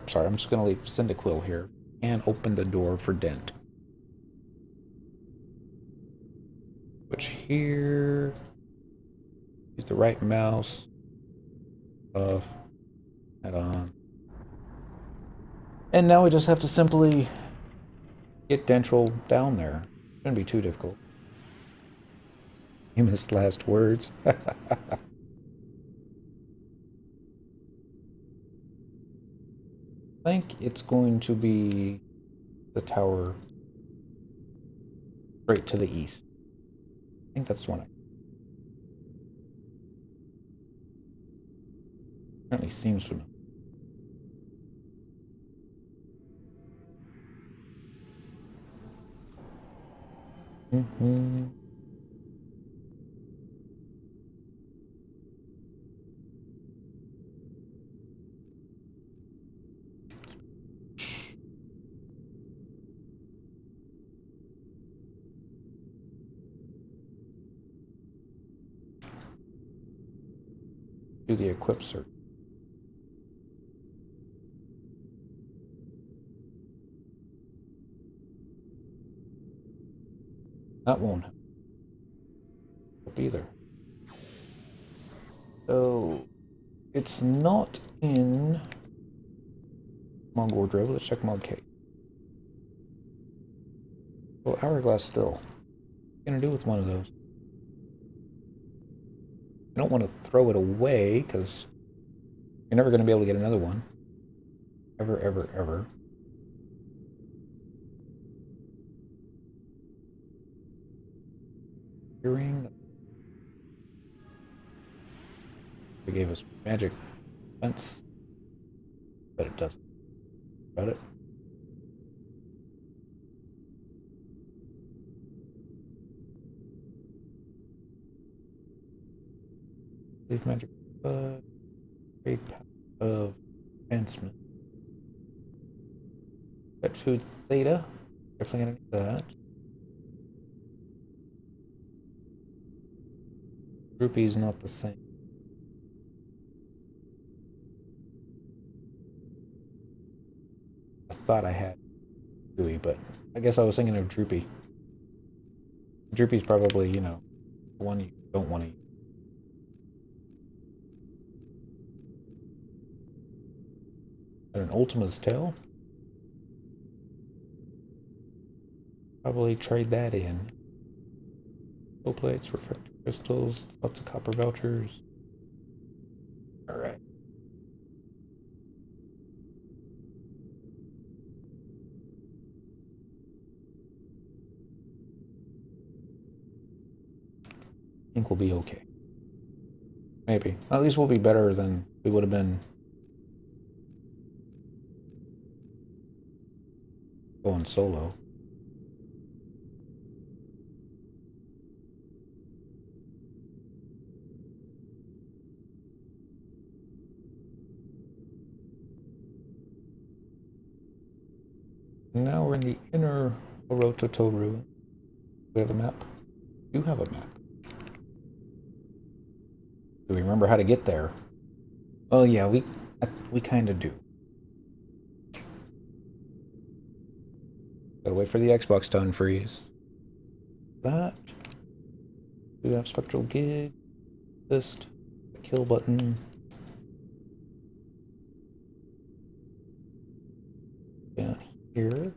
Sorry, I'm just going to leave Cyndaquil here and open the door for Dent. Switch here. Use the right mouse. Off. Head on. And now we just have to simply get dentrel down there. Shouldn't be too difficult. Famous last words. I think it's going to be the tower straight to the east. I think that's the one. Apparently seems familiar. Do the equip search. That won't help either. So it's not in Mod Wardrobe. Let's check Mod K. Well, Hourglass still. What are you gonna do with one of those? I don't want to throw it away because you're never going to be able to get another one. Ever, ever, ever. Hearing. They gave us magic defense, but it doesn't. Got it. Leaf magic, great power of advancement. Pet food theta. Definitely gonna need that. Droopy's not the same. I thought I had Gooey, but I guess I was thinking of Droopy. Droopy's probably, you know, the one you don't want to eat. An Ultima's Tail? Probably trade that in. Full plates, refractor crystals, lots of copper vouchers. Alright. I think we'll be okay. Maybe. At least we'll be better than we would have been going solo. Now we're in the inner Orototo ruin. We have a map. You have a map. Do we remember how to get there? Oh yeah, we kind of do. Gotta wait for the Xbox to unfreeze. that. We have spectral gig. Just kill button. Down here.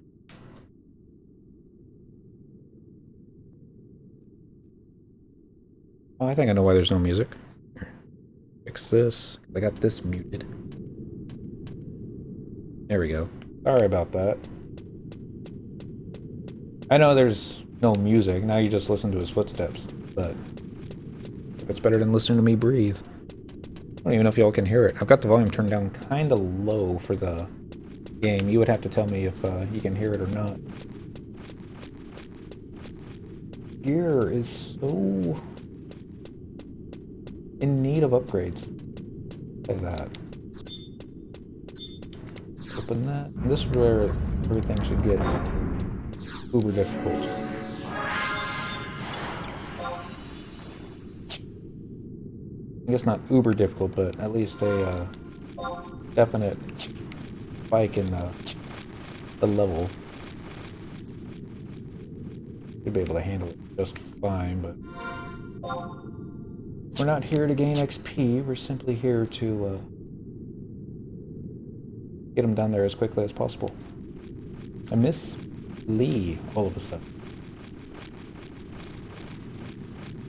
Oh, I think I know why there's no music. Here. Fix this. I got this muted. There we go. Sorry about that. I know there's no music. Now you just listen to his footsteps. But it's better than listening to me breathe. I don't even know if y'all can hear it. I've got the volume turned down kind of low for the game. You would have to tell me if you can hear it or not. Gear is so in need of upgrades. Like that. Open that. And this is where everything should get uber difficult. I guess not uber difficult, but at least a definite spike in the level. Should be able to handle it just fine, but we're not here to gain XP. We're simply here to get him down there as quickly as possible. I miss Lee all of a sudden.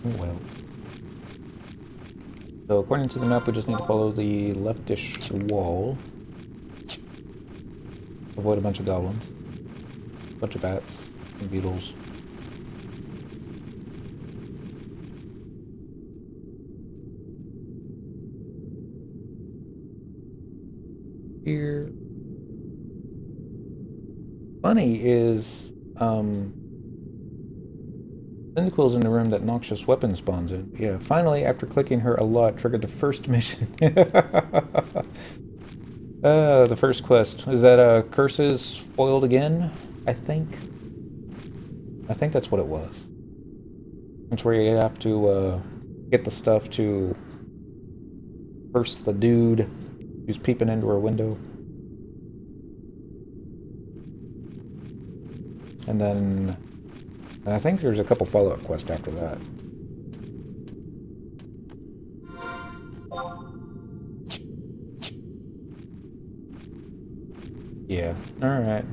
Oh well. So according to the map, we just need to follow the leftish wall. Avoid a bunch of goblins. A bunch of bats and beetles. Here. Funny is, Cyndaquil's in the room that noxious weapon spawns in. Yeah, finally, after clicking her a lot, triggered the first mission. The first quest. Is that curses foiled again? I think that's what it was. It's where you have to get the stuff to curse the dude who's peeping into her window. And then I think there's a couple follow-up quests after that. Yeah, alright.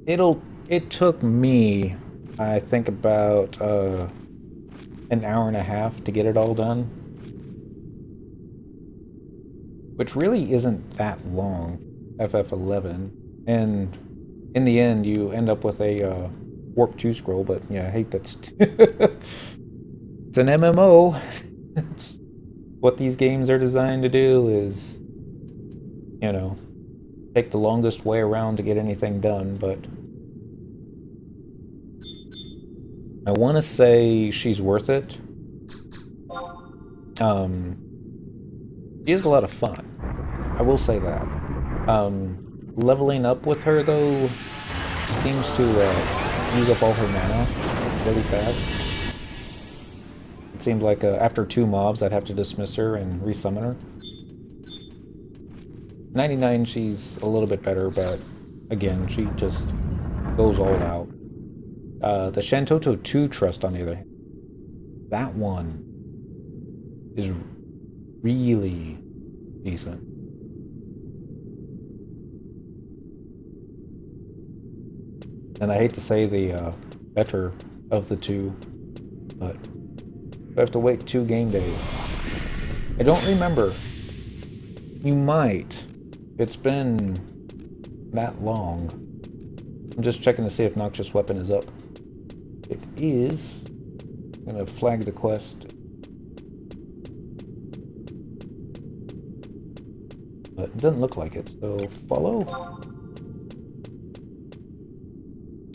It took me, I think, about an hour and a half to get it all done. Which really isn't that long, FF11. And in the end, you end up with a Warp 2 scroll, but yeah, I hate that. It's an MMO. What these games are designed to do is, you know, take the longest way around to get anything done, but I want to say she's worth it. She is a lot of fun. I will say that. Leveling up with her, though, seems to use up all her mana really fast. It seemed like after 2 mobs, I'd have to dismiss her and resummon her. 99, she's a little bit better, but again, she just goes all out. The Shantotto 2 Trust, on the other hand, that one is really decent. And I hate to say the better of the two, but I have to wait 2 game days. I don't remember. You might. It's been that long. I'm just checking to see if Noxious Weapon is up. It is. I'm gonna flag the quest. But it doesn't look like it, so follow.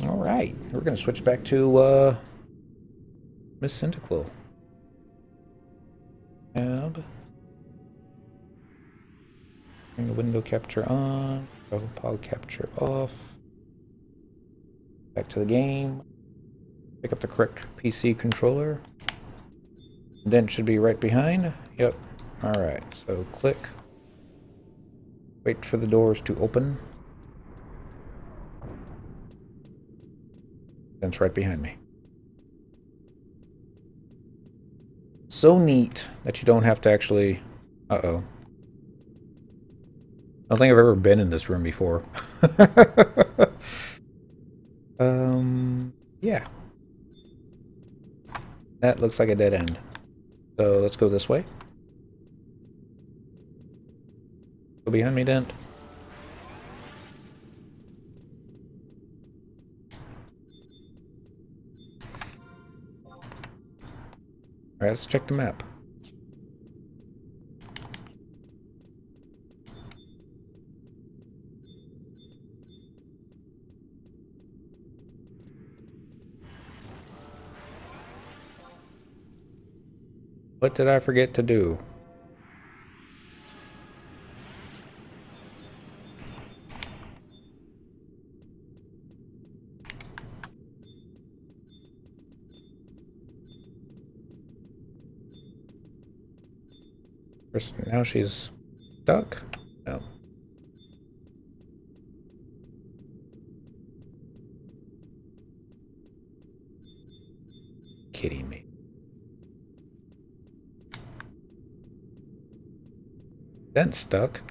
Alright, we're gonna switch back to Miss Cyndaquil. Tab. Bring the window capture on, pod capture off. Back to the game. Pick up the correct PC controller. Dent should be right behind. Yep. Alright, so click. Wait for the doors to open. It's right behind me. So neat that you don't have to actually... Uh-oh. I don't think I've ever been in this room before. Yeah. That looks like a dead end. So let's go this way. Go behind me, Dent. Alright, let's check the map. What did I forget to do? First, now she's stuck? No. Kidding me. Dent's stuck.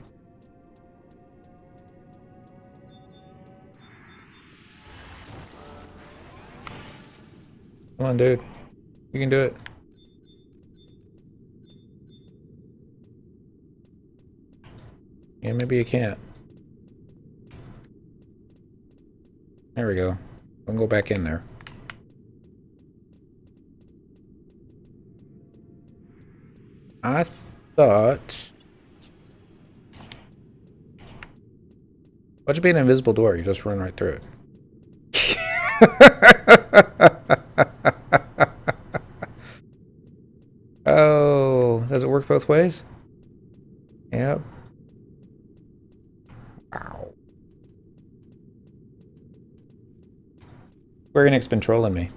Come on, dude. You can do it. Yeah, maybe you can't. There we go. I'll go back in there. I thought... Watch it be an invisible door. You just run right through it. Oh, does it work both ways? Yep. Wow. Square Enix been trolling me.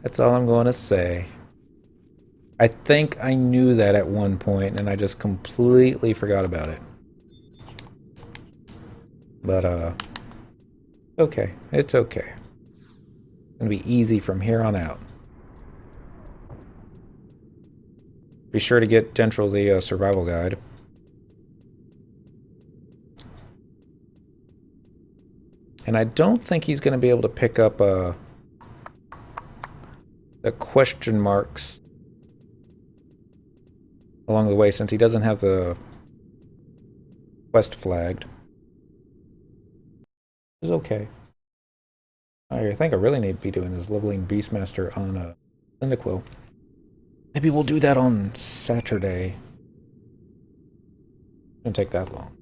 That's all I'm going to say. I think I knew that at one point, and I just completely forgot about it. But, okay. It's okay. It's gonna be easy from here on out. Be sure to get Dentrel the survival guide. And I don't think he's going to be able to pick up the question marks along the way since he doesn't have the quest flagged. It's okay. I think I really need to be doing is leveling Beastmaster on Cyndaquil. Maybe we'll do that on Saturday. It shouldn't take that long.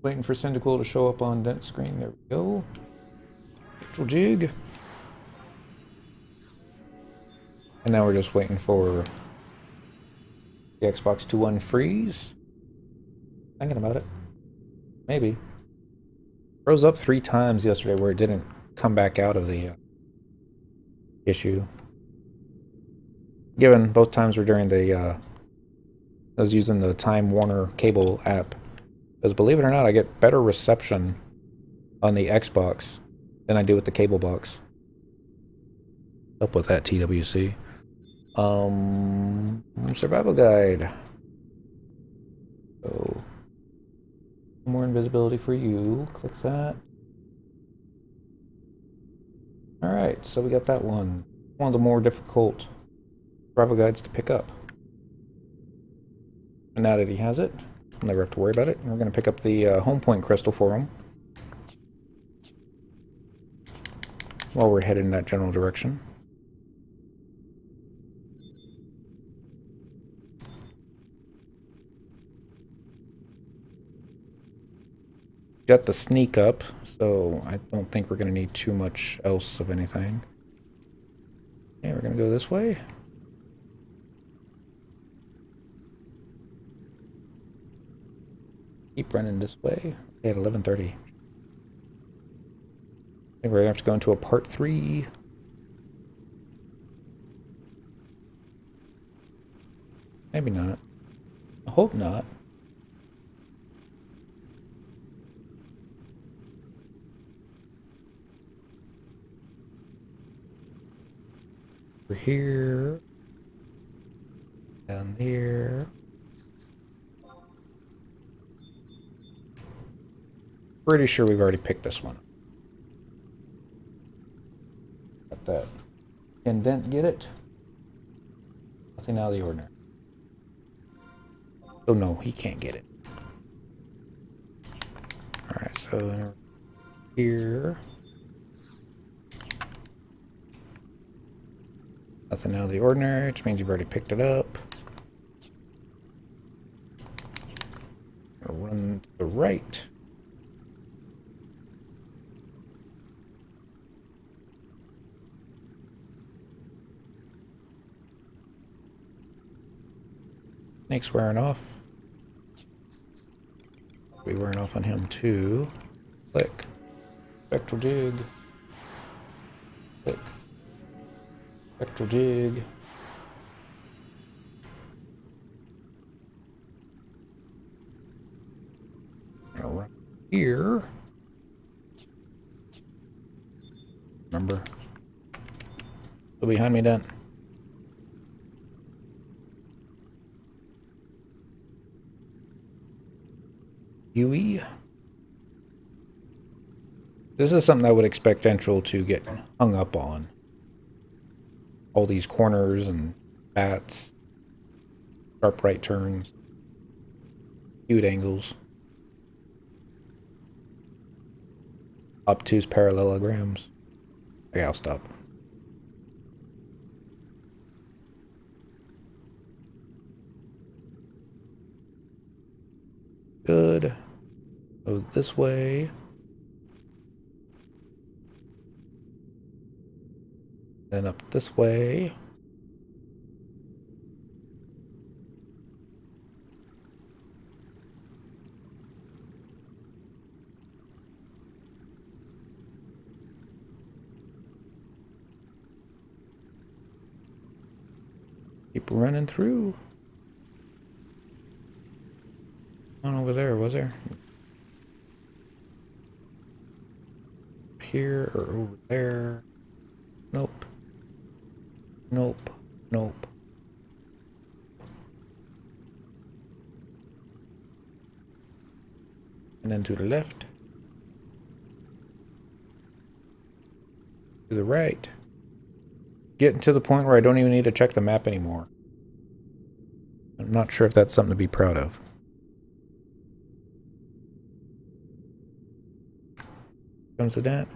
Waiting for Cyndaquil to show up on Dent's screen. There we go. Little jig. And now we're just waiting for the Xbox to unfreeze. Thinking about it. Maybe. Froze up 3 times yesterday where it didn't come back out of the issue. Given both times were during the I was using the Time Warner cable app. Because believe it or not, I get better reception on the Xbox than I do with the cable box. Up with that, TWC. Survival guide. So, more invisibility for you. Click that. Alright, so we got that one. One of the more difficult survival guides to pick up. And now that he has it, I'll never have to worry about it. We're going to pick up the home point crystal for him. While we're headed in that general direction. Got the sneak up, so I don't think we're going to need too much else of anything. Okay, we're going to go this way. Keep running this way. Okay, at 11:30. I think we're going to have to go into a part 3. Maybe not. I hope not. Over here. Down there. Pretty sure we've already picked this one. Got that. Can Dent get it? Nothing out of the ordinary. Oh no, he can't get it. Alright, so here. Nothing out of the ordinary, which means you've already picked it up. Run to the right. Snake's wearing off. Be wearing off on him too. Click. Spectral dig. Click. Spectral dig. Gonna run here. Remember. Go behind me, Dent. Yui. This is something I would expect dentrel to get hung up on. All these corners and bats, sharp right turns, acute angles, obtuse parallelograms. Okay, I'll stop. Good. Go this way. Then up this way. Keep running through. One over there, was there? Here or over there? Nope. Nope. Nope. And then to the left. To the right. Getting to the point where I don't even need to check the map anymore. I'm not sure if that's something to be proud of. Comes to that.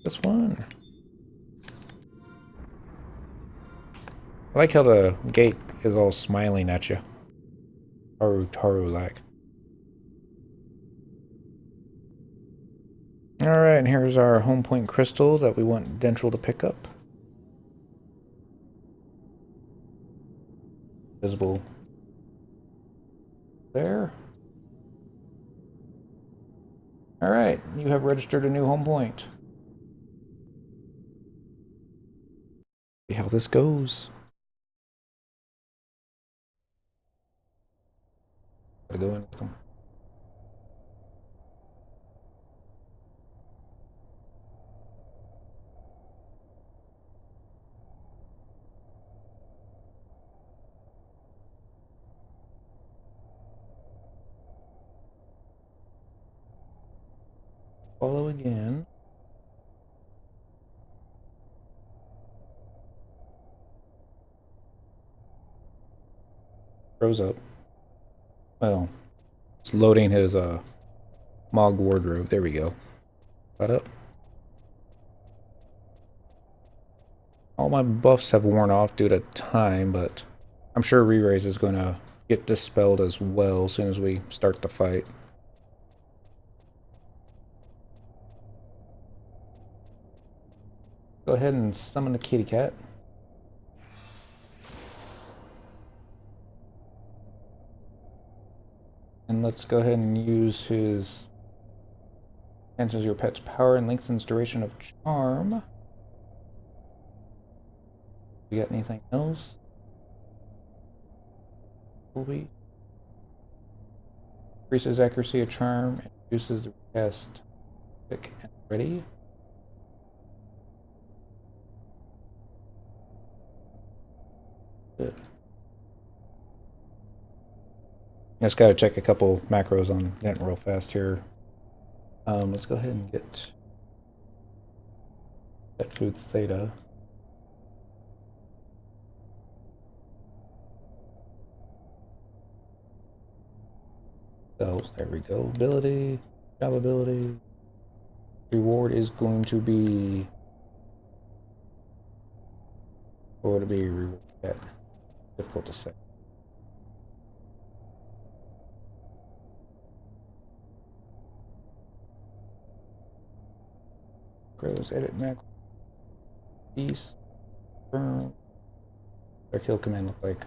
This one. I like how the gate is all smiling at you. Taru-like. Alright, and here's our home point crystal that we want dentrel to pick up. Visible there. Alright, you have registered a new home point. See how this goes. Gotta go in with them. Follow again. Froze up. Well, it's loading his Mog wardrobe. There we go. Got up. All my buffs have worn off due to time, but I'm sure re-raise is going to get dispelled as well as soon as we start the fight. Go ahead and summon the kitty cat. And let's go ahead and use his enhances your pet's power and lengthens duration of charm. You got anything else? Will be Increases accuracy of charm and reduces the cast sick and ready. Good. Just gotta check a couple macros on dentrel real fast here. Let's go ahead and get that food theta. So there we go. Ability, job ability. Reward is going to be. What would it be? Reward at? Difficult to say. Grows edit macro. Beast. Burn. Our kill command look like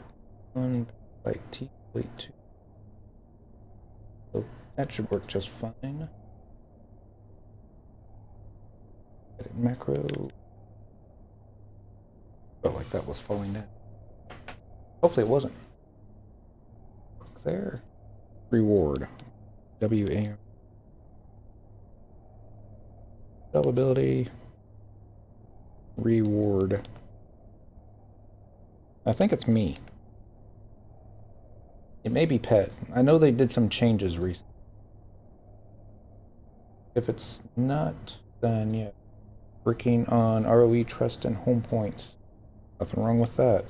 1 like T plate 2. So that should work just fine. Edit macro. Felt like that was falling down. Hopefully it wasn't. Click there. Reward. WA. Double ability. Reward. I think it's me. It may be pet. I know they did some changes recently. If it's not, then yeah. Working on ROE, trust, and home points. Nothing wrong with that.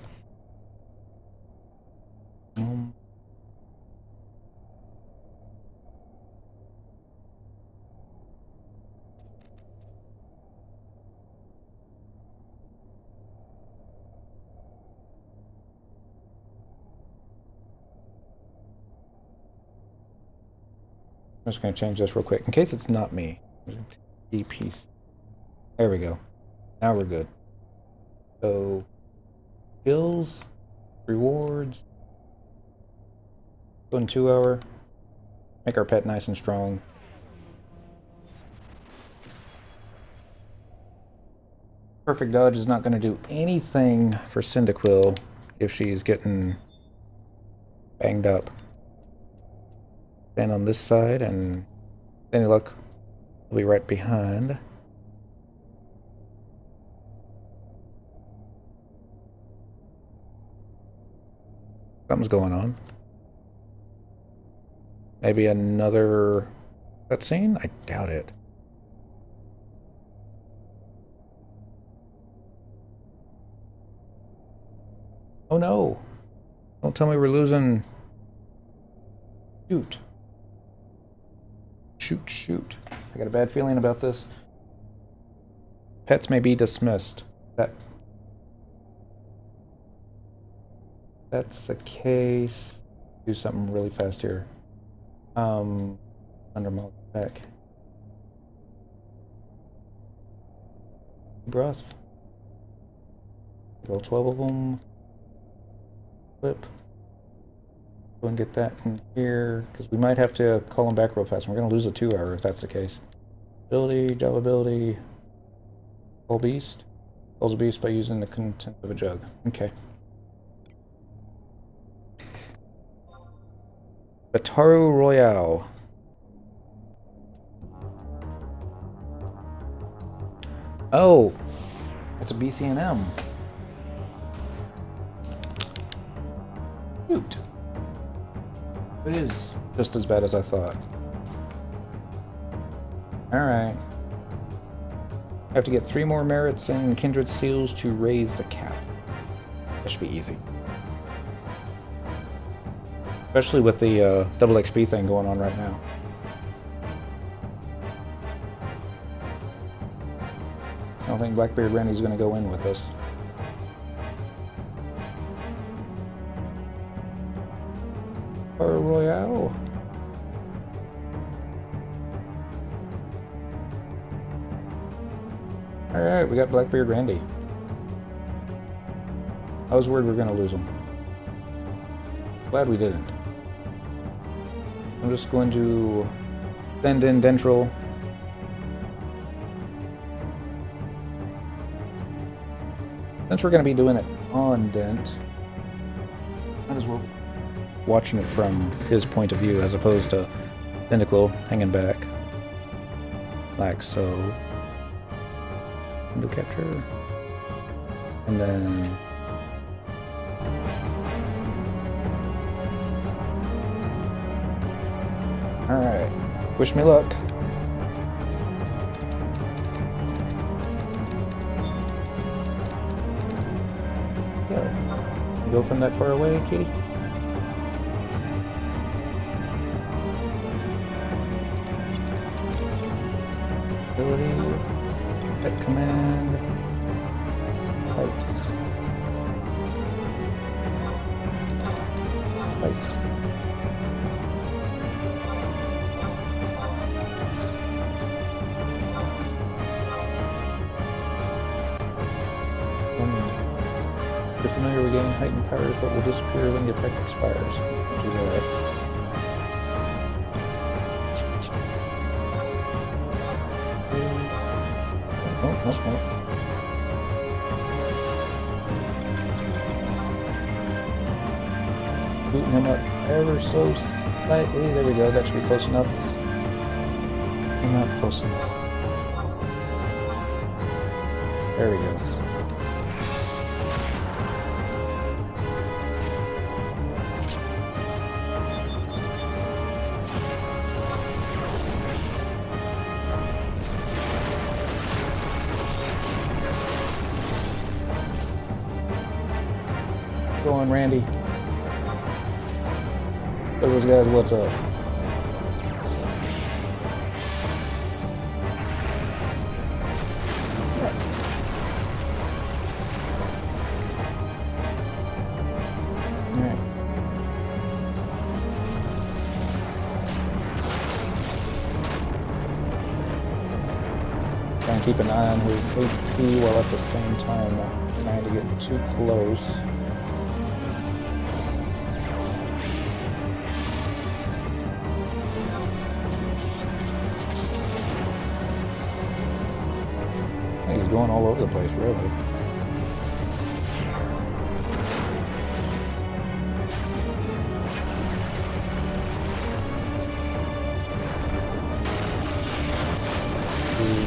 I'm just going to change this real quick in case it's not me. piece. There we go. Now we're good. So, skills, rewards, go in 2 hour, make our pet nice and strong. Perfect dodge is not going to do anything for Cyndaquil if she's getting banged up. Stand on this side, and any luck, will be right behind. Something's going on. Maybe another cutscene? I doubt it. Oh no! Don't tell me we're losing. Shoot. Shoot. I got a bad feeling about this. Pets may be dismissed. That's the case. Do something really fast here. Under mode back. Breath. Roll 12 of them. Flip. Go and get that in here, because we might have to call them back real fast. We're going to lose a 2 hour if that's the case. Ability, job ability. Call beast. Calls a beast by using the content of a jug. Okay. Bataro Royale. Oh, it's a BCNM. Shoot. It is just as bad as I thought. Alright. I have to get 3 more merits and kindred seals to raise the cap. That should be easy. Especially with the double XP thing going on right now. I don't think Blackbeard Randy's going to go in with us. Royale. Alright, we got Blackbeard Randy. I was worried we were going to lose him. Glad we didn't. I'm just going to send in dentrel. Since we're going to be doing it on Dent, might as well watching it from his point of view as opposed to Tentacle hanging back. Like so. Window capture. And then alright. Wish me luck. Go from that far away, kitty. Ability, pet command, fight. Fight. If familiar, we're gaining heightened powers, but will disappear when the effect expires. Do that. Oh. Booting him up ever so slightly. There we go. That should be close enough. I'm not close enough. There we go. Go on, Randy. Show those guys what's up. Alright. Try and keep an eye on his HP while at the same time not trying to get too close. He's going all over the place, really.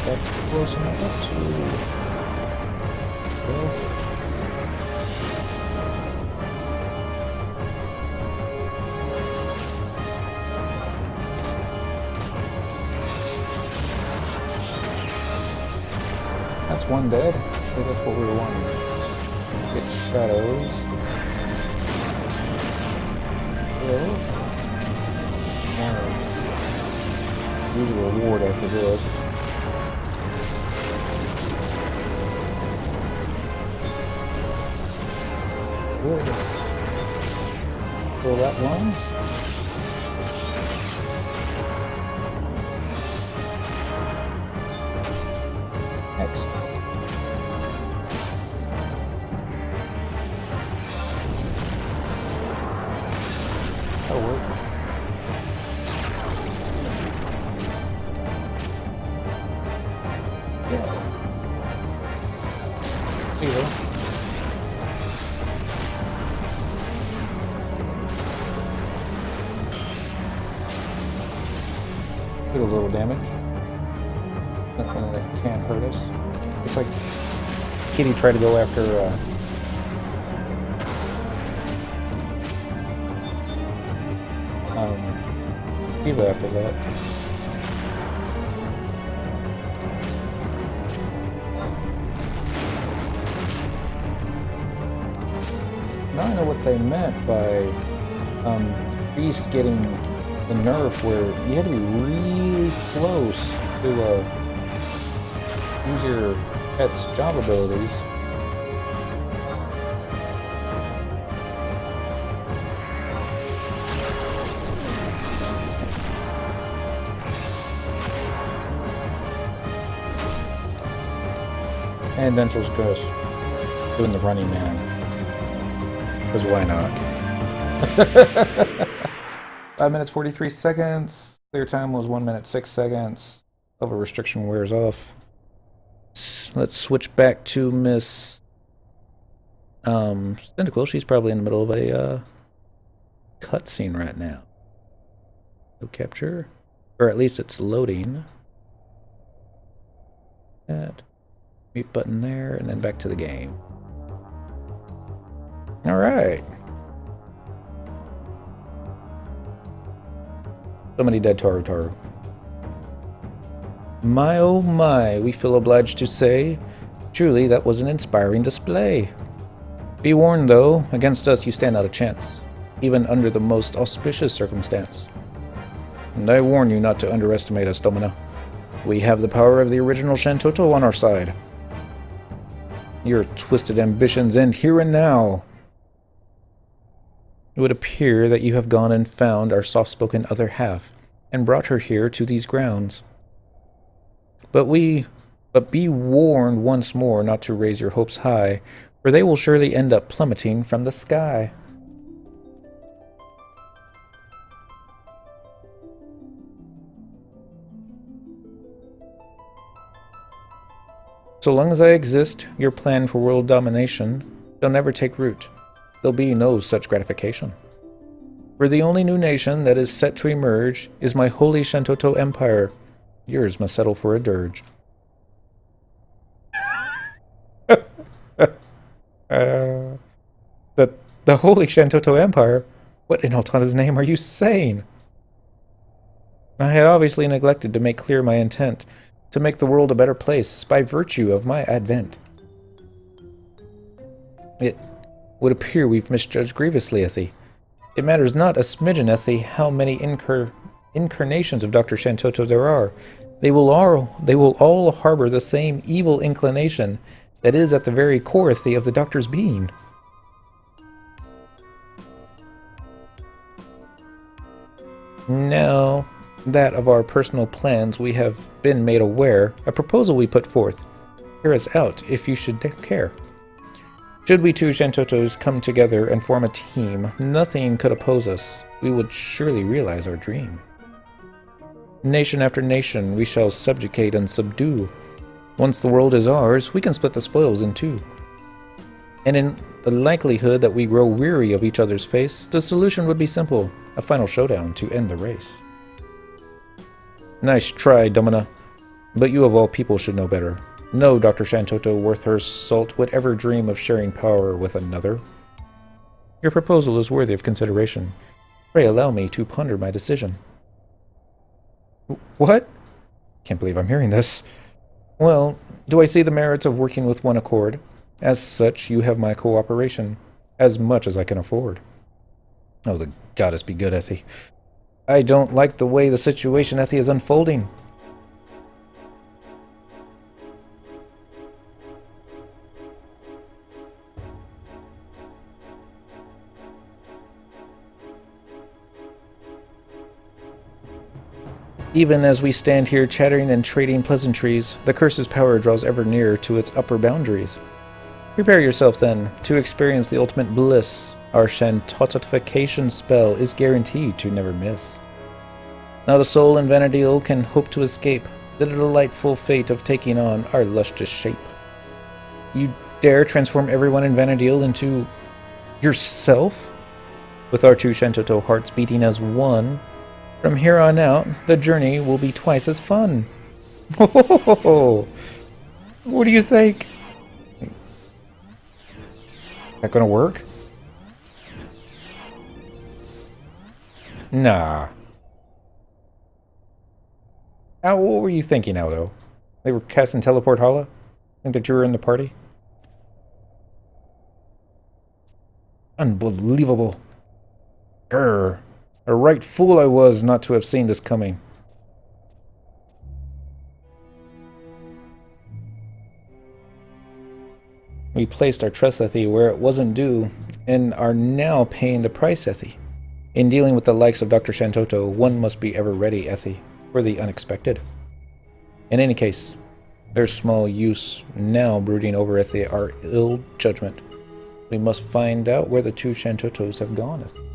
That's close enough to... That's one dead. So that's what we were wanting. Get shadows. Use a reward after this. Good. Fill that one. Next. That'll work. Yeah. See you there. Did a little damage. Nothing that can't hurt us. Looks like Kitty tried to go after Eva after that. Now I know what they meant by Beast getting the nerf where you had to be really close to use your pet's job abilities. And Dentrel's just doing the running man. Because why not? 5 minutes 43 seconds. Clear time was 1 minute 6 seconds. Level restriction wears off. Let's switch back to Miss Cyndaquil. She's probably in the middle of a cutscene right now. Go capture. Or at least it's loading. That mute button there, and then back to the game. Alright. So many dead Taru. My oh my, we feel obliged to say, truly that was an inspiring display. Be warned though, against us you stand not a chance, even under the most auspicious circumstance. And I warn you not to underestimate us, Domina. We have the power of the original Shantotto on our side. Your twisted ambitions end here and now. It would appear that you have gone and found our soft-spoken other half, and brought her here to these grounds. But be warned once more not to raise your hopes high, for they will surely end up plummeting from the sky. So long as I exist, your plan for world domination shall never take root. There'll be no such gratification. For the only new nation that is set to emerge is my holy Shantotto Empire. Yours must settle for a dirge. The holy Shantotto Empire? What in Altana's name are you saying? I had obviously neglected to make clear my intent to make the world a better place by virtue of my advent. It would appear we've misjudged grievously, Ethi. It matters not a smidgen, Ethi, how many incarnations of Dr. Shantotto there are. They will all harbor the same evil inclination that is at the very core, Ethi, of the Doctor's being. Now that of our personal plans we have been made aware, a proposal we put forth. Hear us out, if you should care. Should we two Shantottos come together and form a team, nothing could oppose us. We would surely realize our dream. Nation after nation we shall subjugate and subdue. Once the world is ours, we can split the spoils in two. And in the likelihood that we grow weary of each other's face, the solution would be simple, a final showdown to end the race. Nice try, Domina. But you of all people should know better. No Dr. Shantotto worth her salt would ever dream of sharing power with another. Your proposal is worthy of consideration. Pray allow me to ponder my decision. What? Can't believe I'm hearing this. Well, do I see the merits of working with one accord? As such, you have my cooperation, as much as I can afford. Oh, the goddess be good, Ethi. I don't like the way the situation, Ethi, is unfolding. Even as we stand here chattering and trading pleasantries, the curse's power draws ever nearer to its upper boundaries. Prepare yourself, then, to experience the ultimate bliss our Shantottification spell is guaranteed to never miss. Not a soul in Vanadil can hope to escape the delightful fate of taking on our lustrous shape. You dare transform everyone in Vanadil into yourself? With our two Shantotto hearts beating as one, from here on out, the journey will be twice as fun. What do you think? That gonna work? Nah. What were you thinking, Aldo? They were casting Teleport Hala? Think that you were in the party? Unbelievable. Grr. A right fool I was not to have seen this coming. We placed our trust, Ethi, where it wasn't due, and are now paying the price, Ethi. In dealing with the likes of Dr. Shantotto, one must be ever ready, Ethi, for the unexpected. In any case, there's small use now brooding over, Ethi, our ill judgment. We must find out where the two Shantottos have gone, Ethi.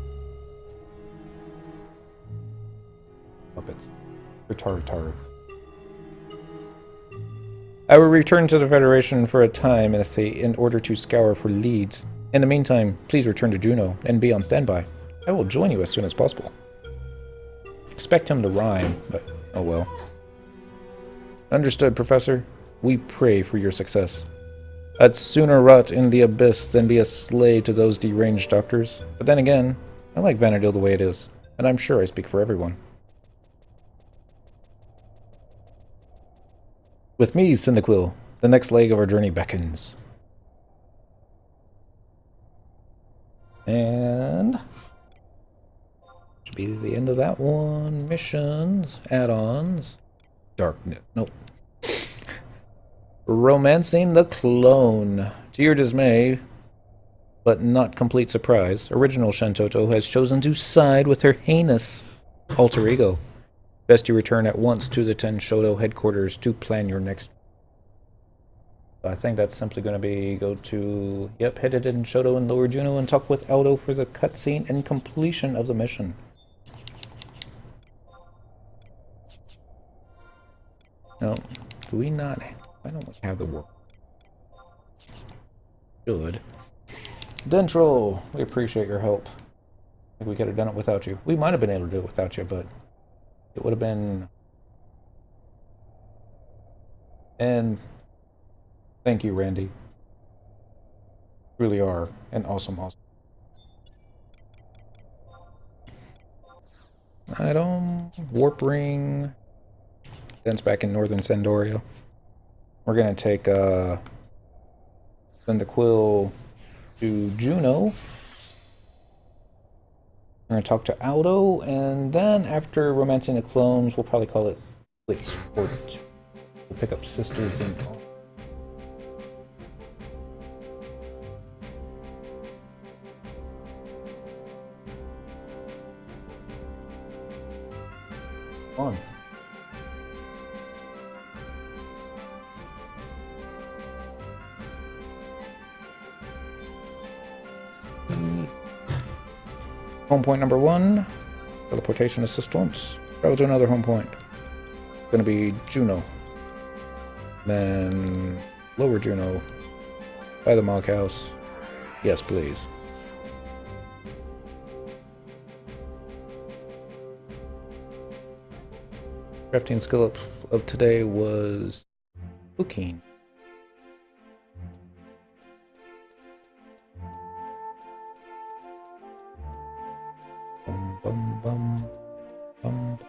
Puppets. Taru. I will return to the Federation for a time, Ethi, in order to scour for leads. In the meantime, please return to Juno and be on standby. I will join you as soon as possible. expect him to rhyme, but oh well. Understood, Professor. We pray for your success. I'd sooner rot in the abyss than be a slave to those deranged doctors. But then again, I like Vanderdeal the way it is, and I'm sure I speak for everyone. With me, Cyndaquil, the next leg of our journey beckons. And should be the end of that one. Missions, add-ons, darkness. Nope. Romancing the Clone. To your dismay, but not complete surprise, original Shantotto has chosen to side with her heinous alter ego. Best you return at once to the Tenshoto headquarters to plan your next. I think that's simply going to be go to, yep, head to Tenshoto in Lower Juno and talk with Aldo for the cutscene and completion of the mission. No, do we not? Why don't we have the work? Good. Dentrel, we appreciate your help. I think we could have done it without you. We might have been able to do it without you, but it would have been... And thank you, Randy. You really are an awesome. Item, warp ring. Den's back in northern Sandoria. We're gonna take Cyndaquil to Juno. We're gonna talk to Aldo, and then after romancing the clones, we'll probably call it quits for it. We'll pick up Sisters in month. Home point number 1, teleportation assistance. Travel to another home point. It's gonna be Juno. Then Lower Juno. By the Mog House. Yes, please. Crafting skill up of today was cooking. Bum, bum, bum,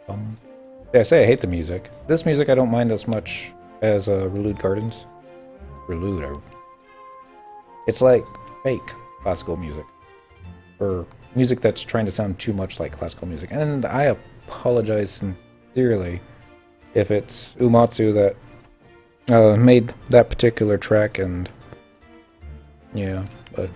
bum. Yeah, I say I hate the music. This music I don't mind as much as Relude Gardens. Relude. It's like fake classical music. Or music that's trying to sound too much like classical music. And I apologize sincerely if it's Umatsu that made that particular track, and yeah, but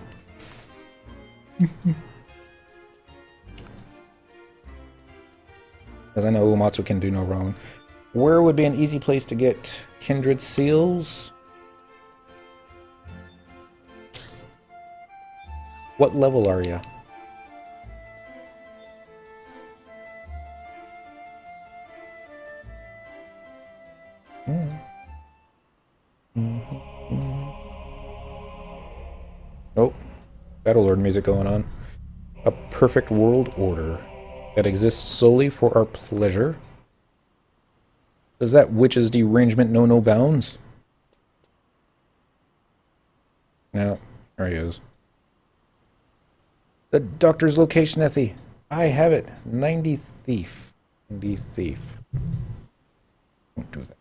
because I know Umatsu can do no wrong. Where would be an easy place to get kindred seals? What level are you? Oh, Battlelord music going on. A perfect world order that exists solely for our pleasure. Does that witch's derangement know no bounds? No, there he is. The doctor's location, Ethy. I have it. 90 Thief. 90 Thief. Don't do that.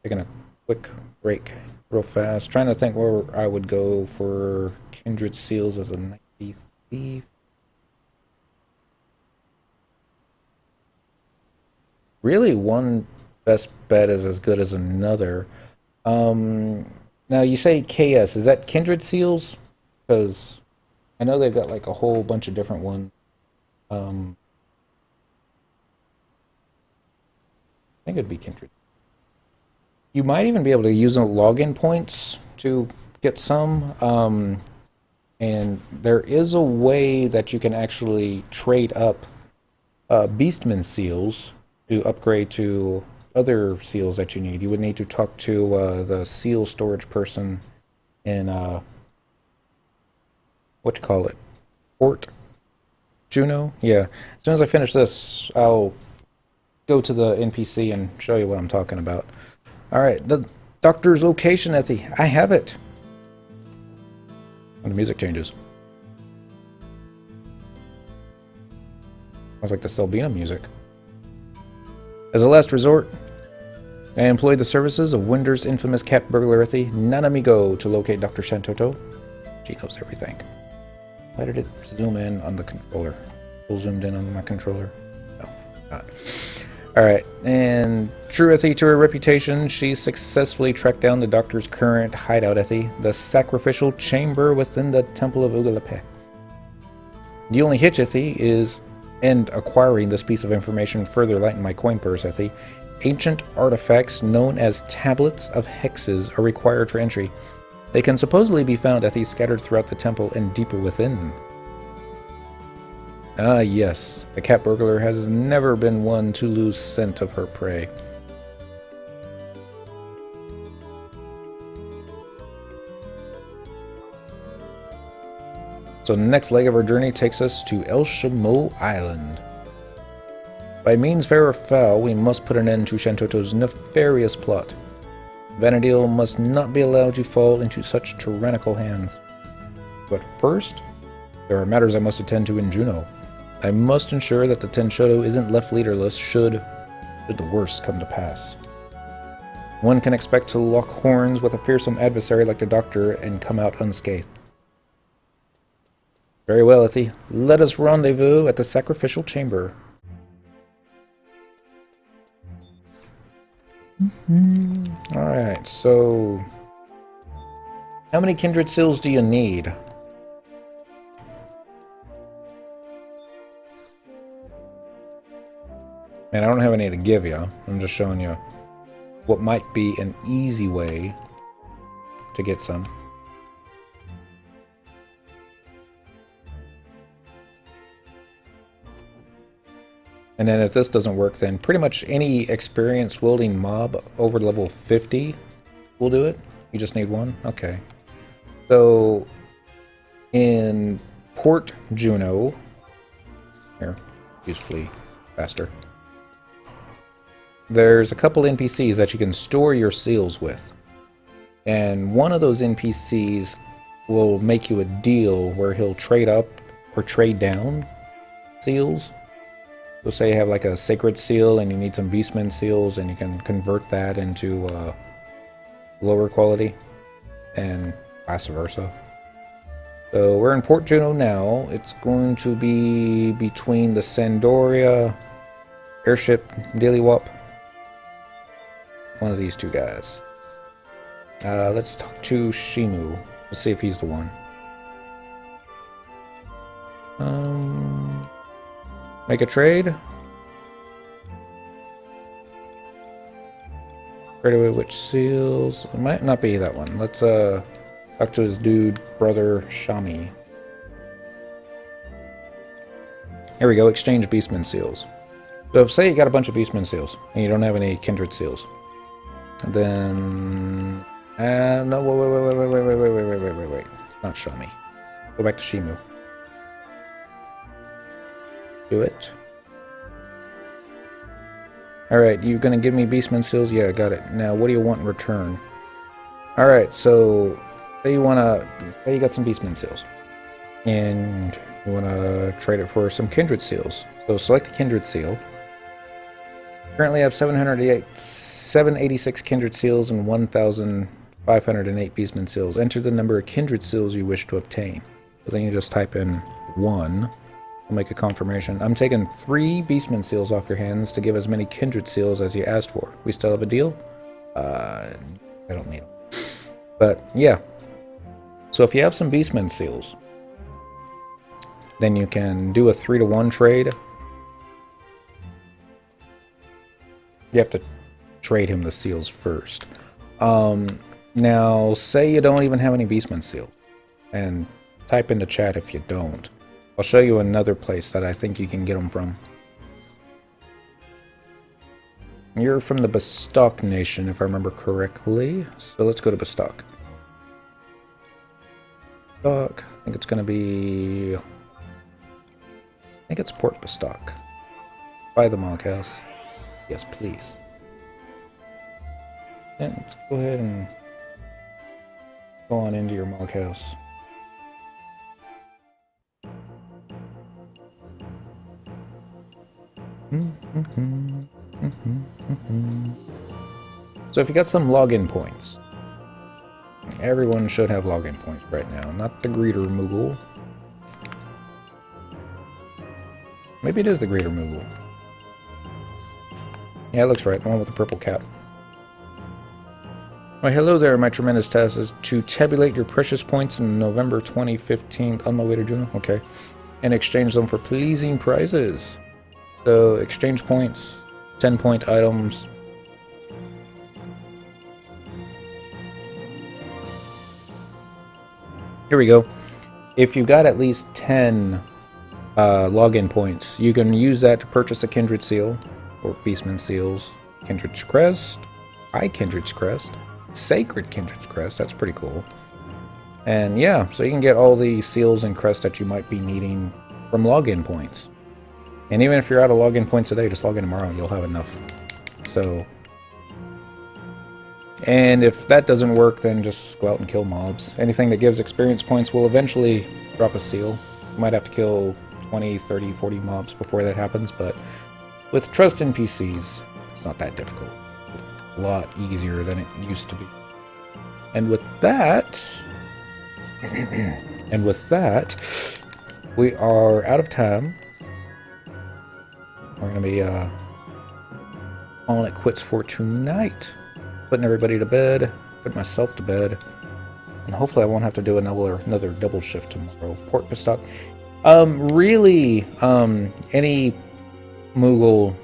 Taking a quick break real fast. Trying to think where I would go for kindred seals as a 90 Thief. Really, one best bet is as good as another. Now you say KS, is that kindred seals? Because I know they've got like a whole bunch of different ones. I think it'd be kindred. You might even be able to use login points to get some. And there is a way that you can actually trade up Beastman seals to upgrade to other seals that you need. You would need to talk to the seal storage person in what you call it? Port Juno? Yeah. As soon as I finish this, I'll go to the NPC and show you what I'm talking about. Alright, the doctor's location, Ethy. I have it. When the music changes. Sounds like the Selbina music. As a last resort, I employed the services of Winder's infamous cat burglar Ethy, Nanamigo, to locate Dr. Shantotto. She knows everything. Why did it zoom in on the controller? Full zoomed in on my controller? No, not. Alright, and true Ethy to her reputation, she successfully tracked down the doctor's current hideout Ethy, the sacrificial chamber within the Temple of Ugalape. The only hitch Ethy is, and acquiring this piece of information further lightened my coin purse Ethy, ancient artifacts known as tablets of hexes are required for entry. They can supposedly be found Ethy scattered throughout the temple and deeper within. Ah, yes. The cat burglar has never been one to lose scent of her prey. So the next leg of our journey takes us to El Shamo Island. By means fair or foul, we must put an end to Shantotto's nefarious plot. Vanadil must not be allowed to fall into such tyrannical hands. But first, there are matters I must attend to in Juneau. I must ensure that the Tenshotto isn't left leaderless should the worst come to pass. One can expect to lock horns with a fearsome adversary like the Doctor and come out unscathed. Very well, Ethy. Let us rendezvous at the sacrificial chamber. Alright, so how many kindred seals do you need? Man, I don't have any to give you. I'm just showing you what might be an easy way to get some. And then if this doesn't work, then pretty much any experienced wielding mob over level 50 will do it. You just need one? Okay. So, in Port Juno, here, use flee faster. There's a couple NPCs that you can store your seals with. And one of those NPCs will make you a deal where he'll trade up or trade down seals. So say you have like a sacred seal and you need some beastman seals and you can convert that into lower quality and vice versa. So we're in Port Juno now. It's going to be between the Sandoria airship Daily Wop. One of these two guys. Let's talk to Shimu. Let's see if he's the one. Make a trade. Trade away which seals. It might not be that one. Let's talk to his dude, brother Shami. Here we go. Exchange beastman seals. So say you got a bunch of beastman seals and you don't have any kindred seals. And then no, wait. It's not Shami. Go back to Shimu. Do it. Alright, you gonna give me beastman seals? Yeah, got it. Now, what do you want in return? Alright, so say you got some beastman seals. And you wanna trade it for some kindred seals. So select the kindred seal. Currently I have 786 kindred seals and 1,508 beastman seals. Enter the number of kindred seals you wish to obtain. So then you just type in 1. I'll make a confirmation. I'm taking 3 beastman seals off your hands to give as many kindred seals as you asked for. We still have a deal? I don't need them. But yeah. So if you have some beastman seals, then you can do a 3-to-1 trade. You have to trade him the seals first. Now, say you don't even have any beastman seals. And type in the chat if you don't. I'll show you another place that I think you can get them from. You're from the Bastok Nation, if I remember correctly. So let's go to Bastok. Bastok. I think it's going to be... I think it's Port Bestock. By the Mog House. Yes, please. Yeah, let's go ahead and go on into your Mog House. So if you got some login points, everyone should have login points right now, not the Greeter Moogle. Maybe it is the Greeter Moogle. Yeah, it looks right, the one with the purple cap. Why, hello there, my tremendous task is to tabulate your precious points in November 2015 on my way to Juno, okay, and exchange them for pleasing prizes. So, exchange points, 10-point items. Here we go. If you got at least 10 login points, you can use that to purchase a Kindred Seal, or Beastman Seals, Kindred's Crest, High Kindred's Crest, Sacred Kindred's Crest, that's pretty cool. And yeah, so you can get all the seals and crests that you might be needing from login points. And even if you're out of login points today, just log in tomorrow and you'll have enough. So, and if that doesn't work, then just go out and kill mobs. Anything that gives experience points will eventually drop a seal. You might have to kill 20, 30, 40 mobs before that happens, but with trust NPCs, it's not that difficult. A lot easier than it used to be. And with that, we are out of time. We're going to be calling it quits for tonight. Putting everybody to bed, putting myself to bed, and hopefully I won't have to do another double shift tomorrow. Port Bestock. Really, any Moogle,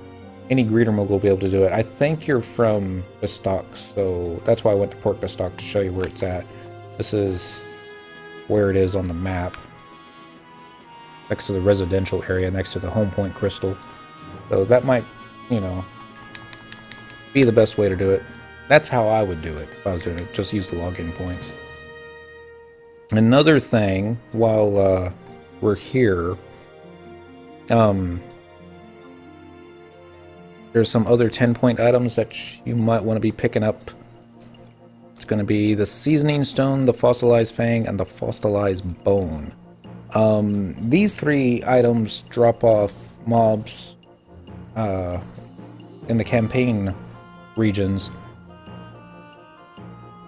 any Greeter Moogle will be able to do it. I think you're from Bestock, so that's why I went to Port Bestock to show you where it's at. This is where it is on the map. Next to the residential area, next to the home point crystal. So that might, you know, be the best way to do it. That's how I would do it if I was doing it. Just use the login points. Another thing, while we're here, there's some other 10-point items that you might want to be picking up. It's going to be the Seasoning Stone, the Fossilized Fang, and the Fossilized Bone. These 3 items drop off mobs in the campaign regions,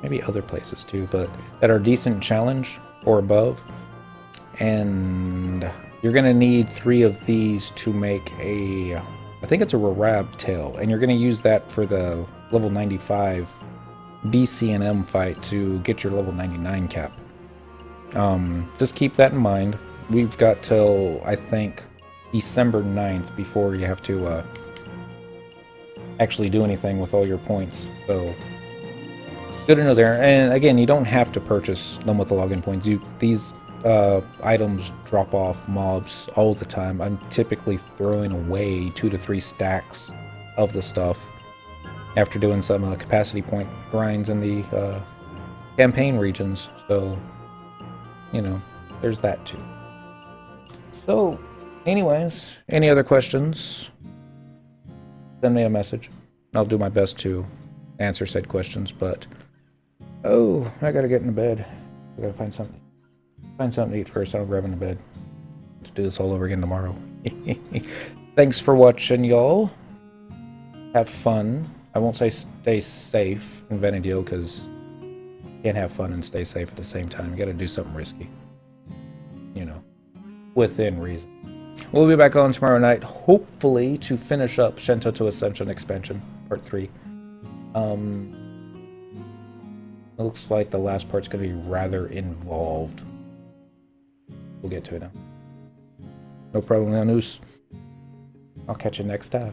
maybe other places too, but that are decent challenge or above. And you're going to need 3 of these to make a, I think it's a Rarab tail, and you're going to use that for the level 95 BCNM fight to get your level 99 cap. Just keep that in mind. We've got till, I think, December 9th before you have to actually do anything with all your points. So, good to know there. And again, you don't have to purchase them with the login points. These items drop off mobs all the time. I'm typically throwing away 2 to 3 stacks of the stuff after doing some capacity point grinds in the campaign regions. So, you know, there's that too. So, anyways, any other questions? Send me a message. I'll do my best to answer said questions, but oh, I gotta get into bed. I gotta find something to eat first. I'll grab into bed to do this all over again tomorrow. Thanks for watching, y'all. Have fun. I won't say stay safe in Venedio, because you can't have fun and stay safe at the same time. You gotta do something risky. You know, within reason. We'll be back on tomorrow night, hopefully, to finish up Shantotto Ascension Expansion, Part 3. It looks like the last part's going to be rather involved. We'll get to it now. No problem, Lanús. I'll catch you next time.